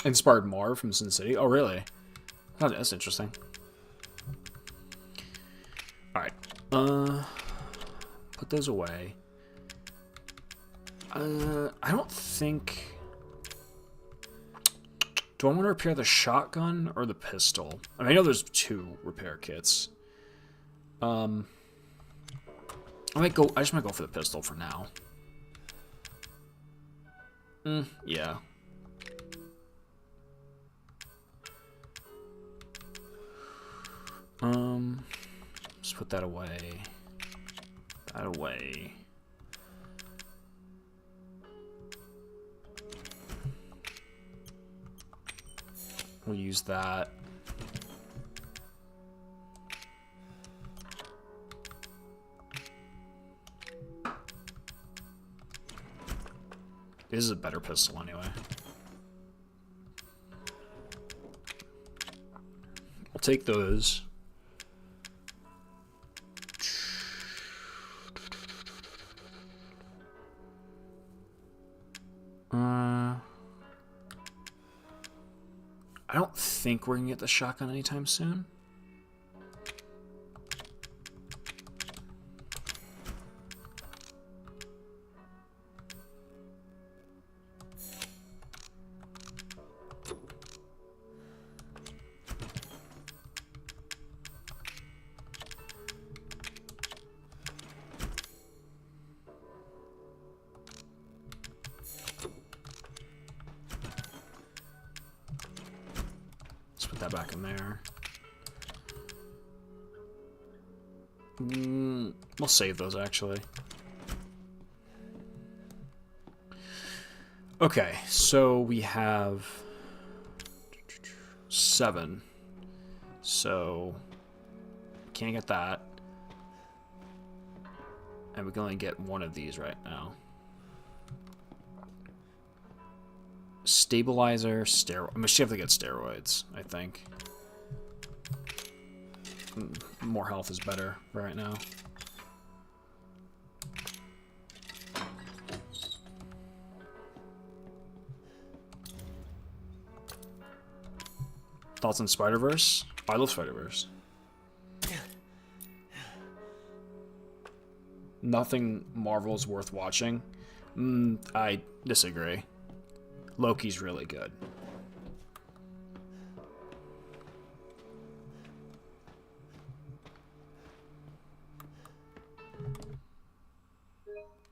Inspired Marv from Sin City. Oh, really? Oh, that's interesting. Alright. Put those away. I don't think... Do I want to repair the shotgun or the pistol? I mean, I know there's 2 repair kits. I just might go for the pistol for now. Yeah. Just put that away. That away. We'll use that. This is a better pistol anyway. I'll take those. I don't think we're gonna get the shotgun anytime soon. That back in there. We'll save those actually. Okay, so we have 7. So can't get that. And we can only get one of these right now. Stabilizer, steroid. I mean, she have to get steroids, I think. More health is better right now. Thoughts on Spider-Verse? I love Spider-Verse. Nothing Marvel's worth watching. I disagree. Loki's really good.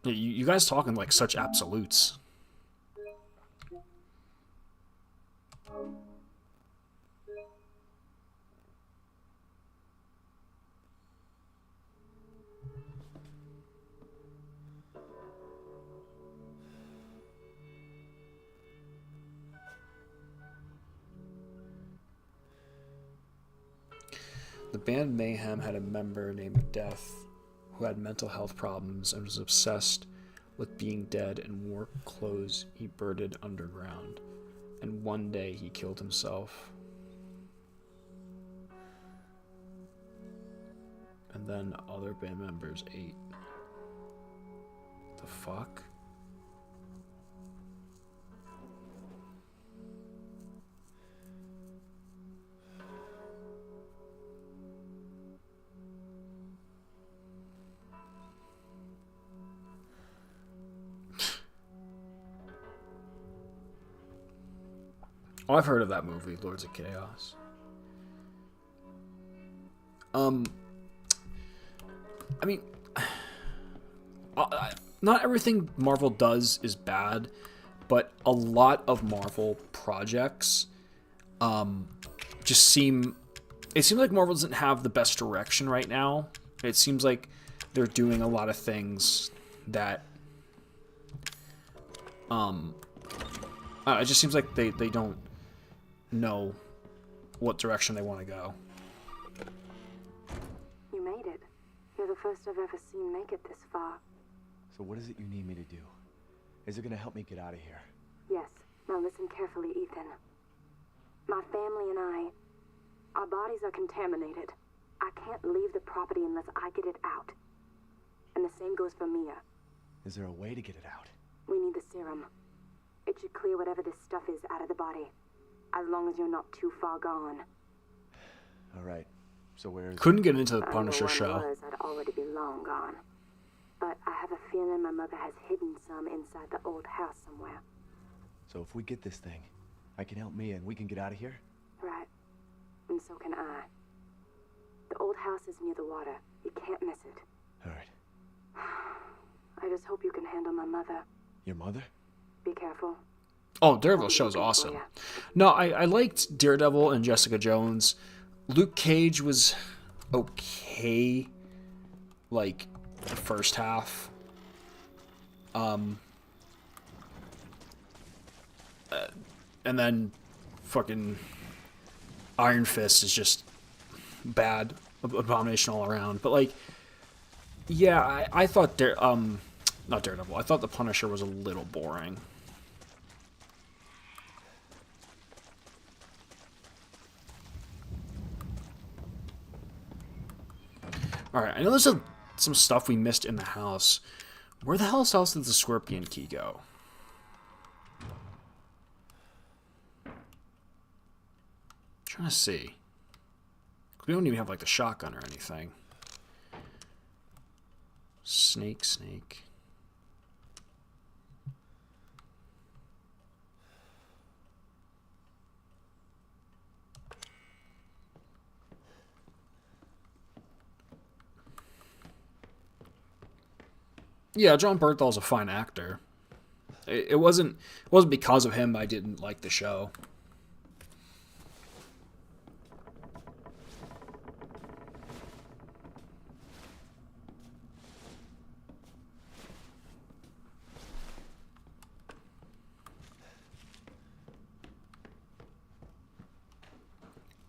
You guys talking like such absolutes. The band Mayhem had a member named Death who had mental health problems and was obsessed with being dead and wore clothes he buried underground. And one day he killed himself. And then other band members ate. The fuck? Oh, I've heard of that movie, Lords of Chaos. I mean, not everything Marvel does is bad, but a lot of Marvel projects just seem... It seems like Marvel doesn't have the best direction right now. It seems like they're doing a lot of things that... it just seems like they don't know what direction they want to go. You made it. You're the first I've ever seen make it this far. So what is it you need me to do? Is it gonna help me get out of here? Yes. Now listen carefully, Ethan. My family and I, our bodies are contaminated. I can't leave the property unless I get it out. And the same goes for Mia. Is there a way to get it out? We need the serum. It should clear whatever this stuff is out of the body. As long as you're not too far gone. Alright. So where is Couldn't it? get into the I Punisher know show. where it was, I'd already be long gone. But I have a feeling my mother has hidden some inside the old house somewhere. So if we get this thing, I can help Mia and we can get out of here? Right. And so can I. The old house is near the water. You can't miss it. Alright. I just hope you can handle my mother. Your mother? Be careful. Oh, Daredevil show's awesome. No, I liked Daredevil and Jessica Jones. Luke Cage was okay, like, the first half. And then fucking Iron Fist is just bad, abomination all around. But like, yeah, I thought not Daredevil. I thought the Punisher was a little boring. All right, I know there's some stuff we missed in the house. Where the hell else did the Scorpion key go? Trying to see. We don't even have like the shotgun or anything. Snake. Yeah, John Berthal's a fine actor. It wasn't because of him I didn't like the show.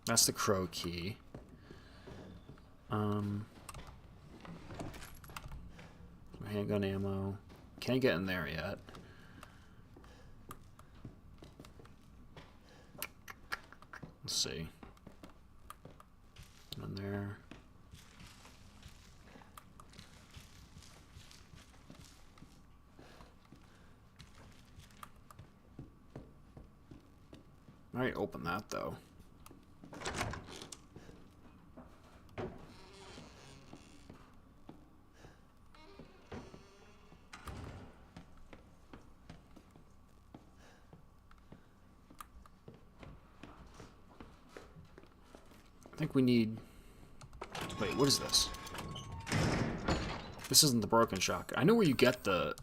That's the crow key. Handgun ammo. Can't get in there yet. Let's see. In there. Alright, open that though. I think we need... Wait, what is this? This isn't the broken shotgun. I know where you get the...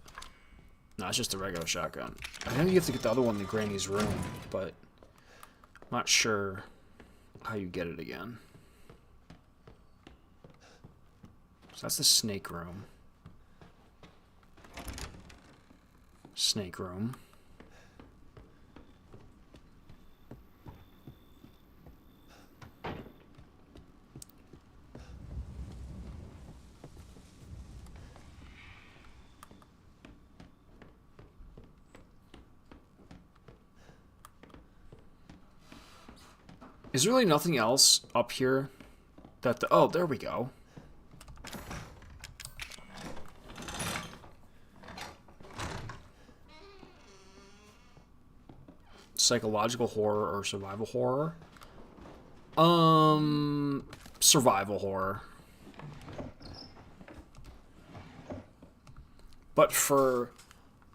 No, it's just the regular shotgun. I know you have to get the other one in Granny's room, but I'm not sure how you get it again. So that's the snake room. Snake room. Is there really nothing else up here that the... Oh, there we go. Psychological horror or survival horror? Survival horror. But for,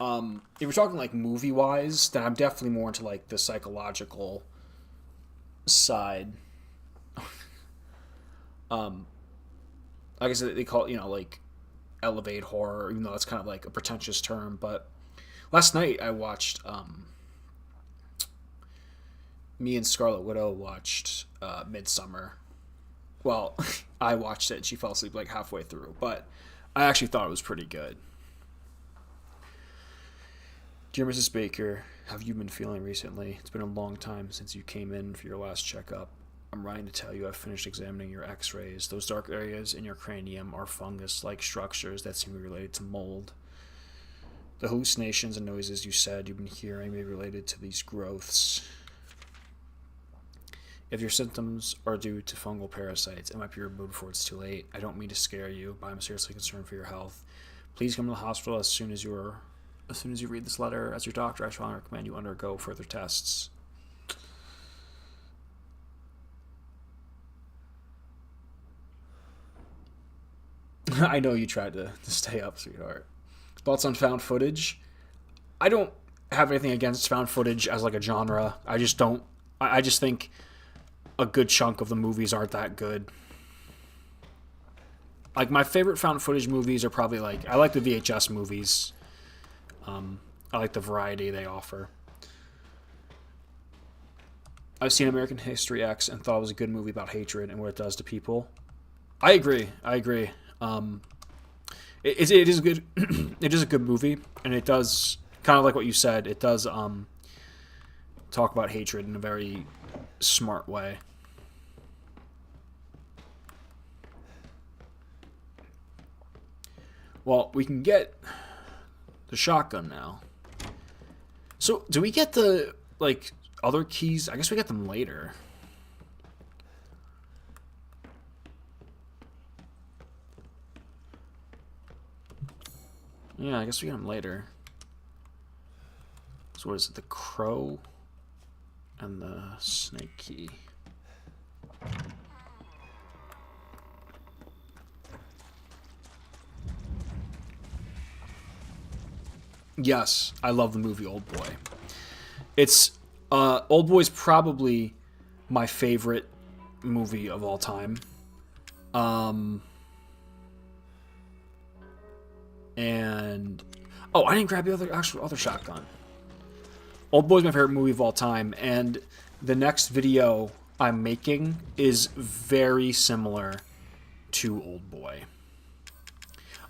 if we're talking like movie-wise, then I'm definitely more into like the psychological side. Like I said, they call it, like elevate horror, even though that's kind of like a pretentious term. But last night I watched, me and Scarlet Widow watched Midsummer. Well, I watched it and she fell asleep like halfway through, but I actually thought it was pretty good. Dear Mrs. Baker, how have you been feeling recently? It's been a long time since you came in for your last checkup. I'm writing to tell you I've finished examining your x-rays. Those dark areas in your cranium are fungus-like structures that seem to be related to mold. The hallucinations and noises you said you've been hearing may be related to these growths. If your symptoms are due to fungal parasites, it might be removed before it's too late. I don't mean to scare you, but I'm seriously concerned for your health. Please come to the hospital as soon as you read this letter. As your doctor, I strongly recommend you undergo further tests. I know you tried to stay up, sweetheart. Thoughts on found footage? I don't have anything against found footage as like a genre. I just don't. I just think a good chunk of the movies aren't that good. Like, my favorite found footage movies are probably like... I like the VHS movies. I like the variety they offer. I've seen American History X and thought it was a good movie about hatred and what it does to people. I agree. It is a good it is a good movie, and it does kind of like what you said. It does talk about hatred in a very smart way. Well, we can get the shotgun now. So, do we get the, like, other keys? I guess we get them later. Yeah, I guess we get them later. So what is it? The crow and the snake key. Yes, I love the movie Old Boy. It's Old Boy's probably my favorite movie of all time. And oh, I didn't grab the other shotgun. Old Boy's my favorite movie of all time, and the next video I'm making is very similar to Old Boy.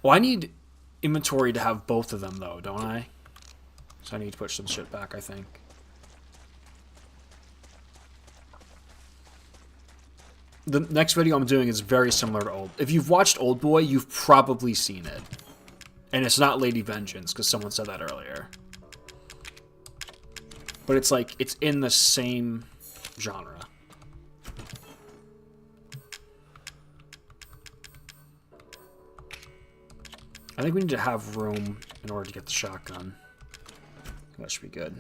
Oh, I need inventory to have both of them, though, don't I? So I need to put some shit back, I think. The next video I'm doing is very similar to Old... If you've watched Old Boy, you've probably seen it. And it's not Lady Vengeance, because someone said that earlier. But it's like, it's in the same genre. I think we need to have room in order to get the shotgun. That should be good.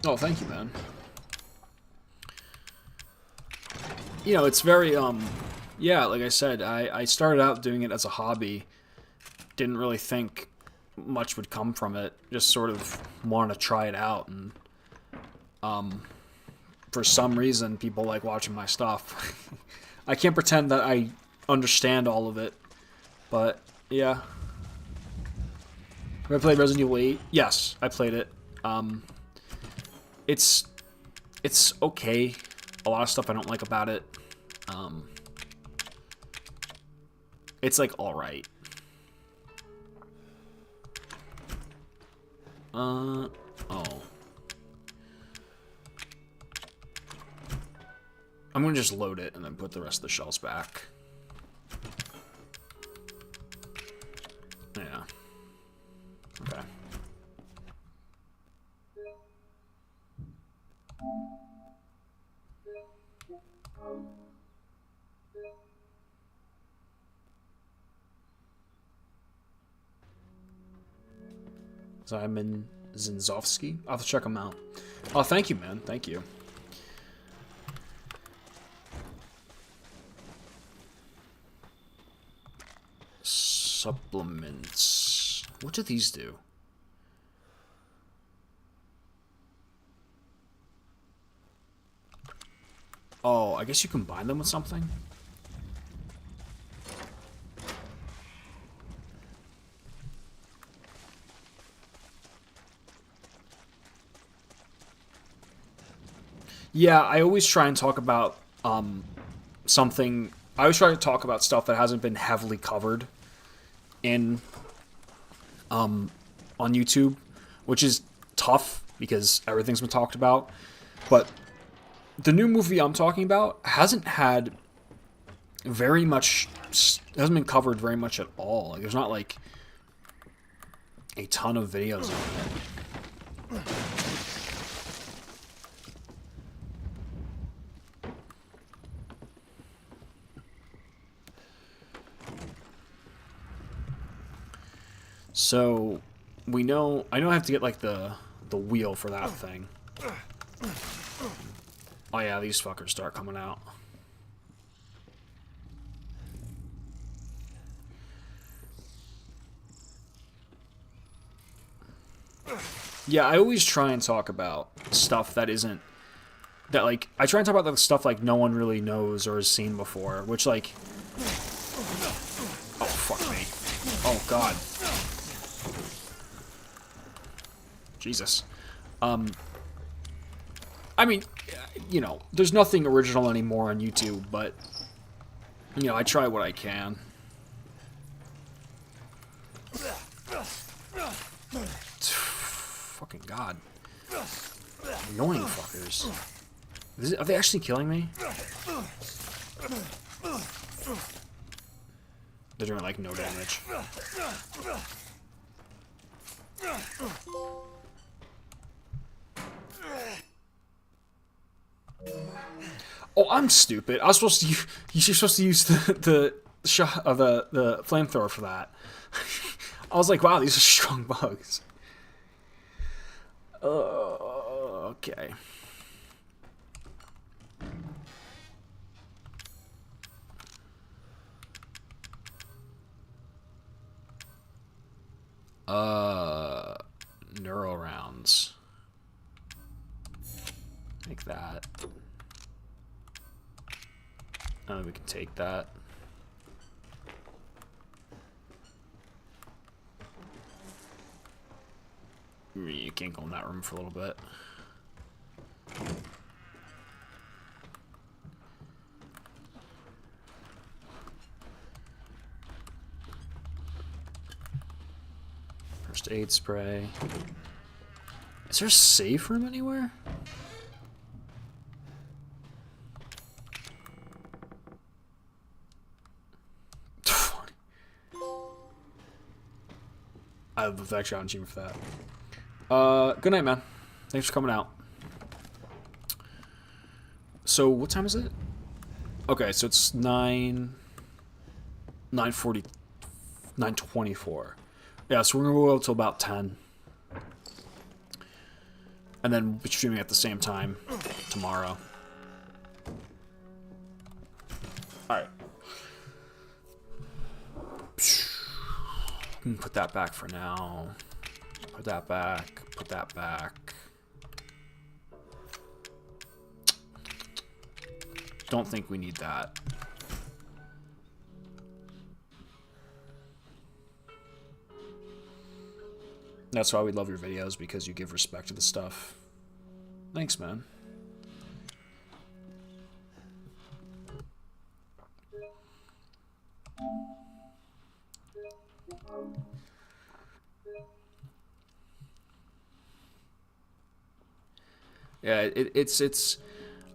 Oh, thank you, man. You know, it's very, yeah, like I said, I started out doing it as a hobby. Didn't really think much would come from it. Just sort of wanted to try it out, and, for some reason, people like watching my stuff. I can't pretend that I understand all of it, but, yeah. Have I played Resident Evil 8? Yes, I played it. It's okay. A lot of stuff I don't like about it. It's like alright. Oh. I'm gonna just load it and then put the rest of the shells back. Yeah. Okay. Simon Zinzowski. I'll have to check him out. Oh, thank you, man. Thank you. Supplements. What do these do? Oh, I guess you combine them with something? Yeah, I always try and talk about something. I always try to talk about stuff that hasn't been heavily covered in on YouTube, which is tough because everything's been talked about. But the new movie I'm talking about hasn't had very much, hasn't been covered very much at all. Like, there's not like a ton of videos on it. So, I know I have to get, like, the wheel for that thing. Oh yeah, these fuckers start coming out. Yeah, I always try and talk about stuff that isn't... That, like, I try and talk about the stuff, like, no one really knows or has seen before, which, like... Oh, fuck me. Oh, God. Jesus. I mean, you know, there's nothing original anymore on YouTube, but, you know, I try what I can. Fucking God. Annoying fuckers. Are they actually killing me? They're doing, like, no damage. Oh, I'm stupid. I was supposed to use, you're supposed to use the shot of the flamethrower for that. I was like, wow, these are strong bugs. Okay. Neural rounds. Like that. We can take that. You can't go in that room for a little bit. First aid spray. Is there a safe room anywhere? I have the effect on you for that. Good night, man. Thanks for coming out. So, what time is it? Okay, so it's 9:40, 9:24. Yeah, so we're gonna go till about 10. And then we'll be streaming at the same time tomorrow. Alright. Put that back for now. Put that back. Put that back. Don't think we need that. That's why we love your videos, because you give respect to the stuff. Thanks, man. Yeah, it's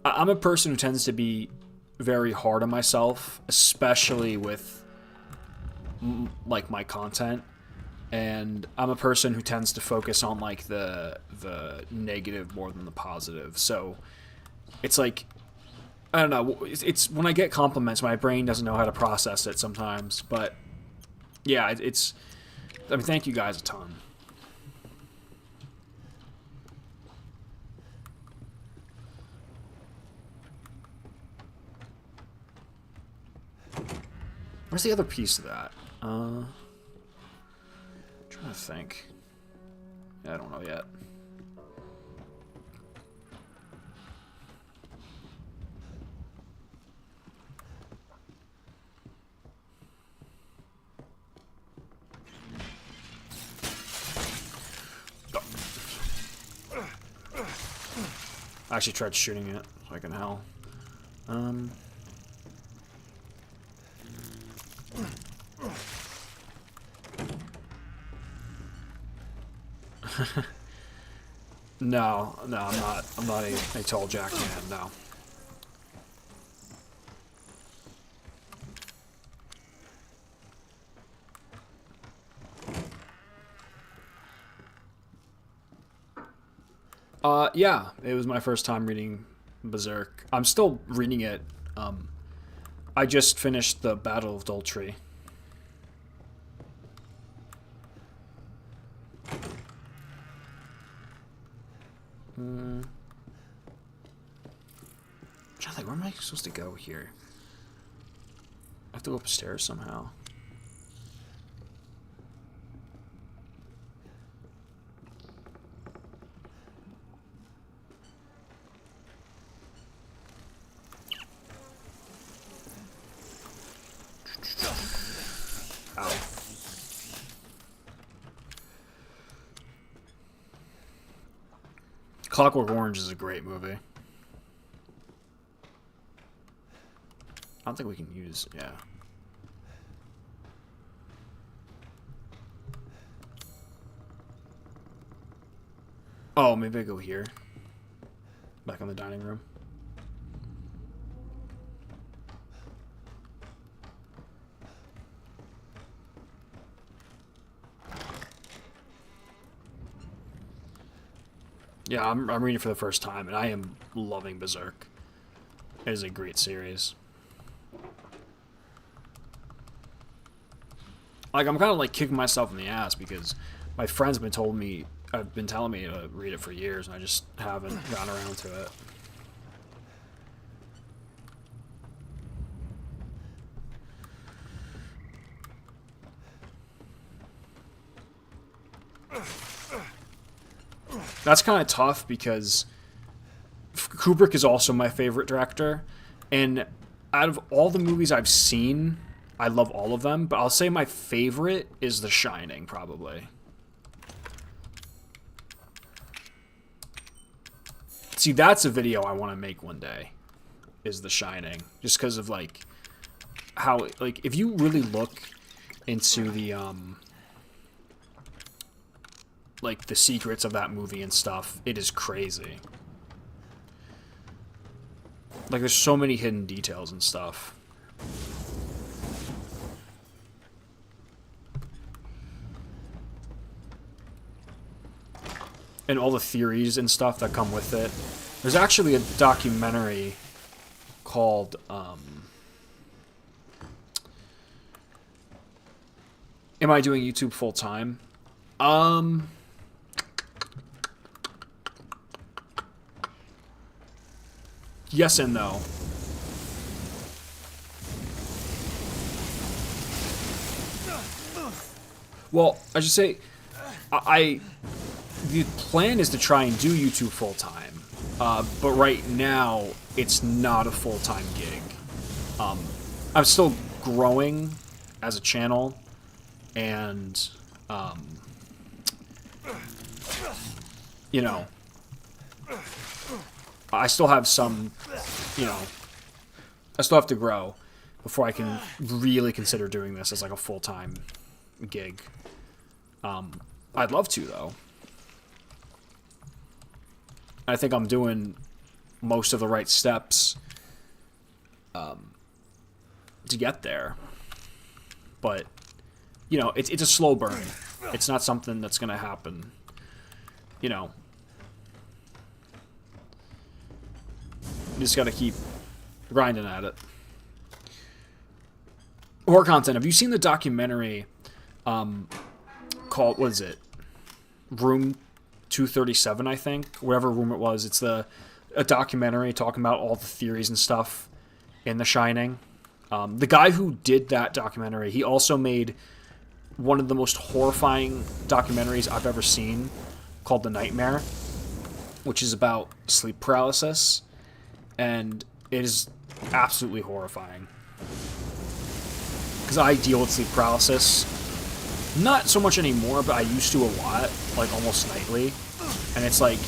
I'm a person who tends to be very hard on myself, especially with like my content, and I'm a person who tends to focus on like the negative more than the positive. So it's like, I don't know, it's when I get compliments, my brain doesn't know how to process it sometimes. But yeah, I mean, thank you guys a ton. Where's the other piece of that? I'm trying to think. Yeah, I don't know yet. I actually tried shooting it, like in hell. No, I'm not a tall jack man, no. Yeah, it was my first time reading Berserk. I'm still reading it. I just finished the Battle of Doltree. I'm trying to think, where am I supposed to go here? I have to go upstairs somehow. Ow. Clockwork Orange is a great movie. don't think we can use, yeah. Oh, maybe I go here. Back in the dining room. Yeah, I'm reading it for the first time, and I am loving Berserk. It is a great series. Like, I'm kind of like kicking myself in the ass because my friends have been telling me to read it for years, and I just haven't gotten around to it. That's kind of tough because Kubrick is also my favorite director, and out of all the movies I've seen, I love all of them, but I'll say my favorite is The Shining, probably. See, that's a video I want to make one day, is The Shining, just because of, like, how, like, if you really look into the, like, the secrets of that movie and stuff, it is crazy. Like, there's so many hidden details and stuff. And all the theories and stuff that come with it. There's actually a documentary called, Am I Doing YouTube Full Time? Yes and no. Well, I should say, the plan is to try and do YouTube full-time, but right now, it's not a full-time gig. I'm still growing as a channel, and, you know, I still have some, you know, I still have to grow before I can really consider doing this as like a full-time gig. I'd love to, though. I think I'm doing most of the right steps to get there. But, you know, it's a slow burn. It's not something that's going to happen, you know. You just got to keep grinding at it. Horror content. Have you seen the documentary called, what is it? Room 237, I think. Whatever room it was. It's a documentary talking about all the theories and stuff in The Shining. The guy who did that documentary, he also made one of the most horrifying documentaries I've ever seen called The Nightmare, which is about sleep paralysis. And it is absolutely horrifying. Because I deal with sleep paralysis. Not so much anymore, but I used to a lot. Like, almost nightly. And it's like,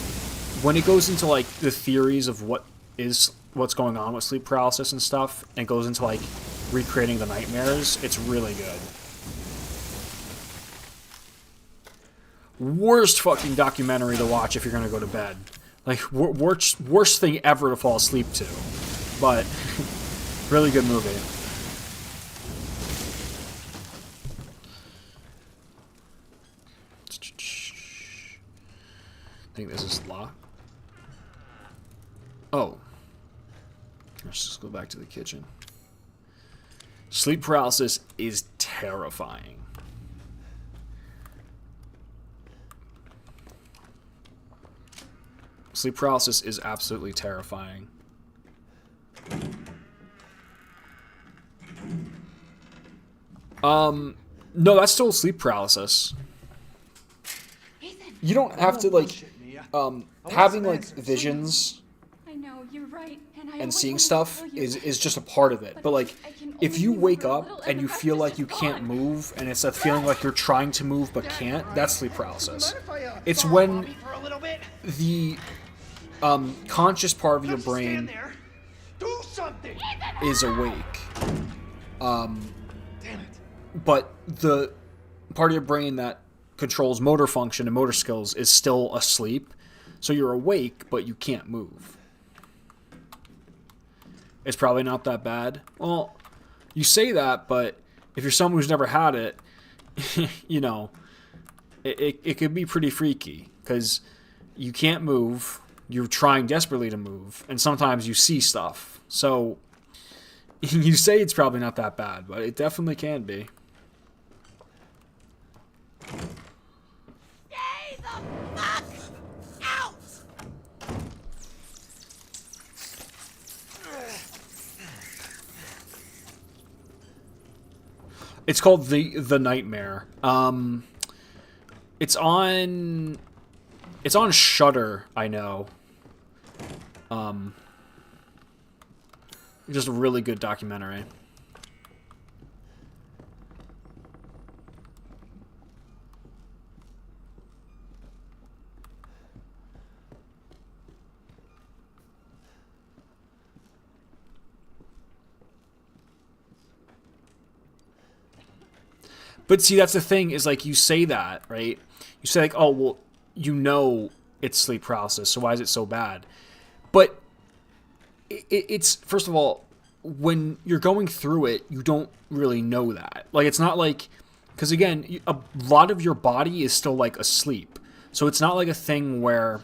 when it goes into, like, the theories of what's going on with sleep paralysis and stuff, and goes into, like, recreating the nightmares, it's really good. Worst fucking documentary to watch if you're gonna go to bed. Like, worst thing ever to fall asleep to. But, really good movie. I think this is locked. Oh. Let's just go back to the kitchen. Sleep paralysis is terrifying. Sleep paralysis is absolutely terrifying. No, that's still sleep paralysis. You don't have to, like, having, like, visions I know, you're right, and seeing stuff is just a part of it. But, like, if you wake up and you feel like you can't move, and it's that feeling like you're trying to move but can't, that's sleep paralysis. It's when the conscious part of your brain is awake Damn it. But the part of your brain that controls motor function and motor skills is still asleep. So you're awake, but you can't move. It's probably not that bad. Well, you say that, but if you're someone who's never had it, you know, it could be pretty freaky. Because you can't move, you're trying desperately to move, and sometimes you see stuff. So you say it's probably not that bad, but it definitely can be. Stay the fuck out! It's called the Nightmare. It's on Shudder, I know. Just a really good documentary. But see, that's the thing, is like, you say that, right? You say like, oh, well, you know it's sleep paralysis, so why is it so bad? But it's, first of all, when you're going through it, you don't really know that. Like, it's not like, because again, a lot of your body is still like asleep. So it's not like a thing where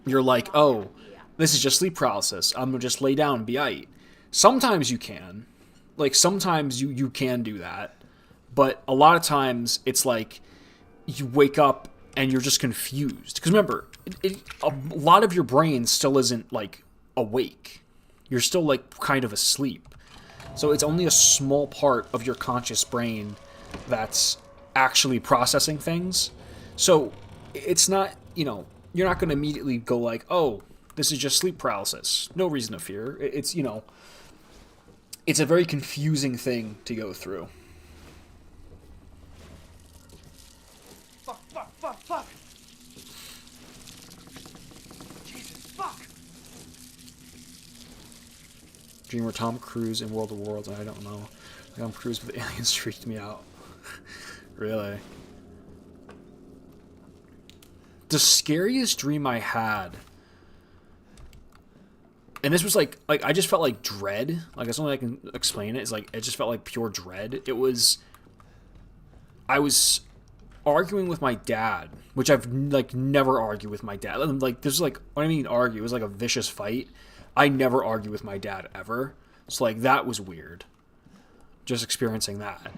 you're like, oh, this is just sleep paralysis, I'm gonna just lay down and be aight. Sometimes you can. Like, sometimes you can do that. But a lot of times, it's like you wake up and you're just confused. Because remember, a lot of your brain still isn't, like, awake. You're still, like, kind of asleep. So it's only a small part of your conscious brain that's actually processing things. So it's not, you know, you're not going to immediately go like, oh, this is just sleep paralysis. No reason to fear. It's, you know, it's a very confusing thing to go through. Fuck! Jesus, fuck! Dreamer Tom Cruise in World of Worlds, and I don't know. Tom Cruise with aliens freaked me out. Really. The scariest dream I had, and this was like I just felt like dread. Like, that's the only way I can explain it. Is like, it just felt like pure dread. I was arguing with my dad, which I've like never argued with my dad. Like, this is like, what I mean argue, it was like a vicious fight. I never argue with my dad ever. So like, that was weird. Just experiencing that.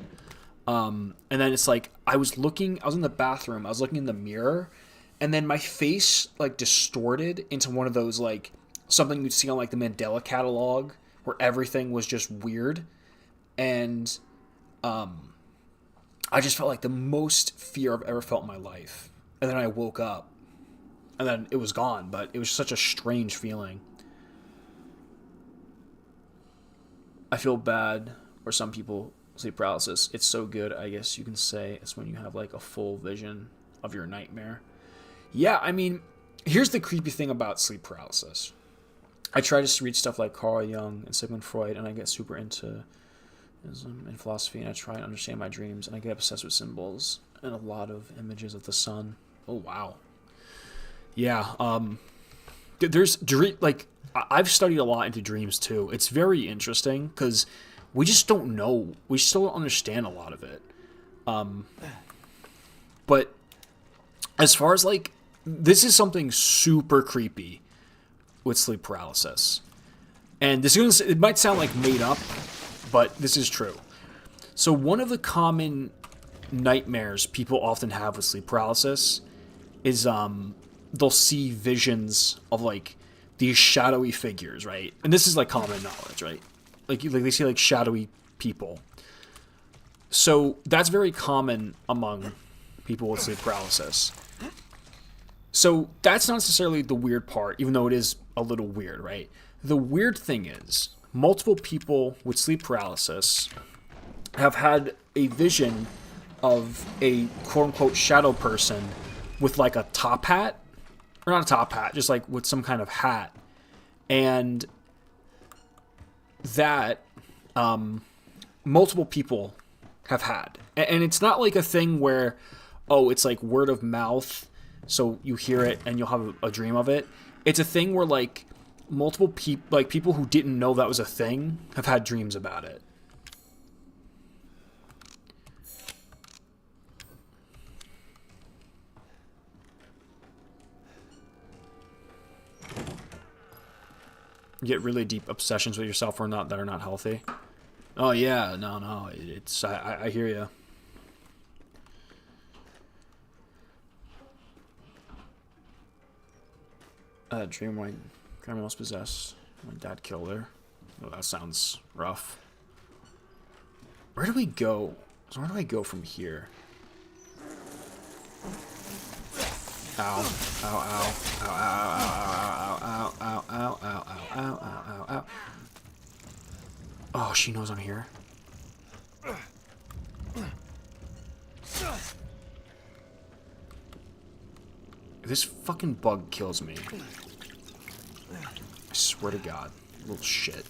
And then it's like, I was in the bathroom, I was looking in the mirror, and then my face like distorted into one of those, like, something you'd see on like the Mandela catalog, where everything was just weird. And I just felt like the most fear I've ever felt in my life. And then I woke up. And then it was gone. But it was such a strange feeling. I feel bad for some people, sleep paralysis. It's so good, I guess you can say. It's when you have like a full vision of your nightmare. Yeah, I mean, here's the creepy thing about sleep paralysis. I try to read stuff like Carl Jung and Sigmund Freud, and I get super into in philosophy, and I try and understand my dreams, and I get obsessed with symbols and a lot of images of the sun. Oh wow. Yeah, there's like, I've studied a lot into dreams too. It's very interesting because we just don't know. We still don't understand a lot of it. But as far as like, this is something super creepy with sleep paralysis, and it might sound like made up, but this is true. So one of the common nightmares people often have with sleep paralysis is they'll see visions of like these shadowy figures, right? And this is like common knowledge, right? Like they see like shadowy people. So that's very common among people with sleep paralysis. So that's not necessarily the weird part, even though it is a little weird, right? The weird thing is, multiple people with sleep paralysis have had a vision of a quote-unquote shadow person with like a top hat, or not a top hat, just like with some kind of hat. And that multiple people have had. And it's not like a thing where, oh, it's like word of mouth, so you hear it and you'll have a dream of it. It's a thing where like multiple people, like people who didn't know that was a thing, have had dreams about it. You get really deep obsessions with yourself or not that are not healthy. Oh yeah, no, it's I hear you. Dream my grandma was possessed. My dad killed her. Oh, that sounds rough. Where do we go? So where do I go from here? Ow. Ow, ow. Ow, ow, ow, ow, ow, ow, ow, ow, ow, ow, ow, ow, ow. Oh, she knows I'm here. If this fucking bug kills me, I swear to God, little shit.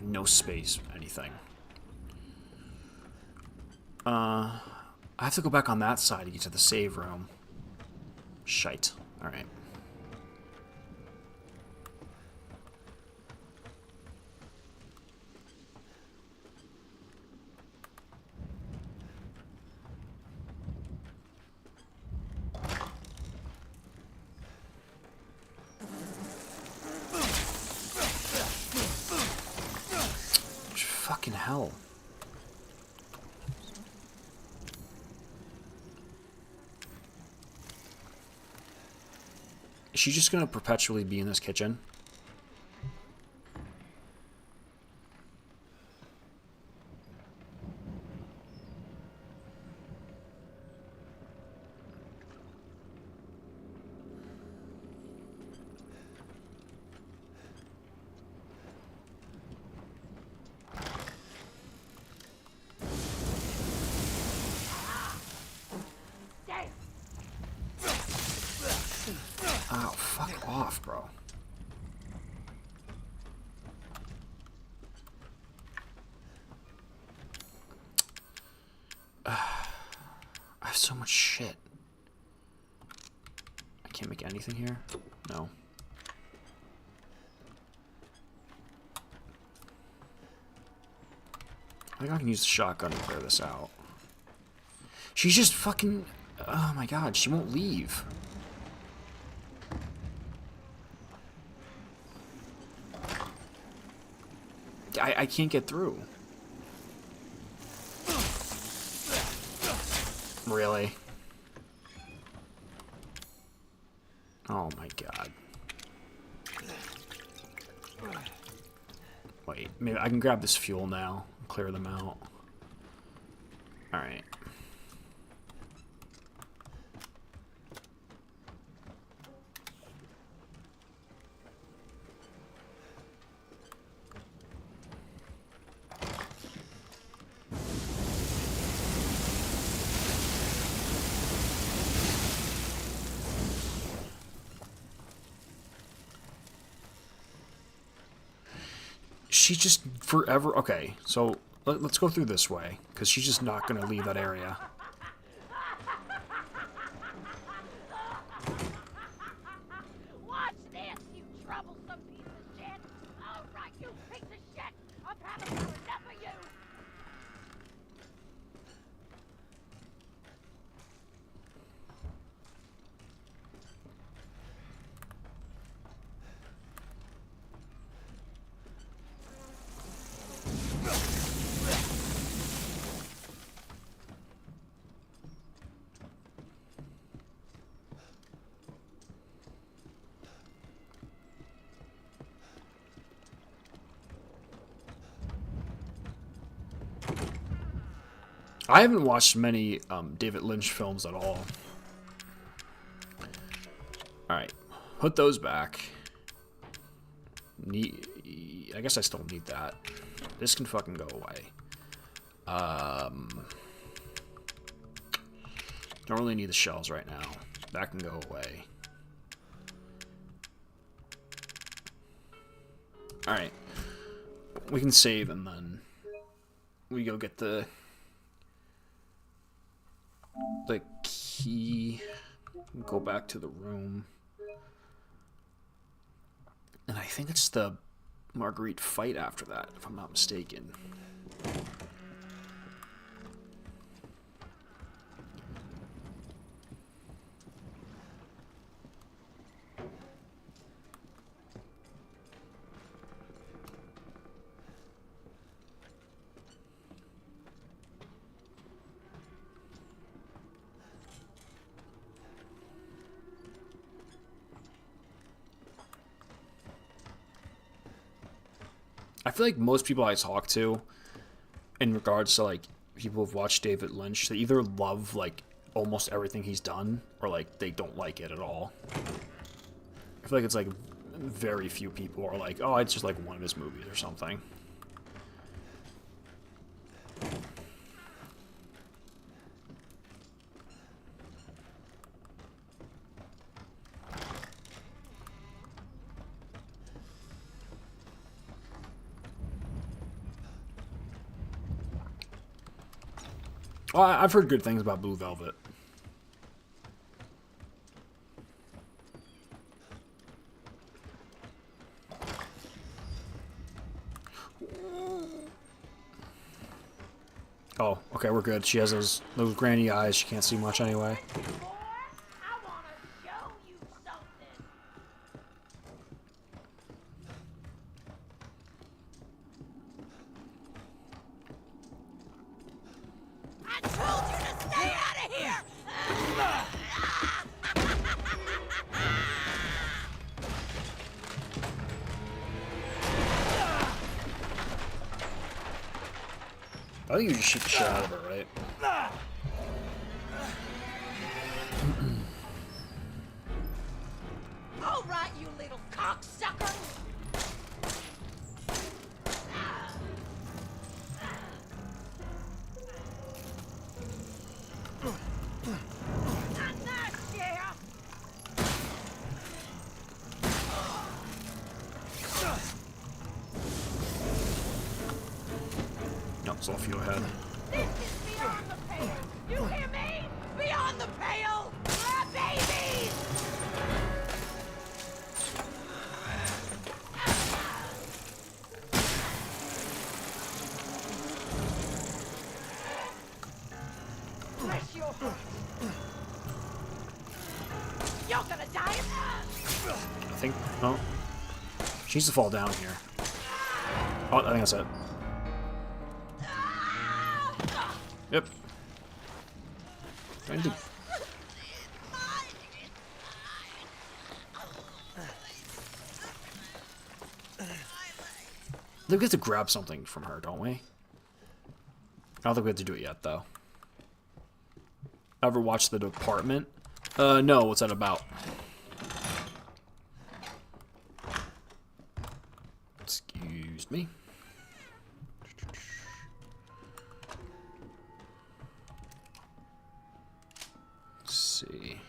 No space, anything. I have to go back on that side to get to the save room. Shite. Alright. Fucking hell. Is she just gonna perpetually be in this kitchen? Oh, fuck off, bro. I have so much shit. I can't make anything here? No. I think I can use the shotgun to clear this out. She's just fucking... Oh my god, she won't leave. I can't get through. Really? Oh my god. Wait, maybe I can grab this fuel now and clear them out. Alright. She just forever... Okay, so let's go through this way, because she's just not going to leave that area. Watch this, you troublesome piece of shit! All right, you piece of shit! I've had enough of you! I haven't watched many David Lynch films at all. Alright, put those back. I guess I still need that. This can fucking go away. Don't really need the shells right now. That can go away. Alright. We can save and then we go get the key. Go back to the room. And I think it's the Marguerite fight after that, if I'm not mistaken. I feel like most people I talk to, in regards to like people who've watched David Lynch, they either love like almost everything he's done, or like they don't like it at all. I feel like it's like very few people are like, oh, it's just like one of his movies or something. Well, I've heard good things about Blue Velvet. Oh, okay, we're good. She has those granny eyes. She can't see much anyway. I think you just shoot the shit out of her, right? All right, you little cocksucker. Not nice, yeah. No, it's off you ahead. This is beyond the pale. You hear me? Beyond the pale. Ah, babies. Bless your heart. You're gonna die. I think. Oh. She needs to fall down here. Oh, I think that's it. Yep. I need we have to grab something from her, don't we? I don't think we have to do it yet, though. Ever watched The Department? No, what's that about? Excuse me. Let's see.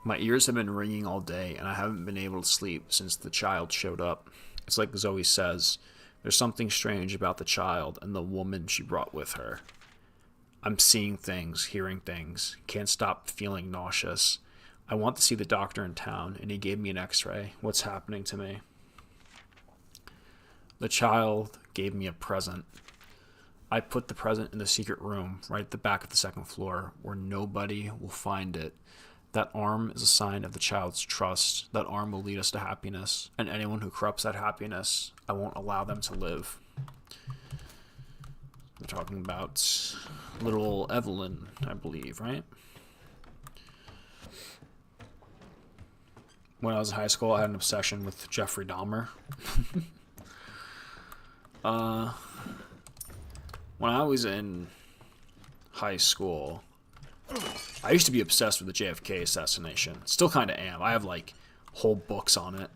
My ears have been ringing all day, and I haven't been able to sleep since the child showed up. It's like Zoe says, there's something strange about the child and the woman she brought with her. I'm seeing things, hearing things, can't stop feeling nauseous. I want to see the doctor in town, and he gave me an x-ray. What's happening to me? The child gave me a present. I put the present in the secret room, right at the back of the second floor, where nobody will find it. That arm is a sign of the child's trust. That arm will lead us to happiness. And anyone who corrupts that happiness, I won't allow them to live. We're talking about little Evelyn, I believe, right? when I was in high school, I had an obsession with Jeffrey Dahmer. When I was in high school, I used to be obsessed with the JFK assassination. Still kind of am. I have, like, whole books on it.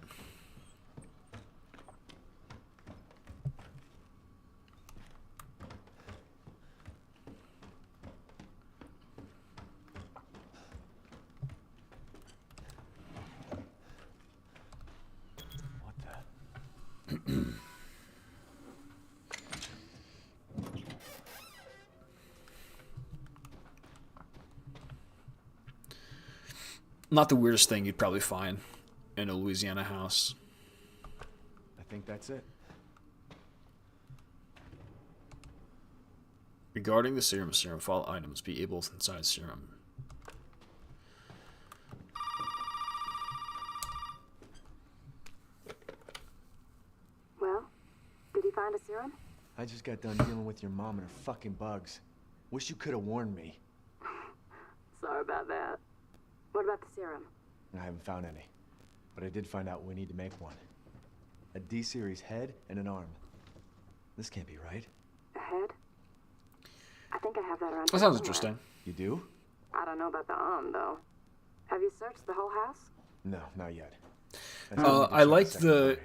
Not the weirdest thing you'd probably find in a Louisiana house. I think that's it. Regarding the serum, file items be able inside serum. Well, did he find a serum? I just got done dealing with your mom and her fucking bugs. Wish you could have warned me. Sorry about that. What about the serum? I haven't found any. But I did find out we need to make one. A D-series head and an arm. This can't be right. A head? I think I have that around. That sounds interesting. You do? I don't know about the arm, though. Have you searched the whole house? No, not yet. I liked the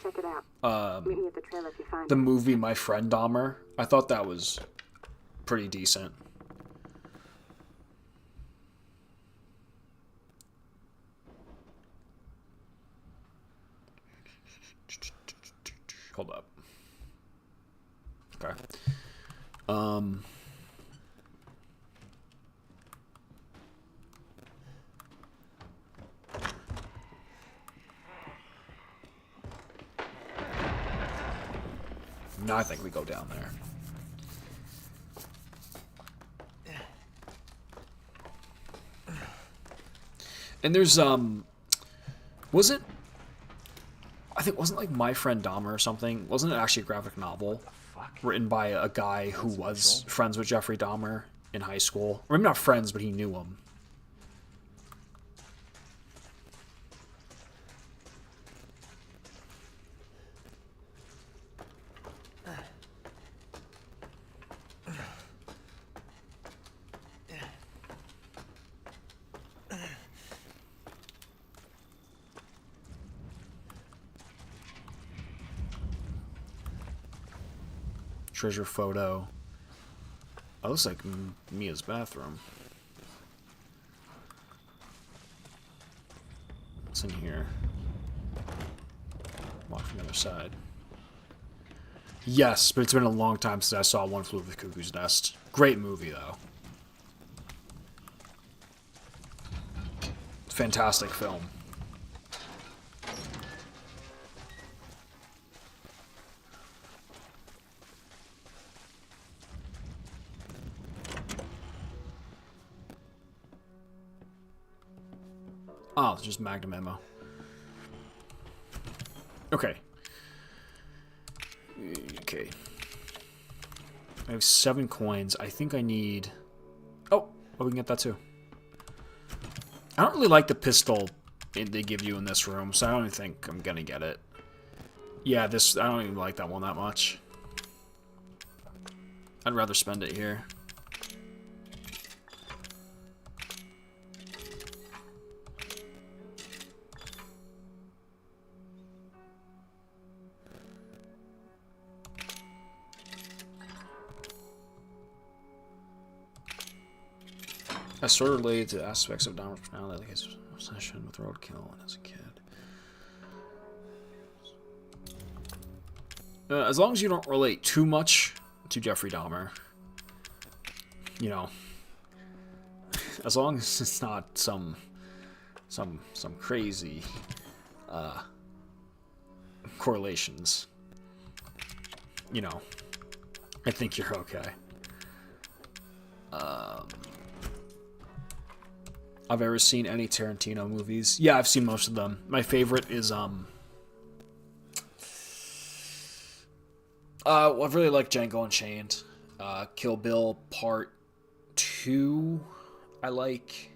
Check it out. Meet me at the trailer if you find the it. movie My Friend Dahmer. I thought that was pretty decent. Hold up. Okay. Now I think we go down there. And there's wasn't like My Friend Dahmer or something? Wasn't it actually a graphic novel written by a guy who was friends with Jeffrey Dahmer in high school? Or maybe not friends, but he knew him. Treasure photo. Oh, looks like Mia's bathroom. What's in here? Walk from the other side. Yes, but it's been a long time since I saw One Flew Over the Cuckoo's Nest. Great movie, though. Fantastic film. Oh, it's just Magnum ammo. Okay. Okay. I have 7 coins. I think I need... Oh, we can get that too. I don't really like the pistol they give you in this room, so I don't even think I'm gonna get it. Yeah, I don't even like that one that much. I'd rather spend it here. I sort of related to aspects of Dahmer's personality, like his obsession with roadkill when as a kid. As long as you don't relate too much to Jeffrey Dahmer, you know, as long as it's not some crazy correlations, you know, I think you're okay. I've ever seen any Tarantino movies. Yeah, I've seen most of them. My favorite is I really like Django Unchained. Kill Bill Part 2. I like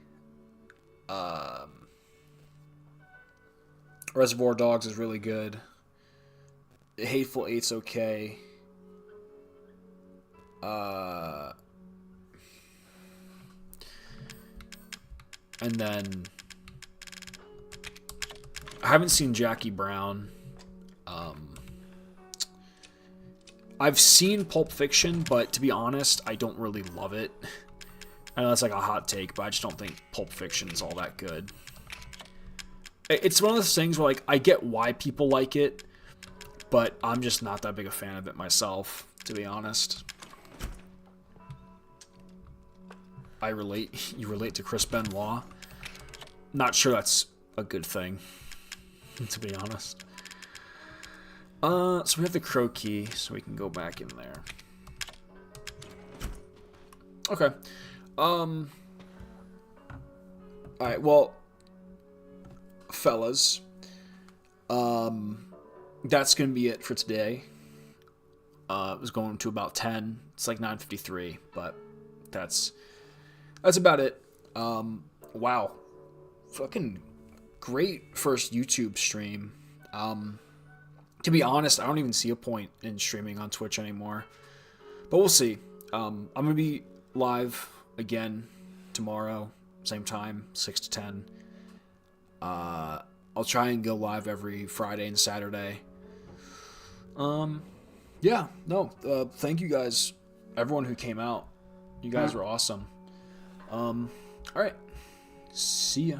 Reservoir Dogs is really good. Hateful Eight's okay. And then I haven't seen Jackie Brown. I've seen Pulp Fiction, but to be honest, I don't really love it. I know that's like a hot take, but I just don't think Pulp Fiction is all that good. It's one of those things where, like, I get why people like it, but I'm just not that big a fan of it myself, to be honest. You relate to Chris Benoit? Not sure that's a good thing, to be honest. So we have the crow key, so we can go back in there. Okay. Alright, well, fellas, that's gonna be it for today. It was going to about 10. It's like 9:53, but that's about it. Wow. Fucking great first YouTube stream. To be honest, I don't even see a point in streaming on Twitch anymore. But we'll see. I'm going to be live again tomorrow, same time, 6 to 10. I'll try and go live every Friday and Saturday. Yeah, no, thank you guys, everyone who came out. You guys were awesome. Alright, see ya.